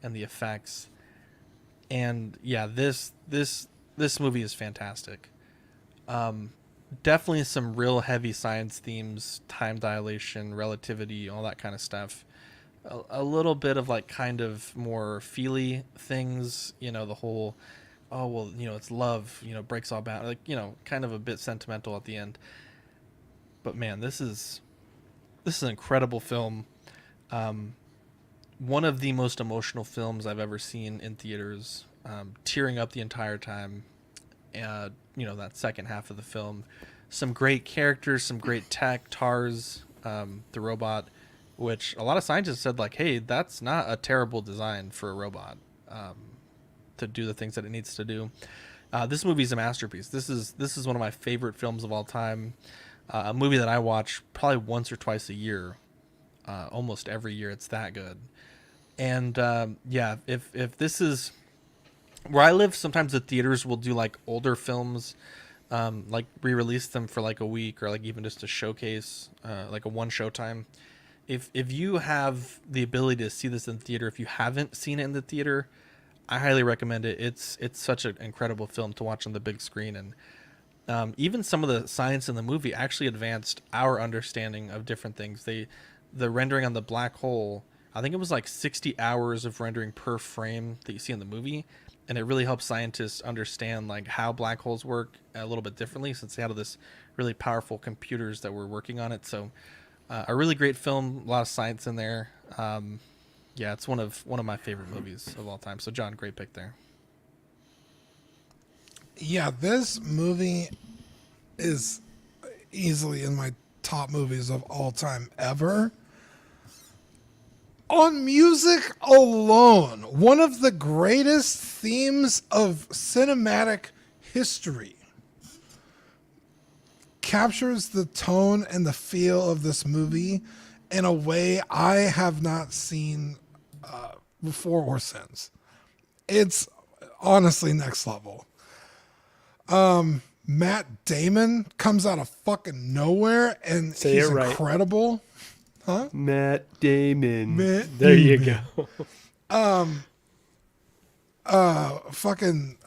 and the effects. And yeah, this movie is fantastic. Definitely some real heavy science themes, time dilation, relativity, all that kind of stuff. A little bit of like kind of more feely things, the whole, oh well, it's love, breaks all bounds, like, kind of a bit sentimental at the end. But man, this is an incredible film. One of the most emotional films I've ever seen in theaters. Tearing up the entire time. That second half of the film. Some great characters, some great tech. TARS, the robot, which a lot of scientists said like, hey, that's not a terrible design for a robot to do the things that it needs to do. This movie is a masterpiece. This is one of my favorite films of all time. A movie that I watch probably once or twice a year, almost every year. It's that good. And yeah, if this is where I live, sometimes the theaters will do like older films, like re-release them for like a week or like even just a showcase, like a one showtime. If you have the ability to see this in theater, if you haven't seen it in the theater, I highly recommend it. It's such an incredible film to watch on the big screen, and even some of the science in the movie actually advanced our understanding of different things. The rendering on the black hole, I think it was like 60 hours of rendering per frame that you see in the movie, and it really helps scientists understand like how black holes work a little bit differently since they had this really powerful computers that were working on it. So a really great film, a lot of science in there. Yeah, it's one of my favorite movies of all time. So John, great pick there. Yeah, this movie is easily in my top movies of all time ever. On music alone, one of the greatest themes of cinematic history captures the tone and the feel of this movie in a way I have not seen before or since. It's honestly next level. Matt Damon comes out of fucking nowhere and Say he's it right. incredible. Huh? Matt Damon. There you go. Fucking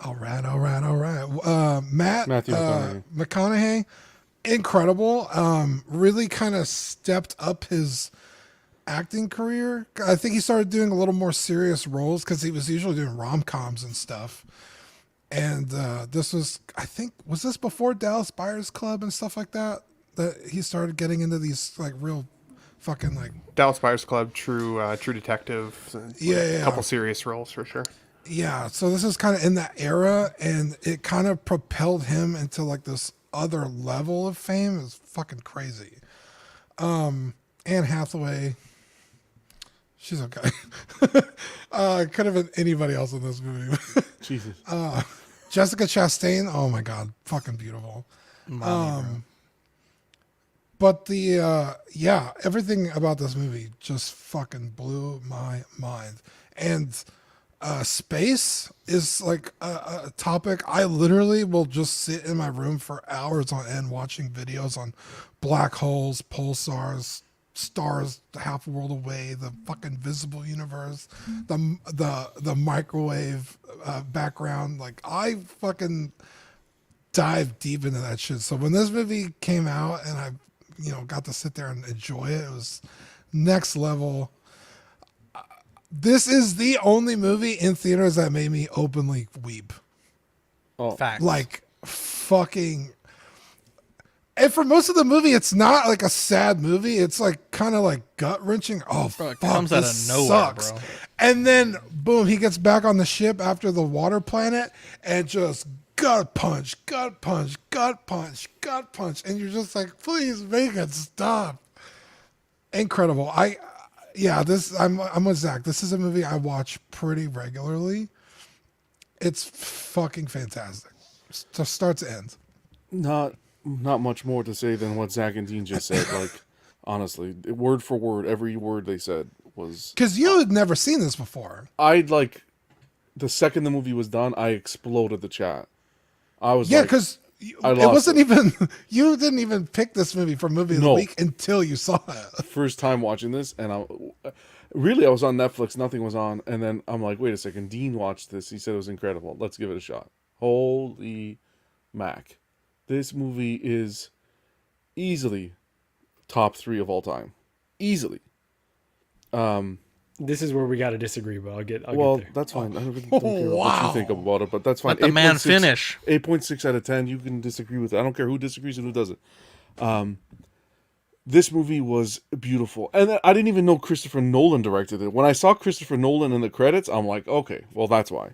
all right. Matthew McConaughey, incredible. Really kind of stepped up his acting career. I think he started doing a little more serious roles because he was usually doing rom-coms and stuff. And this was, I think, was this before Dallas Buyers Club and stuff like that? That he started getting into these like real fucking like Dallas Buyers Club, True Detective. A couple serious roles for sure. Yeah, so this is kind of in that era, and it kind of propelled him into like this other level of fame. It's fucking crazy. Anne Hathaway, she's okay. Could have been anybody else in this movie. Jesus. Jessica Chastain, oh my god, fucking beautiful. But everything about this movie just fucking blew my mind. And space is like a topic. I literally will just sit in my room for hours on end watching videos on black holes, pulsars, stars half a world away, the fucking visible universe, the microwave background. Like I fucking dive deep into that shit. So when this movie came out and I got to sit there and enjoy it, it was next level. This is the only movie in theaters that made me openly weep. Oh, facts. Like fucking. And for most of the movie, it's not like a sad movie. It's like kind of like gut wrenching. Oh, Bro, it fuck, comes out this of nowhere, sucks. bro. And then boom, he gets back on the ship after the water planet and just gut punch, gut punch, gut punch, gut punch, and you're just like, please make it stop. Incredible. I'm with Zach. This is a movie I watch pretty regularly. It's fucking fantastic, start to end. Not much more to say than what Zach and Dean just said. Like, honestly, word for word, every word they said was. Because you had never seen this before. The second the movie was done, I exploded the chat. I was because it wasn't even. You didn't even pick this movie for movie of the week until you saw it. First time watching this, and I was on Netflix. Nothing was on, and then I'm like, wait a second. Dean watched this. He said it was incredible. Let's give it a shot. Holy Mac. This movie is easily top 3 of all time. Easily. This is where we got to disagree, but I'll get there. That's fine. I don't care what you think about it, but that's fine. Let the man finish. 8.6 out of 10. You can disagree with it. I don't care who disagrees and who doesn't. This movie was beautiful. And I didn't even know Christopher Nolan directed it. When I saw Christopher Nolan in the credits, I'm like, okay, well, that's why.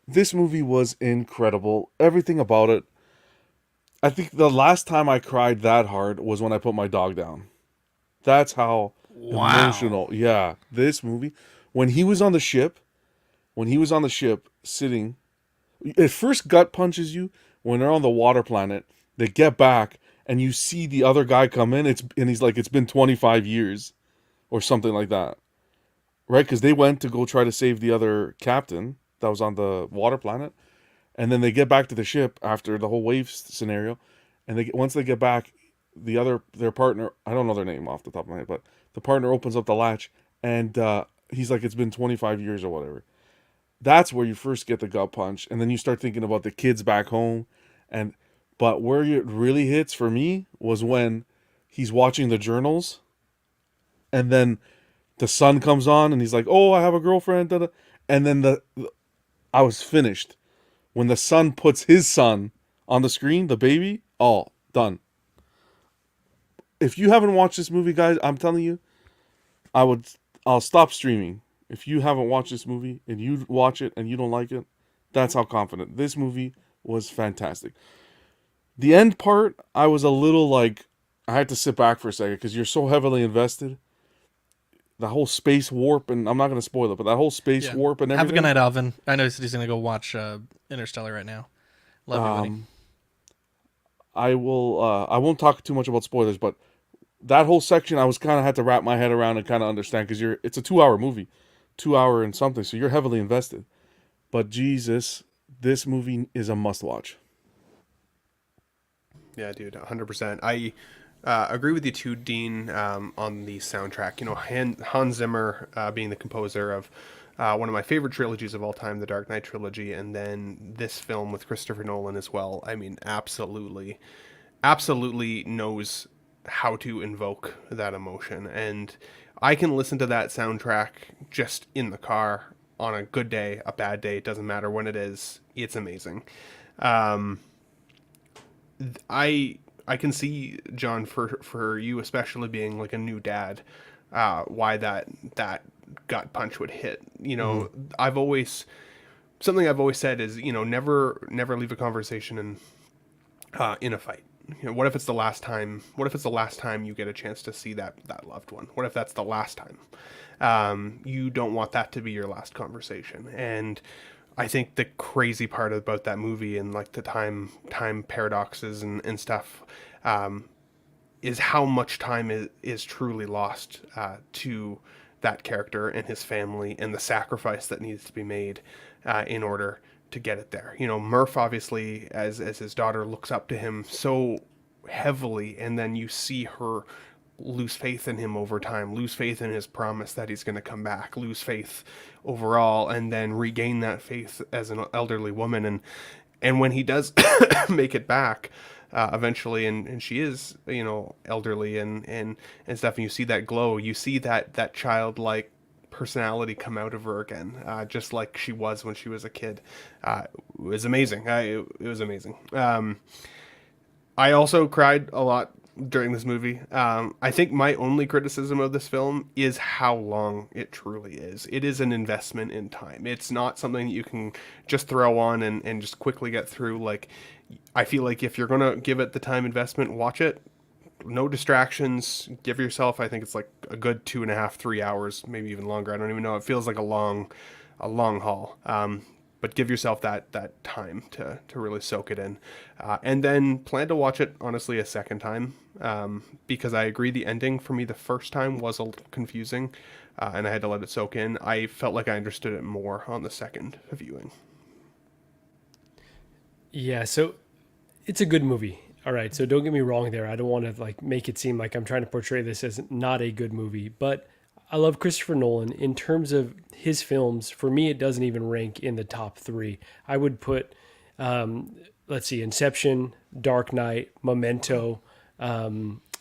This movie was incredible. Everything about it. I think the last time I cried that hard was when I put my dog down. That's how emotional. Yeah, this movie. When he was on the ship sitting, it first gut punches you when they're on the water planet. They get back and you see the other guy come in. And he's like, it's been 25 years or something like that. Right? Because they went to go try to save the other captain that was on the water planet. And then they get back to the ship after the whole wave scenario, and once they get back, their partner, I don't know their name off the top of my head, but the partner opens up the latch, and he's like, it's been 25 years or whatever, That's where you first get the gut punch, and then you start thinking about the kids back home, but where it really hits for me was when he's watching the journals, and then the son comes on, and he's like, "Oh, I have a girlfriend," da-da. And then I was finished when the son puts his son on the screen, the baby. Oh, done. If you haven't watched this movie, guys, I'm telling you, I'll stop streaming. If you haven't watched this movie and you watch it and you don't like it, that's how confident. This movie was fantastic. The end part, I was a little like, I had to sit back for a second because you're so heavily invested. The whole space warp, and I'm not going to spoil it, but that whole space warp and everything. Have a good night, Alvin. I know he's going to go watch Interstellar right now. Love you, buddy. I won't talk too much about spoilers, but that whole section I was kind of had to wrap my head around and kind of understand because it's a 2-hour movie, 2 hour and something, so you're heavily invested. But Jesus, this movie is a must watch. Yeah, dude, 100%. I agree with you too, Dean, on the soundtrack. You know, Hans Zimmer being the composer of one of my favorite trilogies of all time, the Dark Knight trilogy, and then this film with Christopher Nolan as well. I mean, absolutely knows how to invoke that emotion. And I can listen to that soundtrack just in the car on a good day, a bad day, it doesn't matter when it is. It's amazing. I can see, John, for you especially being like a new dad, why that gut punch would hit. You know, something I've always said is, you know, never leave a conversation in a fight. You know, what if it's the last time? What if it's the last time you get a chance to see that loved one? What if that's the last time? You don't want that to be your last conversation. And I think the crazy part about that movie and like the time paradoxes and stuff is how much time is truly lost to that character and his family, and the sacrifice that needs to be made in order to get it there. You know, Murph obviously, as his daughter looks up to him so heavily, and then you see her lose faith in him over time, lose faith in his promise that he's going to come back, lose faith overall, and then regain that faith as an elderly woman. And when he does make it back eventually, and she is, you know, elderly and stuff, and you see that glow, you see that childlike personality come out of her again, just like she was when she was a kid. It was amazing. It was amazing. I also cried a lot during this movie. I think my only criticism of this film is how long it truly is. It is an investment in time. It's not something you can just throw on and just quickly get through. Like, I feel like if you're going to give it the time investment, watch it. No distractions. Give yourself, I think it's like a good 2.5, 3 hours, maybe even longer. I don't even know. It feels like a long haul. But give yourself that time to really soak it in. And then plan to watch it, honestly, a second time. Because I agree the ending for me the first time was a little confusing. And I had to let it soak in. I felt like I understood it more on the second viewing. Yeah, so it's a good movie. All right, so don't get me wrong there. I don't want to like make it seem like I'm trying to portray this as not a good movie, but I love Christopher Nolan. In terms of his films, for me, it doesn't even rank in the top 3. I would put, let's see, Inception, Dark Knight, Memento,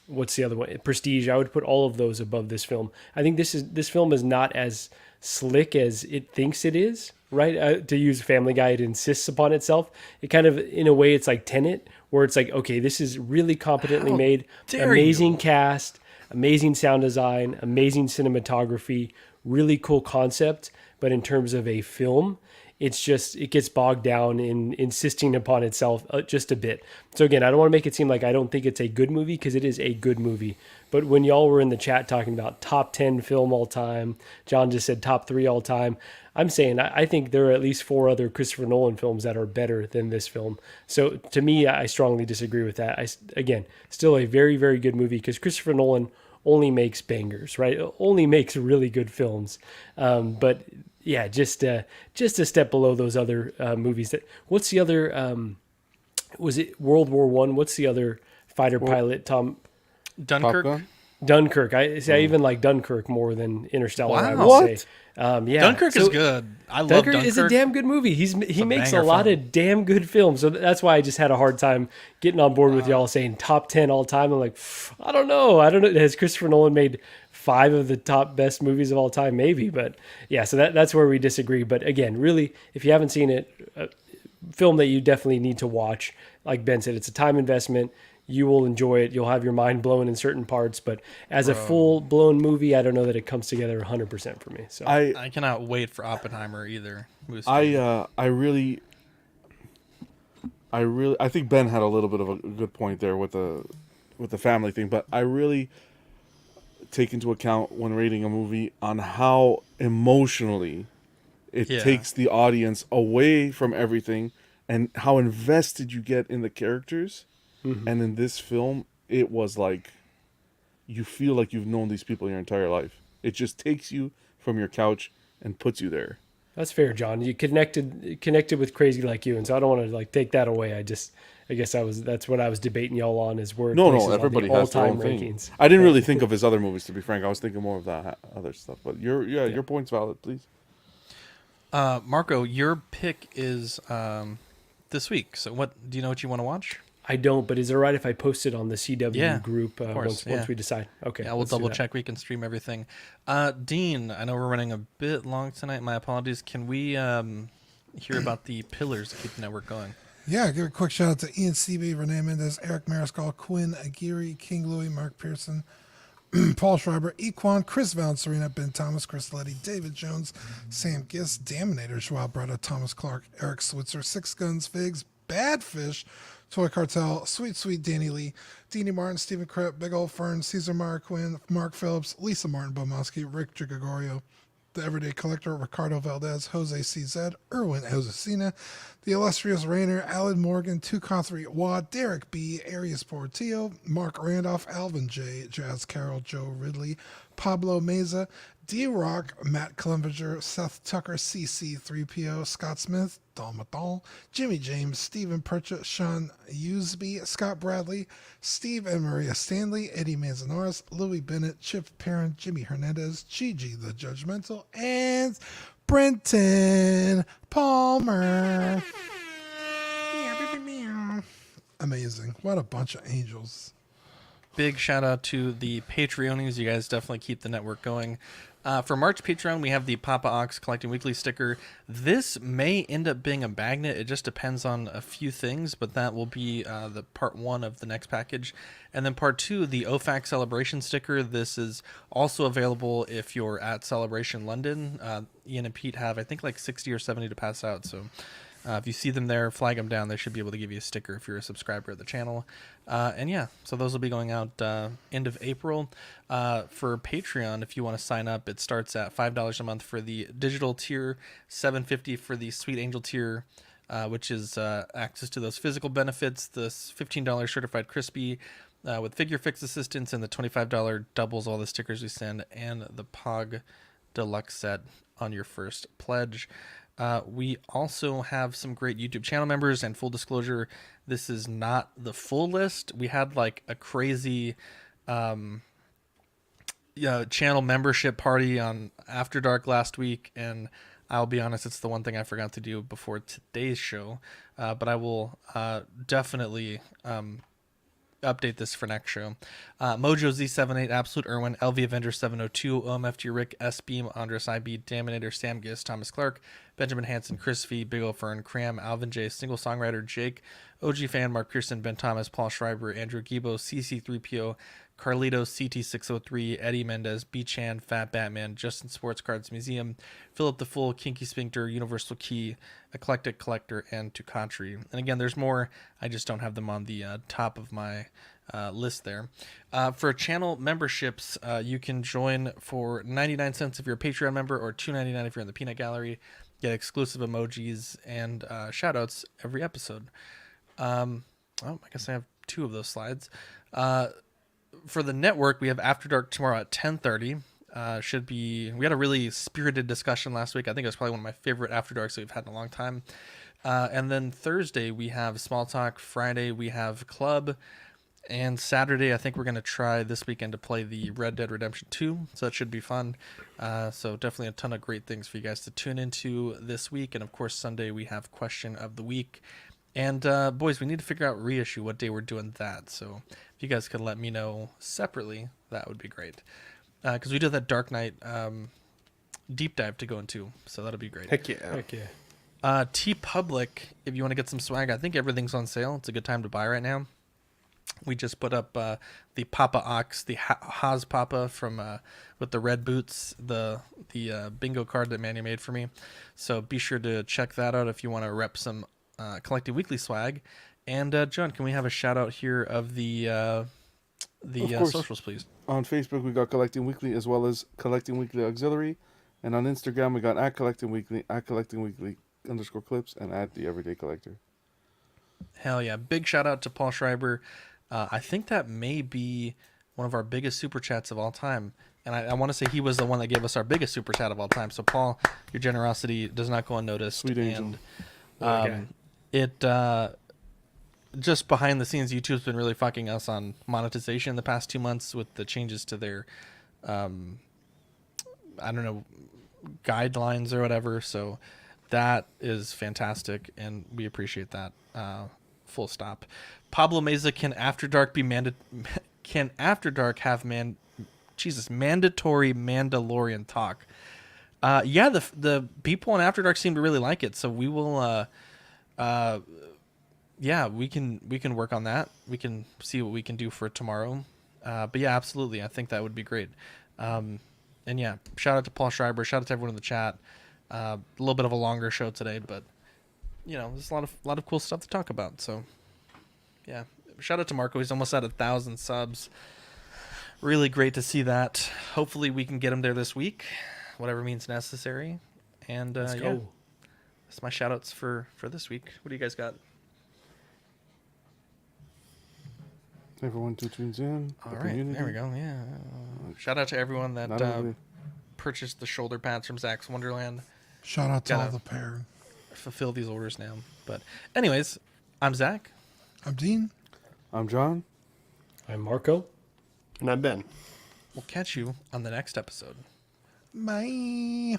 what's the other one? Prestige. I would put all of those above this film. I think this film is not as slick as it thinks it is, right? To use Family Guy, it insists upon itself. It kind of, in a way, it's like Tenet, where it's like, okay, this is really competently made, amazing cast, amazing sound design, amazing cinematography, really cool concept. But in terms of a film, it gets bogged down in insisting upon itself just a bit. So again, I don't want to make it seem like I don't think it's a good movie, because it is a good movie. But when y'all were in the chat talking about top 10 film all time, John just said top 3 all time. I'm saying I think there are at least 4 other Christopher Nolan films that are better than this film. So to me, I strongly disagree with that. Again, still a very, very good movie, because Christopher Nolan only makes bangers, right? Only makes really good films. But yeah, just a step below those other movies. What's the other? Was it World War I? What's the other fighter pilot? Tom Dunkirk. Dunkirk. I even like Dunkirk more than Interstellar. I would Wow. say. Yeah, Dunkirk is good. I love Dunkirk. Is a damn good movie. He makes a lot film. of damn good films. So that's why I just had a hard time getting on board with y'all saying top 10 all time. I'm like, I don't know. Has Christopher Nolan made 5 of the top best movies of all time? Maybe, but yeah. So that's where we disagree. But again, really, if you haven't seen it, film that you definitely need to watch. Like Ben said, it's a time investment. You will enjoy it. You'll have your mind blown in certain parts, but as a full blown movie, I don't know that it comes together 100% for me. So I cannot wait for Oppenheimer either. I think Ben had a little bit of a good point there with the family thing, but I really take into account when rating a movie on how emotionally it takes the audience away from everything and how invested you get in the characters. Mm-hmm. And in this film, it was like you feel like you've known these people your entire life. It just takes you from your couch and puts you there. That's fair, John. You connected with Crazy Like You, and so I don't want to take that away. I guess that's what I was debating y'all on is where everybody has their own rankings. I didn't really think of his other movies, to be frank. I was thinking more of that other stuff. But your point's valid, please. Marco, your pick is this week. So what do you know what you want to watch? I don't, but is it all right if I post it on the CW group once we decide? Okay. Yeah, we'll double check. We can stream everything. Dean, I know we're running a bit long tonight. My apologies. Can we hear about the pillars that keep the network going? Yeah, give a quick shout out to Ian Seabee, Renee Mendez, Eric Mariscal, Quinn Aguirre, King Louis, Mark Pearson, Paul Schreiber, Equan, Chris Vaughn, Serena, Ben Thomas, Chris Letty, David Jones, Sam Giss, Daminator, Schwab Bretta, Thomas Clark, Eric Switzer, Six Guns, Figs, Badfish, Toy Cartel, Sweet Danny Lee, Deanie Martin, Stephen Krepp, Big Ol' Fern, Caesar Marquin, Mark Phillips, Lisa Martin Bomowski, Rick Gigagorio, The Everyday Collector, Ricardo Valdez, Jose CZ, Erwin Josecina, The Illustrious Rainer, Alan Morgan, 2Con3 Wad, Derek B, Arias Portillo, Mark Randolph, Alvin J, Jazz Carroll, Joe Ridley, Pablo Meza, D-Rock, Matt Clevenger, Seth Tucker, CC3PO, Scott Smith, Don Mathon, Jimmy James, Stephen Pritchett, Sean Usby, Scott Bradley, Steve and Maria Stanley, Eddie Manzanares, Louis Bennett, Chip Perrin, Jimmy Hernandez, Gigi the Judgmental, and Brenton Palmer. Amazing. What a bunch of angels. Big shout out to the Patreonies. You guys definitely keep the network going. For March Patreon, we have the Papa Ox Collecting Weekly sticker. This may end up being a magnet. It just depends on a few things, but that will be the part 1 of the next package. And then part 2, the OFAC Celebration sticker. This is also available if you're at Celebration London. Ian and Pete have, I think, like 60 or 70 to pass out. So if you see them there, flag them down. They should be able to give you a sticker if you're a subscriber of the channel. And yeah, so those will be going out end of April. For Patreon, if you want to sign up, it starts at $5 a month for the digital tier, $7.50 for the Sweet Angel tier, which is access to those physical benefits, the $15 certified crispy with figure fix assistance, and the $25 doubles all the stickers we send, and the Pog Deluxe set on your first pledge. We also have some great YouTube channel members, and full disclosure, this is not the full list. We had like a crazy channel membership party on After Dark last week, and I'll be honest, it's the one thing I forgot to do before today's show, but I will definitely update this for next show. Mojo Z78, Absolute Irwin, LV Avenger 702, OMFG Rick, S Beam, Andres IB, Daminator, Sam Giss, Thomas Clark, Benjamin Hansen, Chris V, Big O Fern, Cram, Alvin J, Single Songwriter, Jake, OG Fan, Mark Pearson, Ben Thomas, Paul Schreiber, Andrew Gibo, CC3PO, Carlito, CT603, Eddie Mendez, B-Chan, Fat Batman, Justin Sports Cards Museum, Philip the Fool, Kinky Sphincter, Universal Key, Eclectic Collector, and To Country. And again, there's more. I just don't have them on the top of my list there. For channel memberships, you can join for 99 cents if you're a Patreon member, or $2.99 if you're in the Peanut Gallery. Get exclusive emojis and shout-outs every episode. I guess I have 2 of those slides. For the network, we have After Dark tomorrow at 10:30. We had a really spirited discussion last week. I think it was probably one of my favorite After Darks that we've had in a long time. And then Thursday, we have Small Talk. Friday, we have Club. And Saturday, I think we're going to try this weekend to play the Red Dead Redemption 2, so that should be fun. So definitely a ton of great things for you guys to tune into this week. And of course, Sunday we have Question of the Week. And boys, we need to figure out reissue, what day we're doing that. So if you guys could let me know separately, that would be great. Because we do that Dark Knight deep dive to go into, so that'll be great. Heck yeah. Heck yeah. TeePublic, if you want to get some swag, I think everything's on sale. It's a good time to buy right now. We just put up the Papa Ox, the Haas Papa from with the red boots, the bingo card that Manny made for me. So be sure to check that out if you want to rep some Collecting Weekly swag. And John, can we have a shout out here of the socials, please? On Facebook, we got Collecting Weekly as well as Collecting Weekly Auxiliary. And on Instagram, we got @Collecting Weekly, @CollectingWeekly_clips, and @The Everyday Collector. Hell yeah. Big shout out to Paul Schreiber. I think that may be one of our biggest super chats of all time. And I want to say he was the one that gave us our biggest super chat of all time. So, Paul, your generosity does not go unnoticed. Sweet angel. And it just behind the scenes, YouTube's been really fucking us on monetization in the past 2 months with the changes to their, I don't know, guidelines or whatever. So that is fantastic, and we appreciate that. Full stop. Pablo Meza, can After Dark be Can After Dark have mandatory Mandalorian talk? Yeah, the people in After Dark seem to really like it, so we will. Yeah, we can work on that. We can see what we can do for tomorrow. But yeah, absolutely, I think that would be great. And yeah, shout out to Paul Schreiber. Shout out to everyone in the chat. A little bit of a longer show today, but you know, there's a lot of cool stuff to talk about. So yeah, shout out to Marco. He's almost at 1,000 subs. Really great to see that. Hopefully we can get him there this week, whatever means necessary. And Let's yeah, go. that's my shout outs for this week. What do you guys got? Everyone who tunes in. All right, there we go. Yeah. Shout out to everyone that purchased the shoulder pads from Zach's Wonderland. Shout out to all the pair. Fulfill these orders now. But anyways, I'm Zach. I'm Dean. I'm John. I'm Marco. And I'm Ben. We'll catch you on the next episode. Bye.